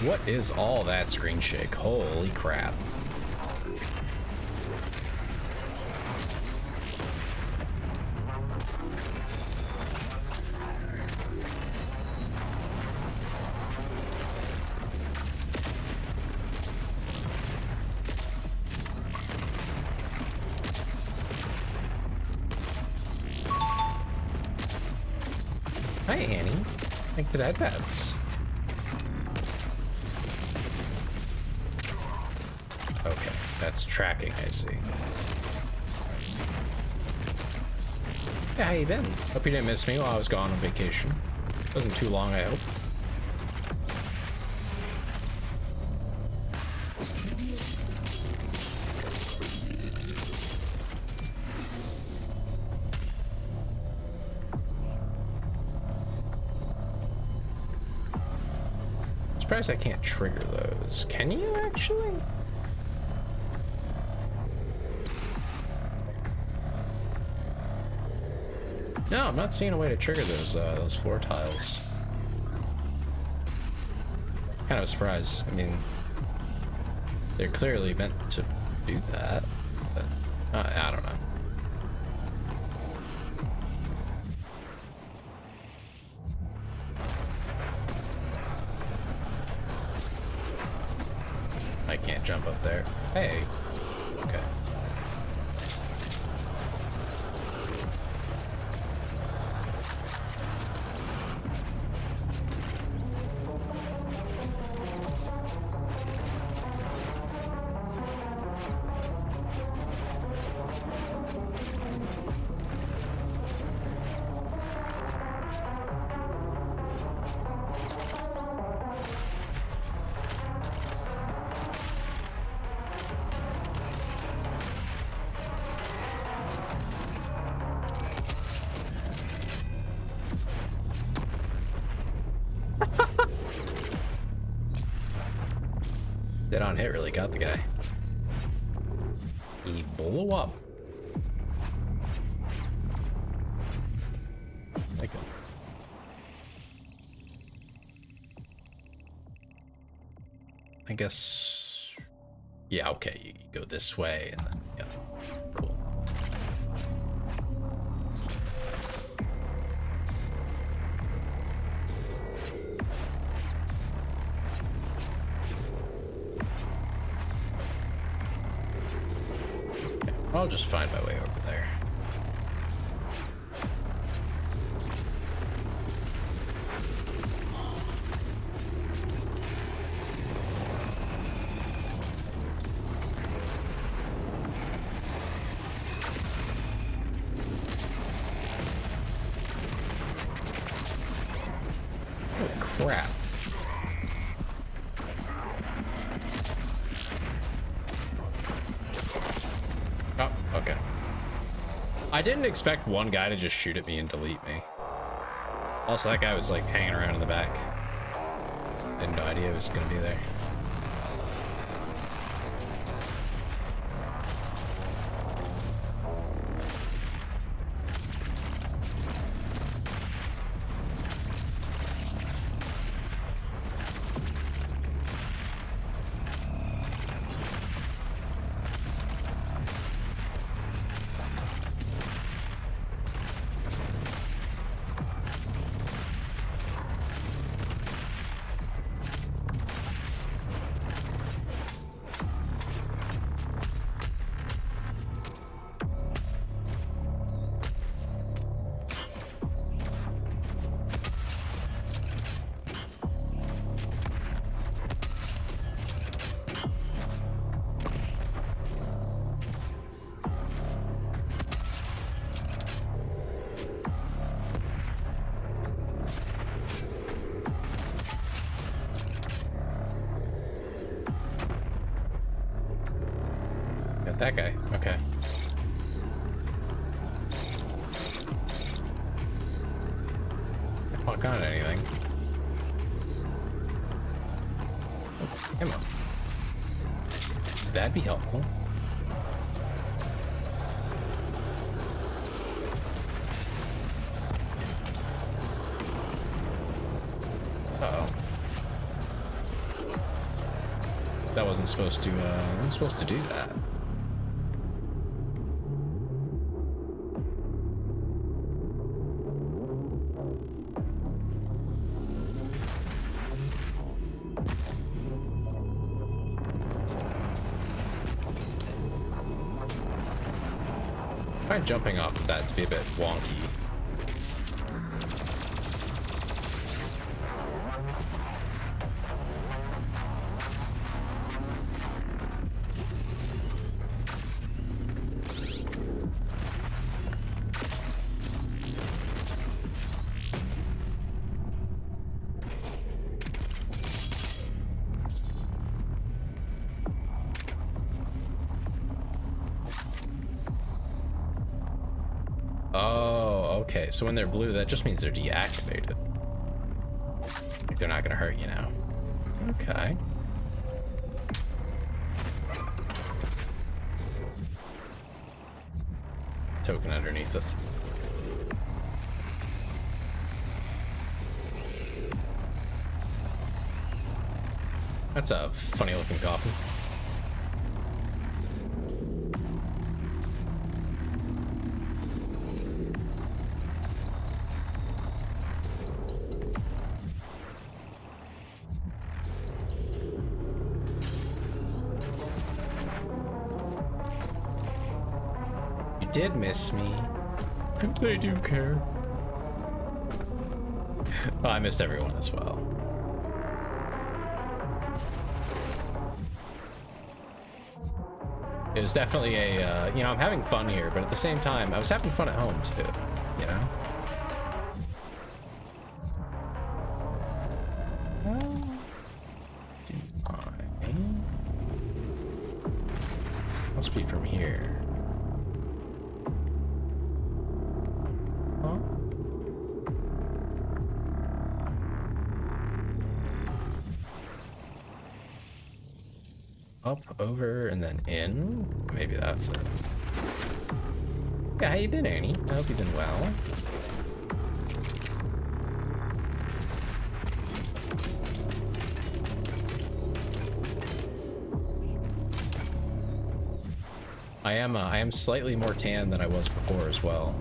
What is all that screen shake? Holy crap. Hi, Annie. Thank you for that bets. Okay, that's tracking, I see. Yeah, how you been? Hope you didn't miss me while I was gone on vacation. Wasn't too long, I hope. Surprised I can't trigger those. Can you actually? No, I'm not seeing a way to trigger those floor tiles. Kind of a surprise. I mean, they're clearly meant to do that, but I don't know. I can't jump up there. Hey. Okay. Dead on hit really got the guy. He blew up. Like him. I guess. Yeah, okay. You go this way and then. Yeah. Cool. I'll just find my way over there. Holy crap. Oh, okay. I didn't expect one guy to just shoot at me and delete me. Also, that guy was like hanging around in the back. I had no idea he was gonna be there. Got that guy. Okay. Fuck on anything. Oh, ammo. That'd be helpful. Uh-oh. That wasn't supposed to do that. I find jumping off of that to be a bit wonky. Oh, okay. So when they're blue, that just means they're deactivated. Like they're not gonna hurt you now. Okay. Token underneath it. That's a funny looking coffin. Did miss me. They do care. Oh, I missed everyone as well. It was definitely a, you know, I'm having fun here, but at the same time, I was having fun at home too, you know? Must be from here. up, over, and then in. Maybe that's it. Yeah, how you been, Annie? I hope you've been well. I am slightly more tan than I was before as well.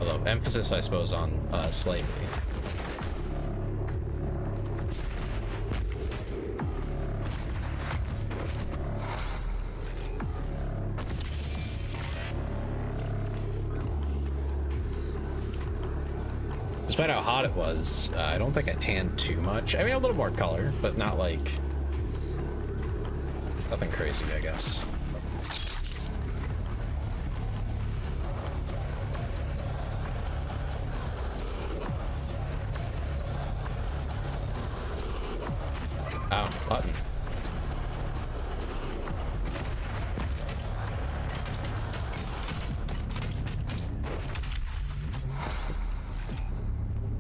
Although emphasis, I suppose, on slightly. Despite how hot it was, I don't think I tanned too much. I mean, a little more color, but not like... nothing crazy, I guess. Oh, button.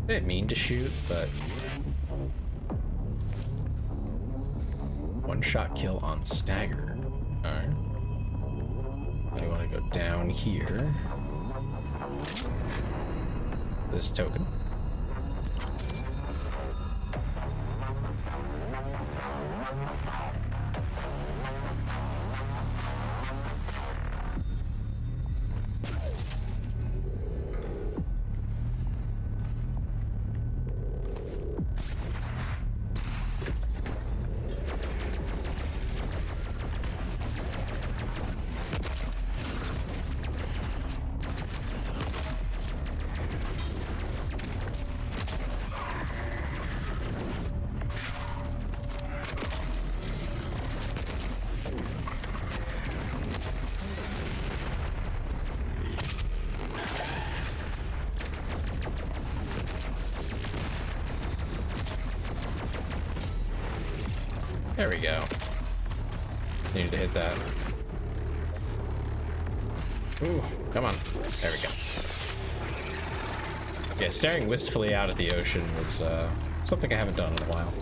I didn't mean to shoot, but one shot kill on stagger. Alright. I want to go down here. This token. There we go. Needed to hit that. Ooh, come on. There we go. Yeah, staring wistfully out at the ocean was something I haven't done in a while.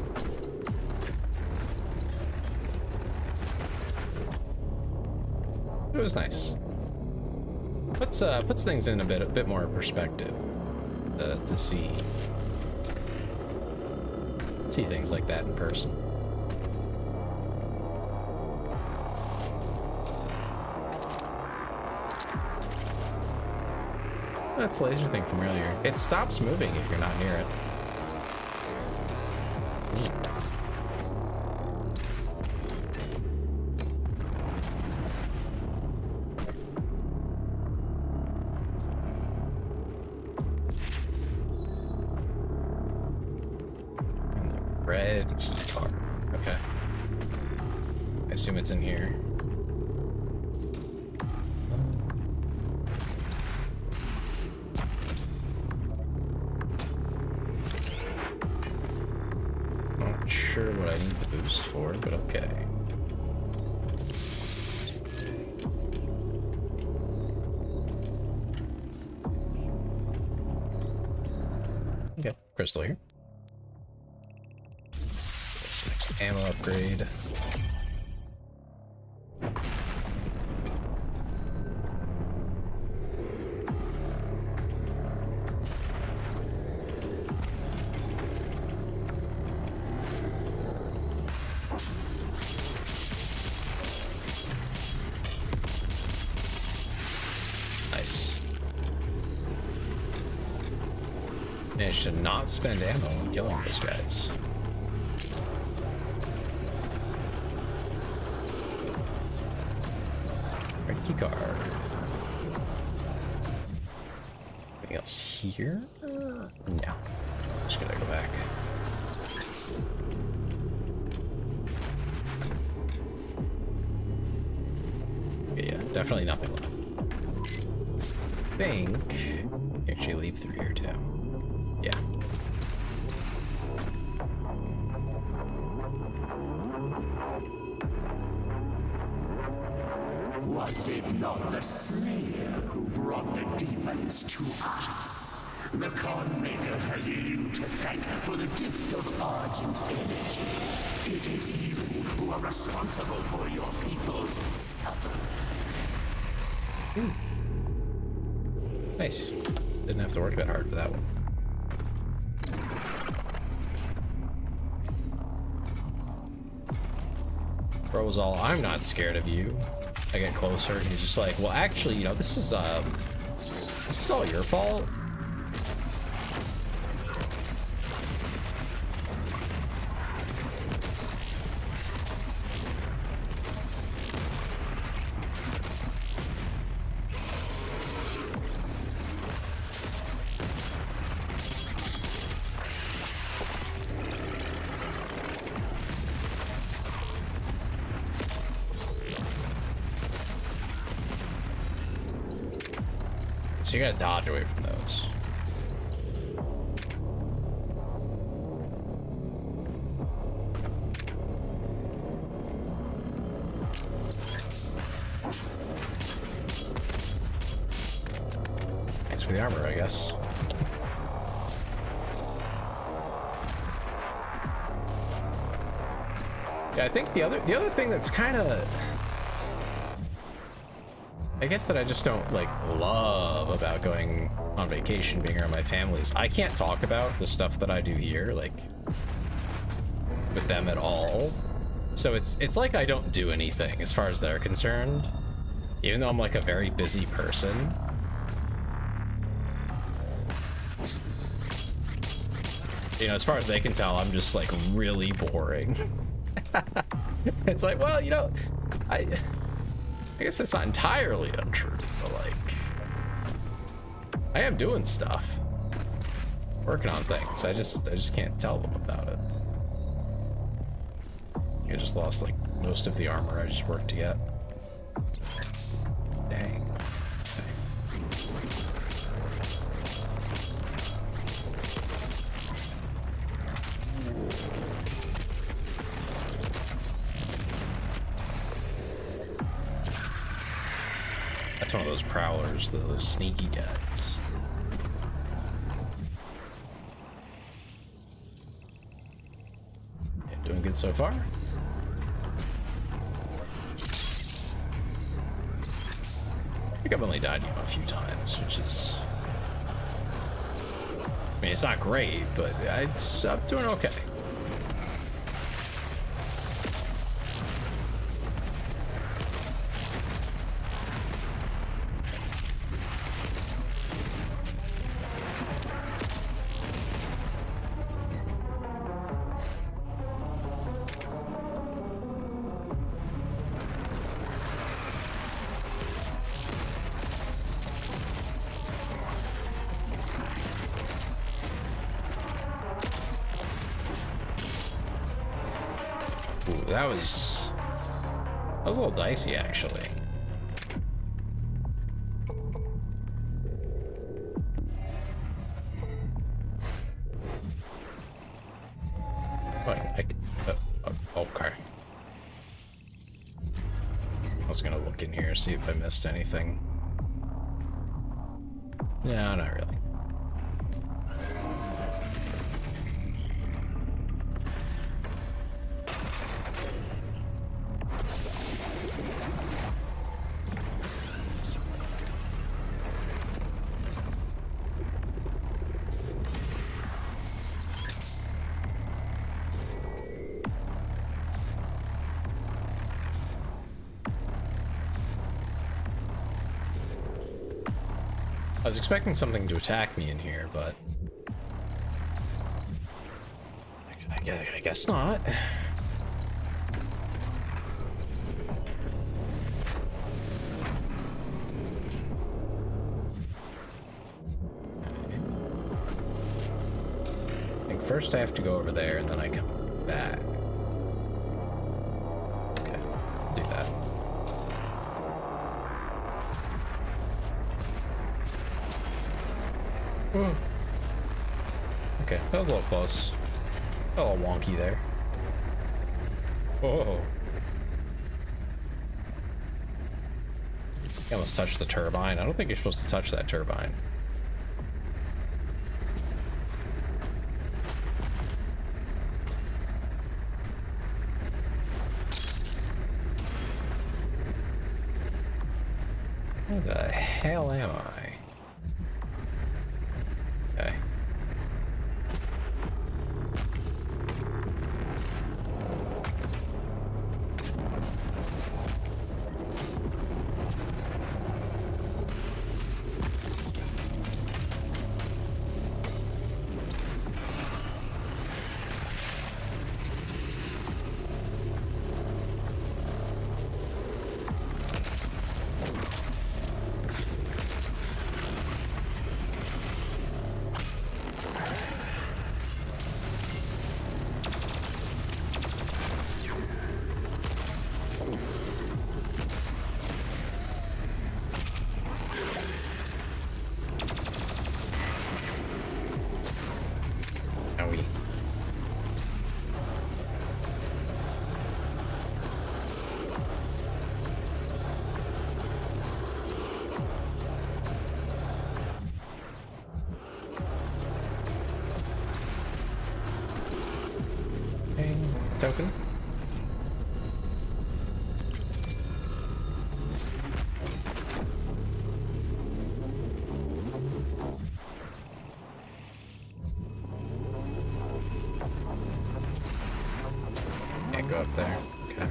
It was nice. Puts things in a bit more perspective to see things like that in person. That's the laser thing from earlier. It stops moving if you're not near it. Neat. And the red key card. Okay. I assume it's in here. Sure what I need the boost for, but okay. Okay, crystal here. Next ammo upgrade. Managed to not spend ammo on killing those guys. Red key card. Anything else here? No. Just gonna go back. Okay, yeah, definitely nothing left. I think actually leave through here too. Yeah. Was it not the Slayer who brought the demons to us? The Khan Maker has you to thank for the gift of Argent energy. It is you who are responsible for your people's suffering. Nice. Didn't have to work that hard for that one. Bro was all, I'm not scared of you. I get closer and he's just like, well, actually, you know, this is all your fault. So you gotta dodge away from those. Thanks for the armor, I guess. Yeah, I think the other thing that's kind of, I guess, that I just don't like love about going on vacation, being around my family, is I can't talk about the stuff that I do here, like, with them at all. So it's like I don't do anything as far as they're concerned, even though I'm like a very busy person. You know, as far as they can tell, I'm just like really boring. It's like, well, you know, I guess that's not entirely untrue, but like, I am doing stuff, working on things. I just can't tell them about it. I just lost like most of the armor I just worked to get. Dang. That's one of those prowlers, those sneaky guys. Yeah, doing good so far. I think I've only died, you know, a few times, which is, I mean, it's not great, but I'm doing okay. Ooh, that was a little dicey, actually. Okay. I was gonna look in here, see if I missed anything. No, not really. I was expecting something to attack me in here, but I guess not. I think first I have to go over there and then I come back. Okay, do that. Okay, that was a little close. A little wonky there. Whoa. I almost touched the turbine. I don't think you're supposed to touch that turbine. Where the hell am I? Okay. Owie. Okay, token. Can't go up there. Okay.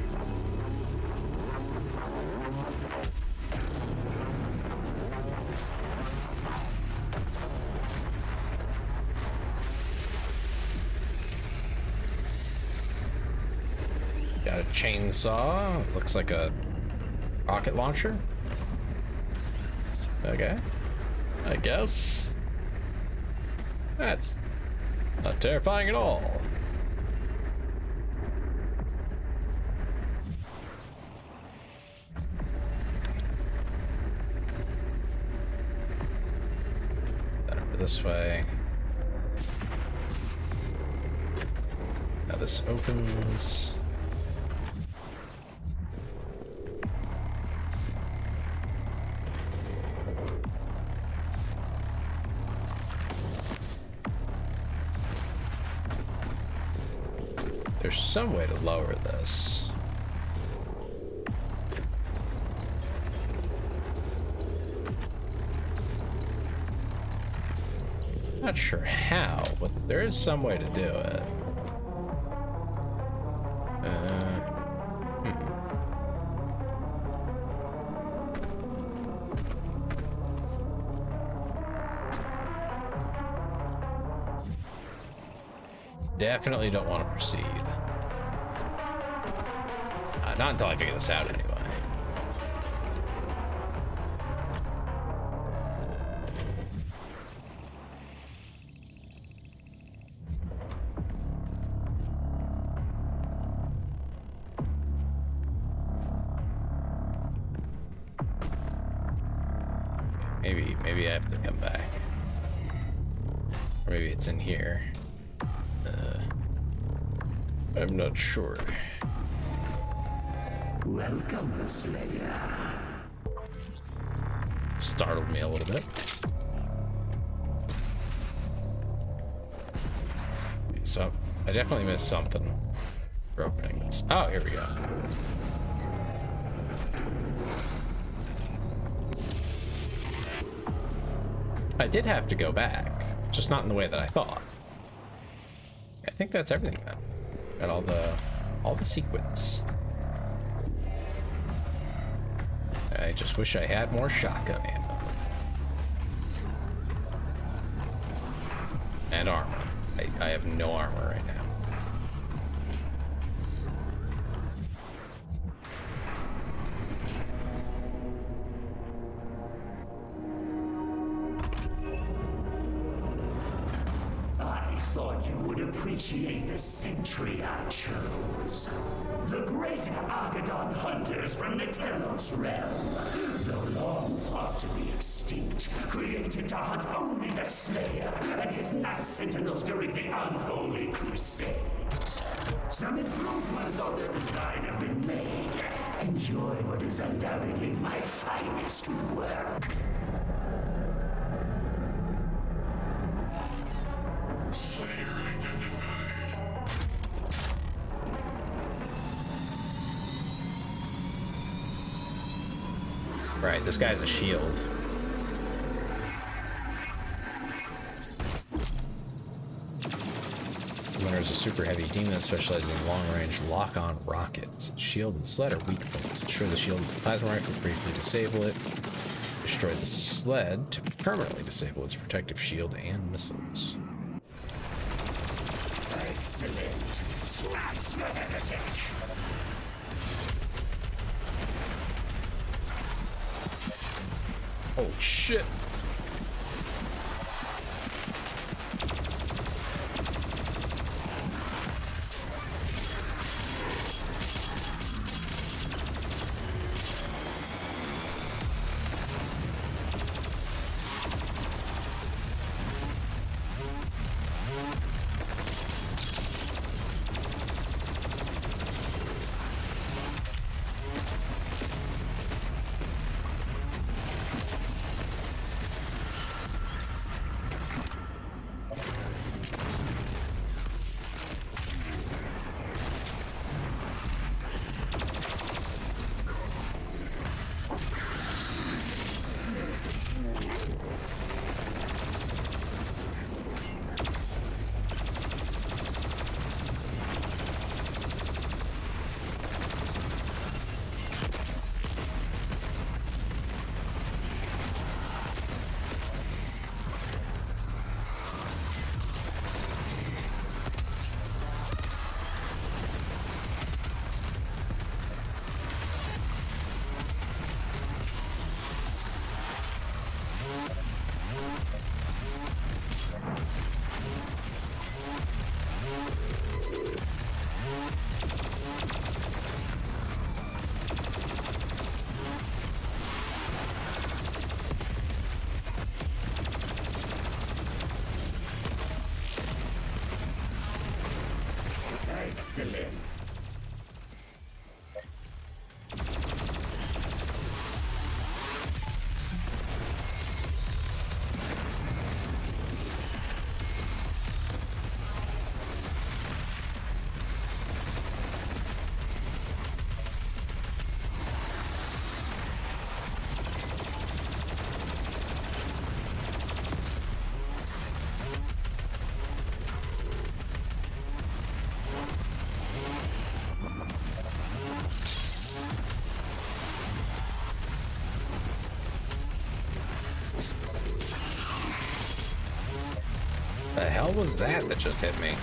Got a chainsaw. Looks like a rocket launcher. Okay. I guess. That's not terrifying at all. Then over this way. Now this opens. There's some way to lower this. Not sure how, but there is some way to do it. Definitely don't want to proceed. Not until I figure this out, anyway. Maybe I have to come back. Or maybe it's in here. I'm not sure. Welcome, Slayer. Startled me a little bit. So, I definitely missed something for opening this. Oh, here we go. I did have to go back, just not in the way that I thought. I think that's everything then. Got all the sequence. I just wish I had more shotgun ammo. And armor. I have no armor right now. I thought you would appreciate the sentry I chose. The great Argadon hunters from the Telos realm, though long thought to be extinct, created to hunt only the Slayer and his Night Sentinels during the Unholy Crusades. Some improvements on their design have been made. Enjoy what is undoubtedly my finest work. this guy has a shield. The winner is a super heavy demon that specializes in long-range lock-on rockets. Shield and sled are weak points. Destroy the shield with the plasma rifle, briefly disable it. Destroy the sled to permanently disable its protective shield and missiles. Excellent. Smash the heretic. Holy shit! Excellent. The hell was that just hit me?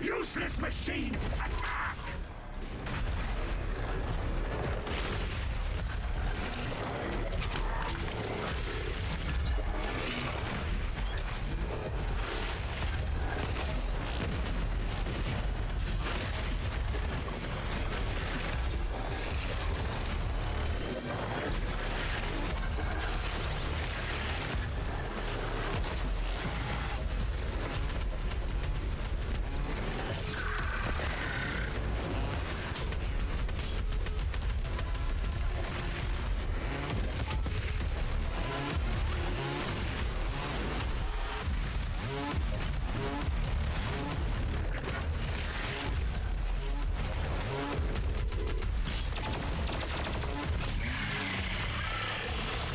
Useless machine! Attack!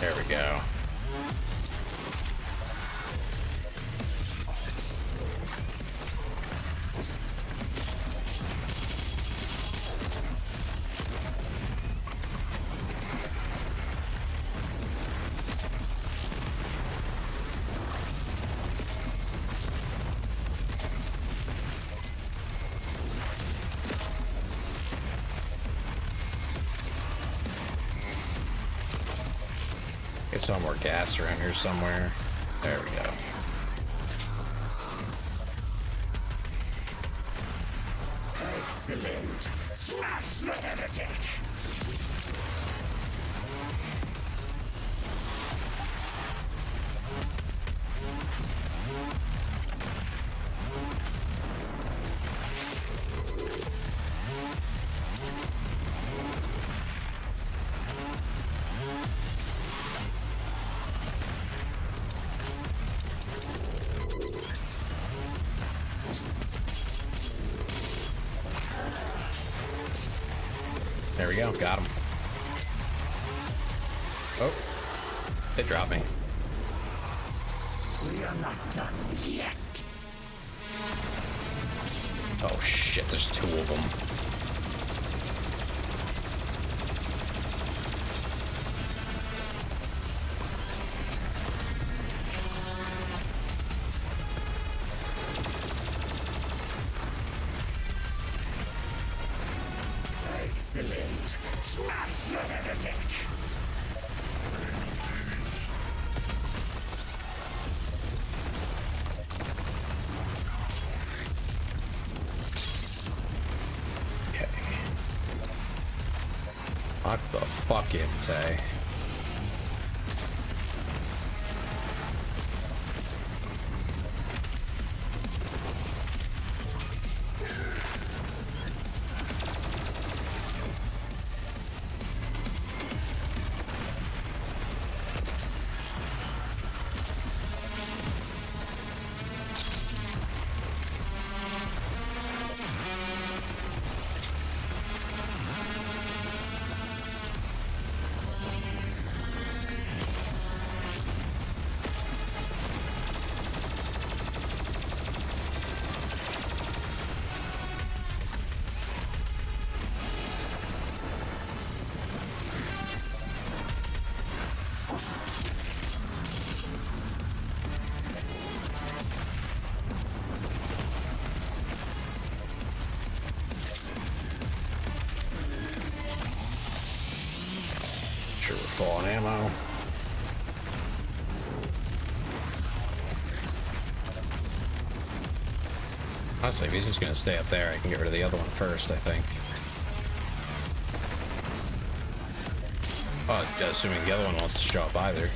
There we go. Get some more gas around here somewhere. There we go. Excellent. Smash the heretic! There we go. Got him. Oh. It dropped me. We are not done yet. Oh shit, there's two of them. Excellent. Smash the heretic. Okay. Lock the fuck in, Tay. Sure, we're full on ammo. Honestly, if he's just gonna stay up there, I can get rid of the other one first, I think. Oh, assuming the other one wants to show up either.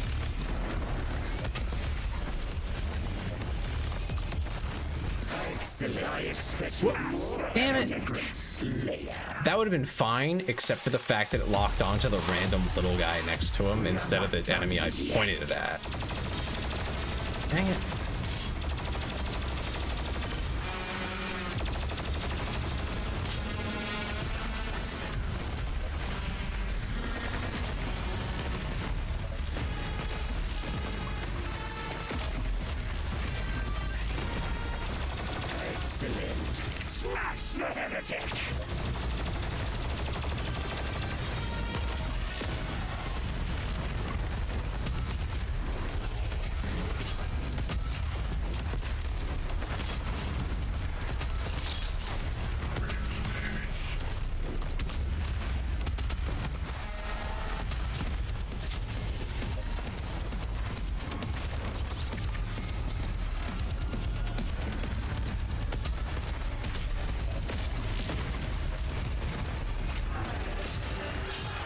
Damn it! That would have been fine, except for the fact that it locked onto the random little guy next to him instead of the enemy I pointed it at. Dang it. Excellent. Smash the heretic.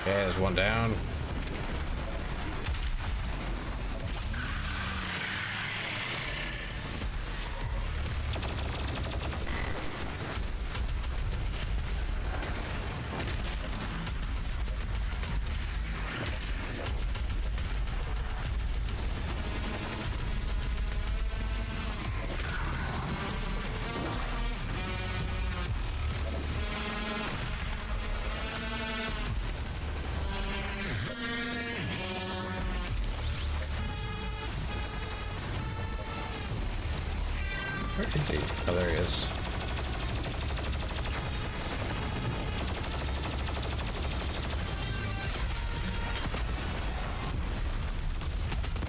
Okay, there's one down. Where is he? Oh, there he is.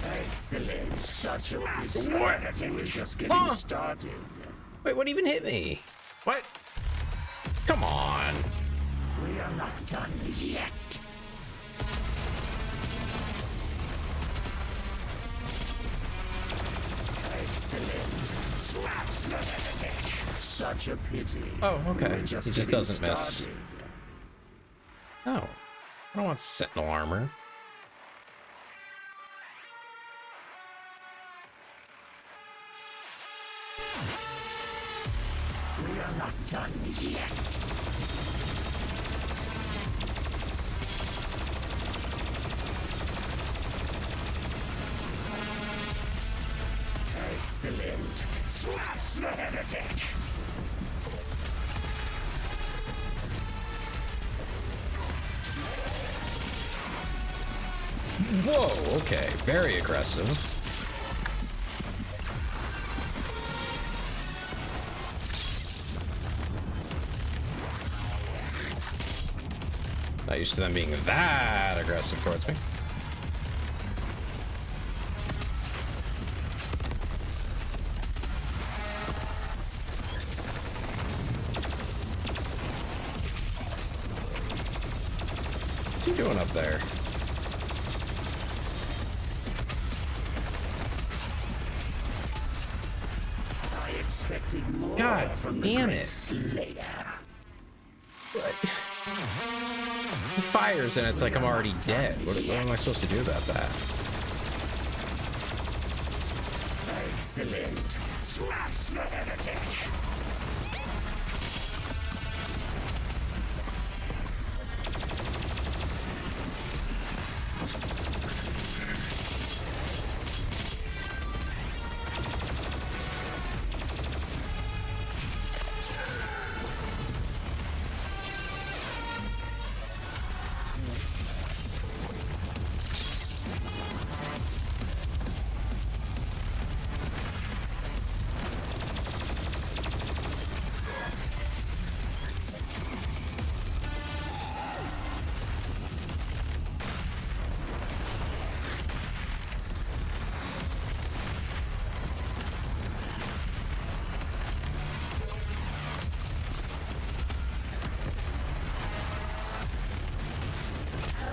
Excellent. Such a what? We're just getting started. Wait, what even hit me? What? Come on. We are not done yet. Excellent. Smash the heretic. Such a pity. Oh, okay. We were He just getting doesn't miss. started. Oh. I don't want Sentinel armor. We are not done yet. Excellent. Smash the heretic. Whoa, okay. Very aggressive. Not used to them being that aggressive towards me. What's he doing up there? I expected more God from the damn Great it. Slayer. He fires and it's like I'm already dead. What am I supposed to do about that? Excellent. Smash the heretic.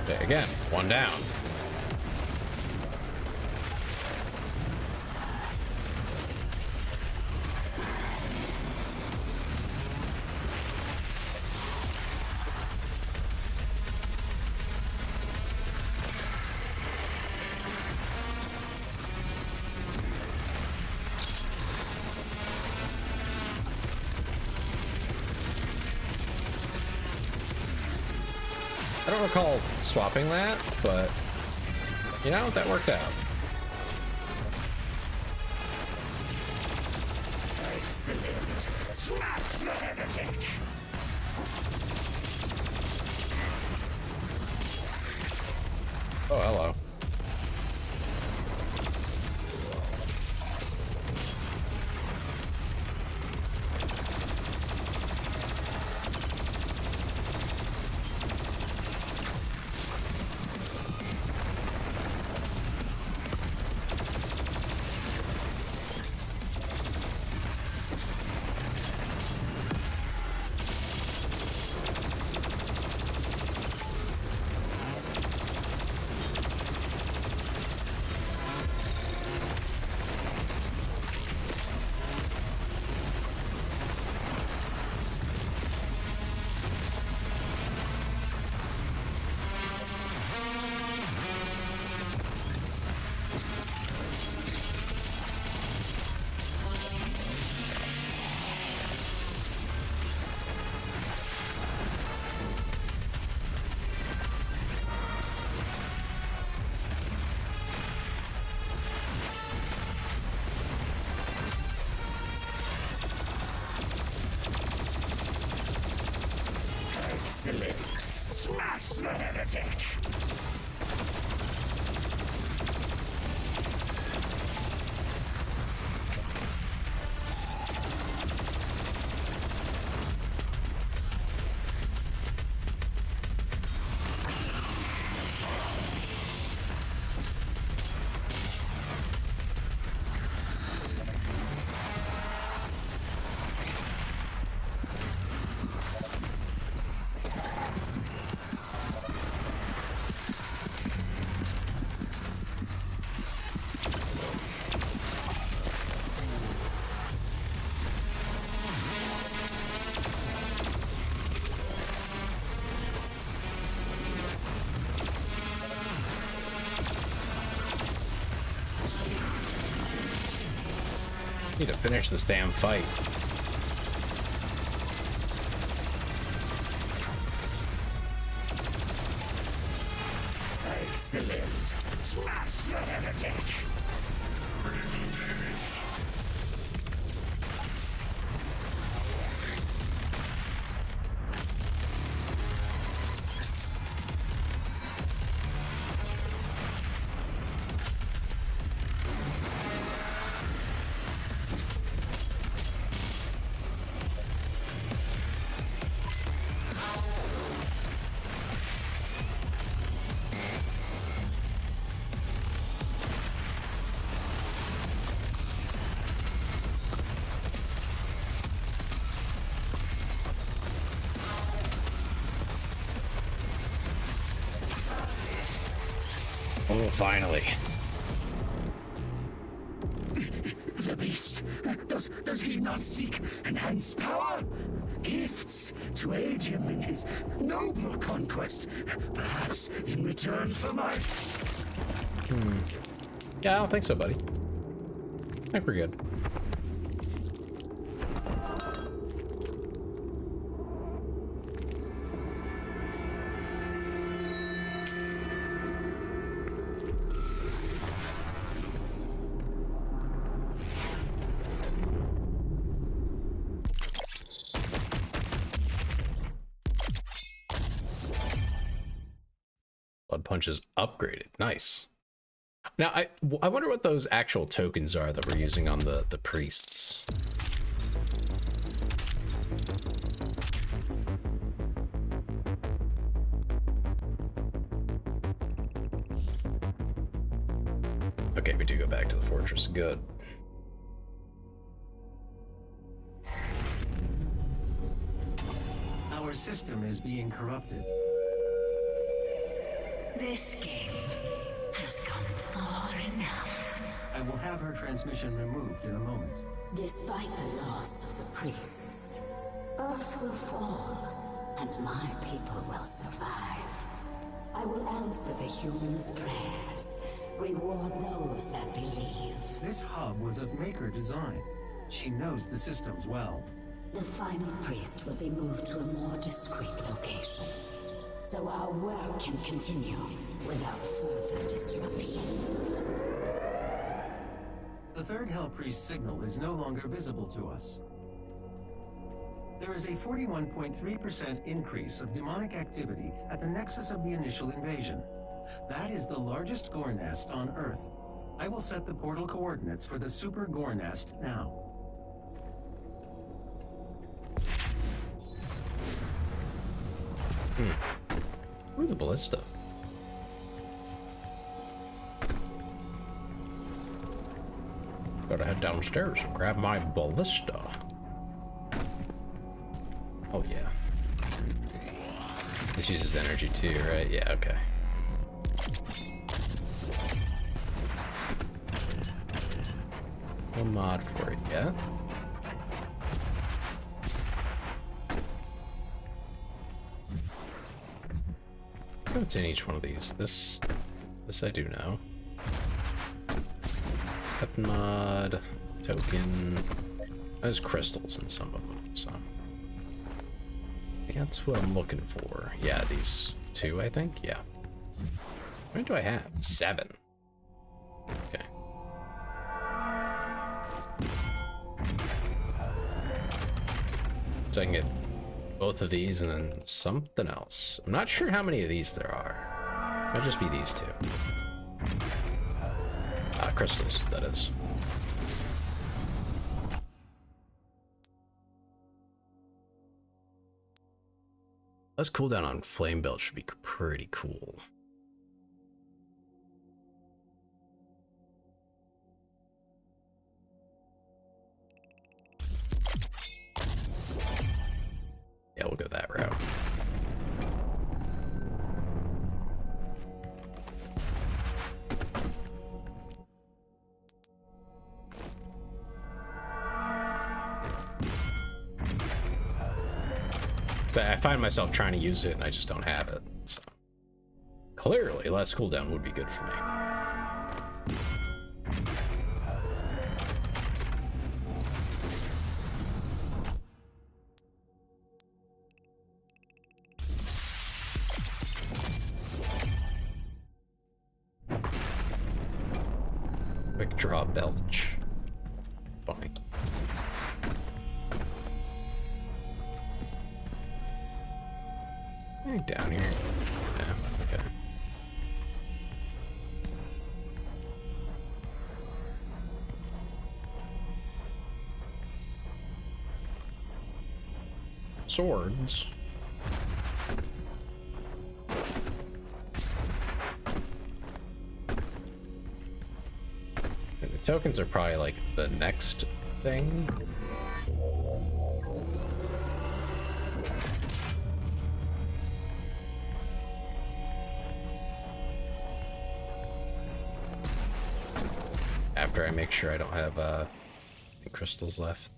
Okay, again, one down. I don't recall swapping that, but you know, that worked out. Excellent. Smash the heretic. Oh, hello. Excellent. Smash the heretic. Need to finish this damn fight. Excellent. Smash the heretic. Oh, finally. The beast, does he not seek enhanced power? Gifts to aid him in his noble conquest, perhaps in return for my... Yeah, I don't think so, buddy. I think we're good. Blood Punch is upgraded. Nice. Now, I wonder what those actual tokens are that we're using on the priests. Okay, we do go back to the fortress. Good. Our system is being corrupted. This game has come far enough. I will have her transmission removed in a moment. Despite the loss of the priests, Earth will fall, and my people will survive. I will answer the humans' prayers, reward those that believe. This hub was of Maker design. She knows the systems well. The final priest will be moved to a more discreet location, so our work can continue without further disruption. The third Hell Priest signal is no longer visible to us. There is a 41.3% increase of demonic activity at the nexus of the initial invasion. That is the largest gore nest on Earth. I will set the portal coordinates for the super gore nest now. Ooh, the ballista. Gotta head downstairs and grab my ballista. Oh yeah. This uses energy too, right? Yeah, okay. No mod for it yet. What's in each one of these? This I do know. Weapon mod, token. There's crystals in some of them, so I think that's what I'm looking for. Yeah, these two, I think. Yeah. How many do I have? 7. Okay. So I can get both of these and then something else. I'm not sure how many of these there are. Might just be these two. Crystals, that is. Less cooldown on Flame Belt should be pretty cool. Yeah, we'll go that route. So I find myself trying to use it and I just don't have it. So clearly, less cooldown would be good for me. Quick draw belch. Funny. Right down here. Yeah, okay. Swords. The tokens are probably like the next thing. after I make sure I don't have any crystals left.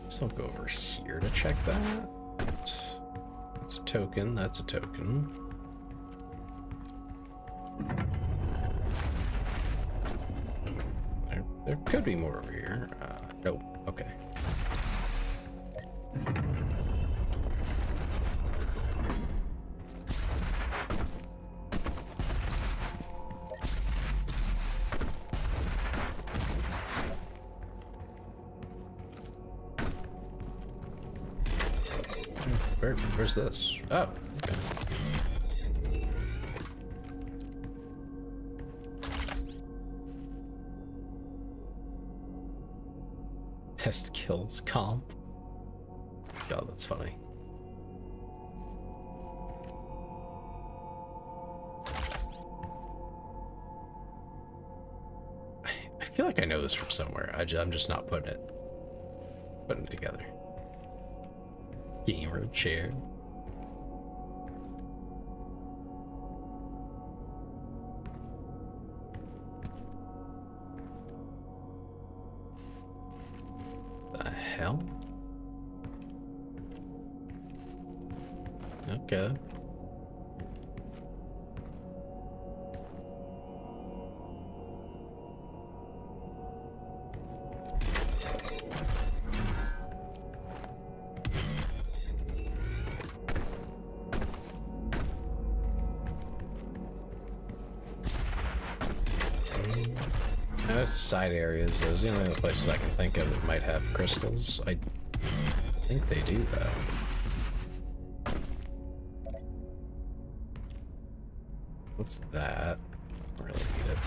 So I'll go over here to check that. That's a token, that's a token. There could be more over here. Nope, okay. Where's this? Oh, okay. Best kills comp. God, that's funny. I feel like I know this from somewhere. I'm just not putting it together. Gamer chair. The hell? Okay. Those side areas, those are the only other places I can think of that might have crystals. I think they do, though. What's that? I don't really need it.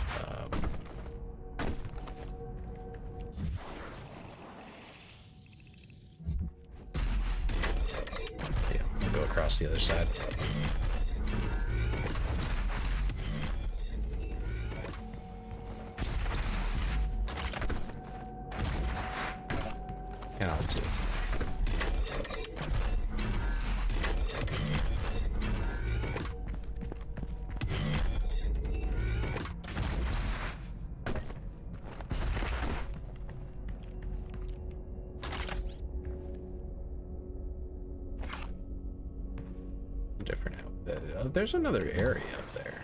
Yeah, I'll go across the other side. And I'll see what's in there. Different outfit. There's another area up there.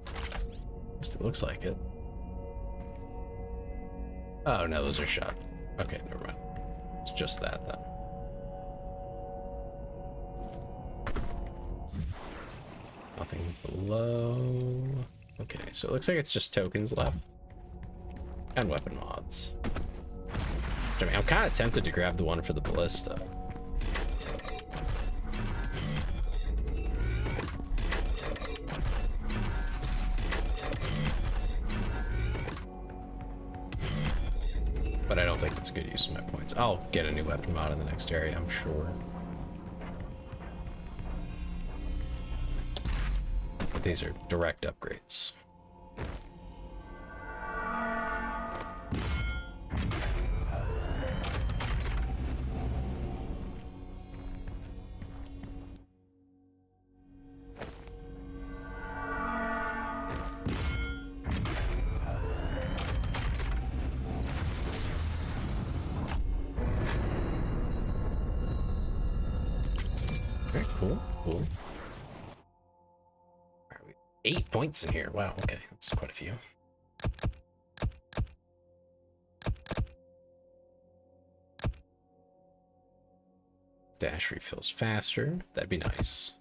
At least it looks like it. Oh no, those are shot. Okay, never mind. It's just that then. Nothing below. Okay, so it looks like it's just tokens left. And weapon mods. I mean, I'm kind of tempted to grab the one for the ballista. But I don't think it's a good use of my points. I'll get a new weapon mod in the next area, I'm sure. But these are direct upgrades. Very cool, cool. Are we 8 points in here? Wow, okay, that's quite a few. Dash refills faster. That'd be nice.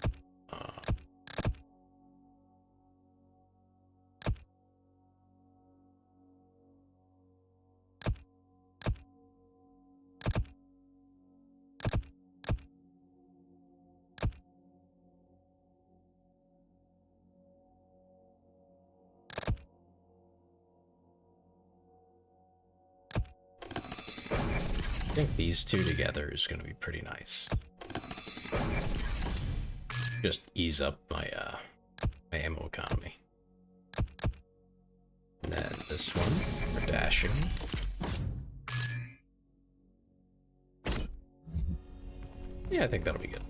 I think these two together is going to be pretty nice. Just ease up my my ammo economy. And then this one for dashing. Yeah, I think that'll be good.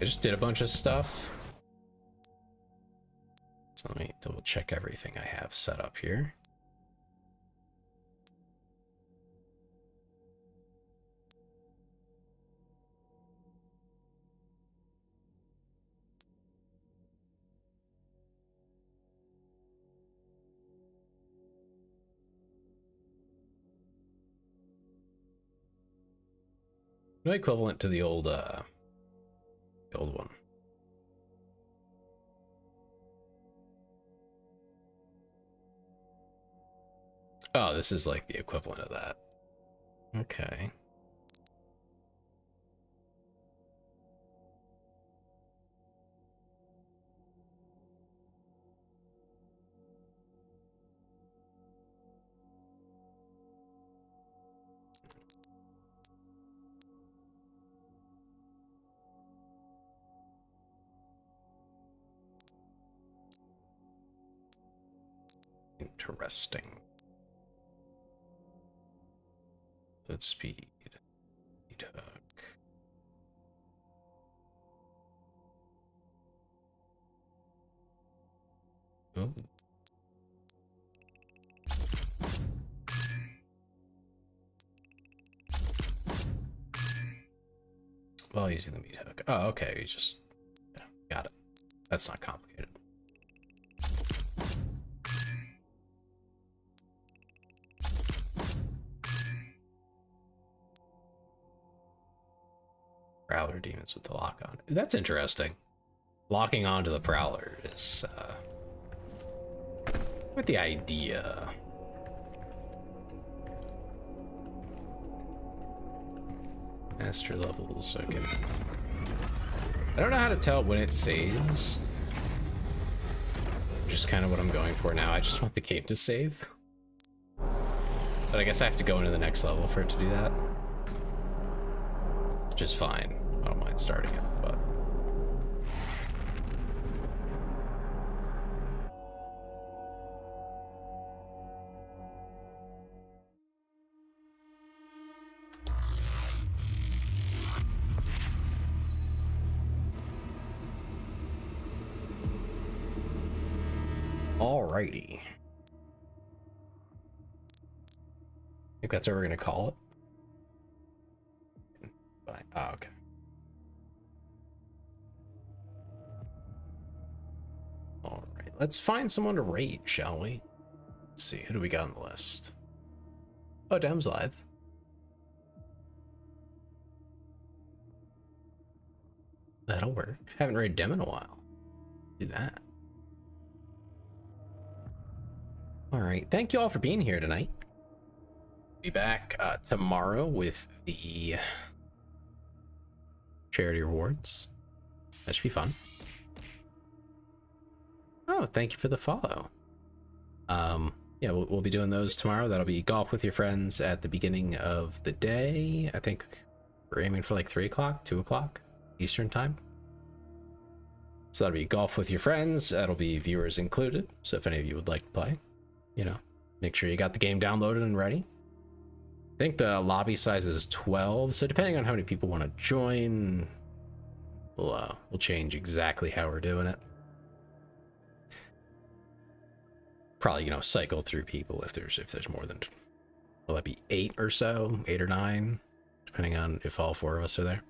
I just did a bunch of stuff. So let me double check everything I have set up here. No equivalent to the old one. Oh, this is like the equivalent of that. Okay. Interesting. Good speed. Speed hook. Oh. While using the meat hook. Oh, okay. You just, yeah, got it. That's not complicated. Prowler demons with the lock on. That's interesting. Locking onto the Prowler is with the idea. Master levels, okay. I don't know how to tell when it saves. Just kind of what I'm going for now. I just want the game to save. But I guess I have to go into the next level for it to do that. Which is fine. I don't mind starting it, but... Alrighty. I think that's what we're gonna call it. Oh, okay. All right, let's find someone to raid, shall we? Let's see, who do we got on the list? Oh, Dem's live. That'll work. Haven't raided Dem in a while. Do that. All right, thank you all for being here tonight. Be back tomorrow with the charity rewards. That should be fun. Oh, thank you for the follow. Yeah, we'll be doing those tomorrow. That'll be golf with your friends at the beginning of the day. I think we're aiming for like 3 o'clock, 2 o'clock Eastern time. So that'll be golf with your friends. That'll be viewers included. So if any of you would like to play, you know, make sure you got the game downloaded and ready. I think the lobby size is 12, so depending on how many people want to join, we'll change exactly how we're doing it. Probably, you know, cycle through people if there's more than, will that be 8 or so, 8 or 9, depending on if all 4 of us are there.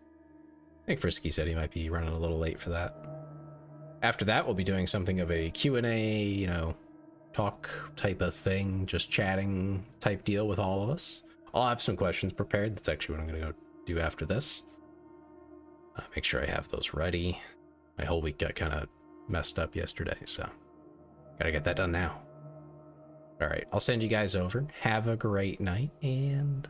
I think Frisky said he might be running a little late for that. After that, we'll be doing something of a Q&A, you know, talk type of thing, just chatting type deal with all of us. I'll have some questions prepared. That's actually what I'm going to go do after this. Make sure I have those ready. My whole week got kind of messed up yesterday, so gotta get that done now. All right, I'll send you guys over. Have a great night, and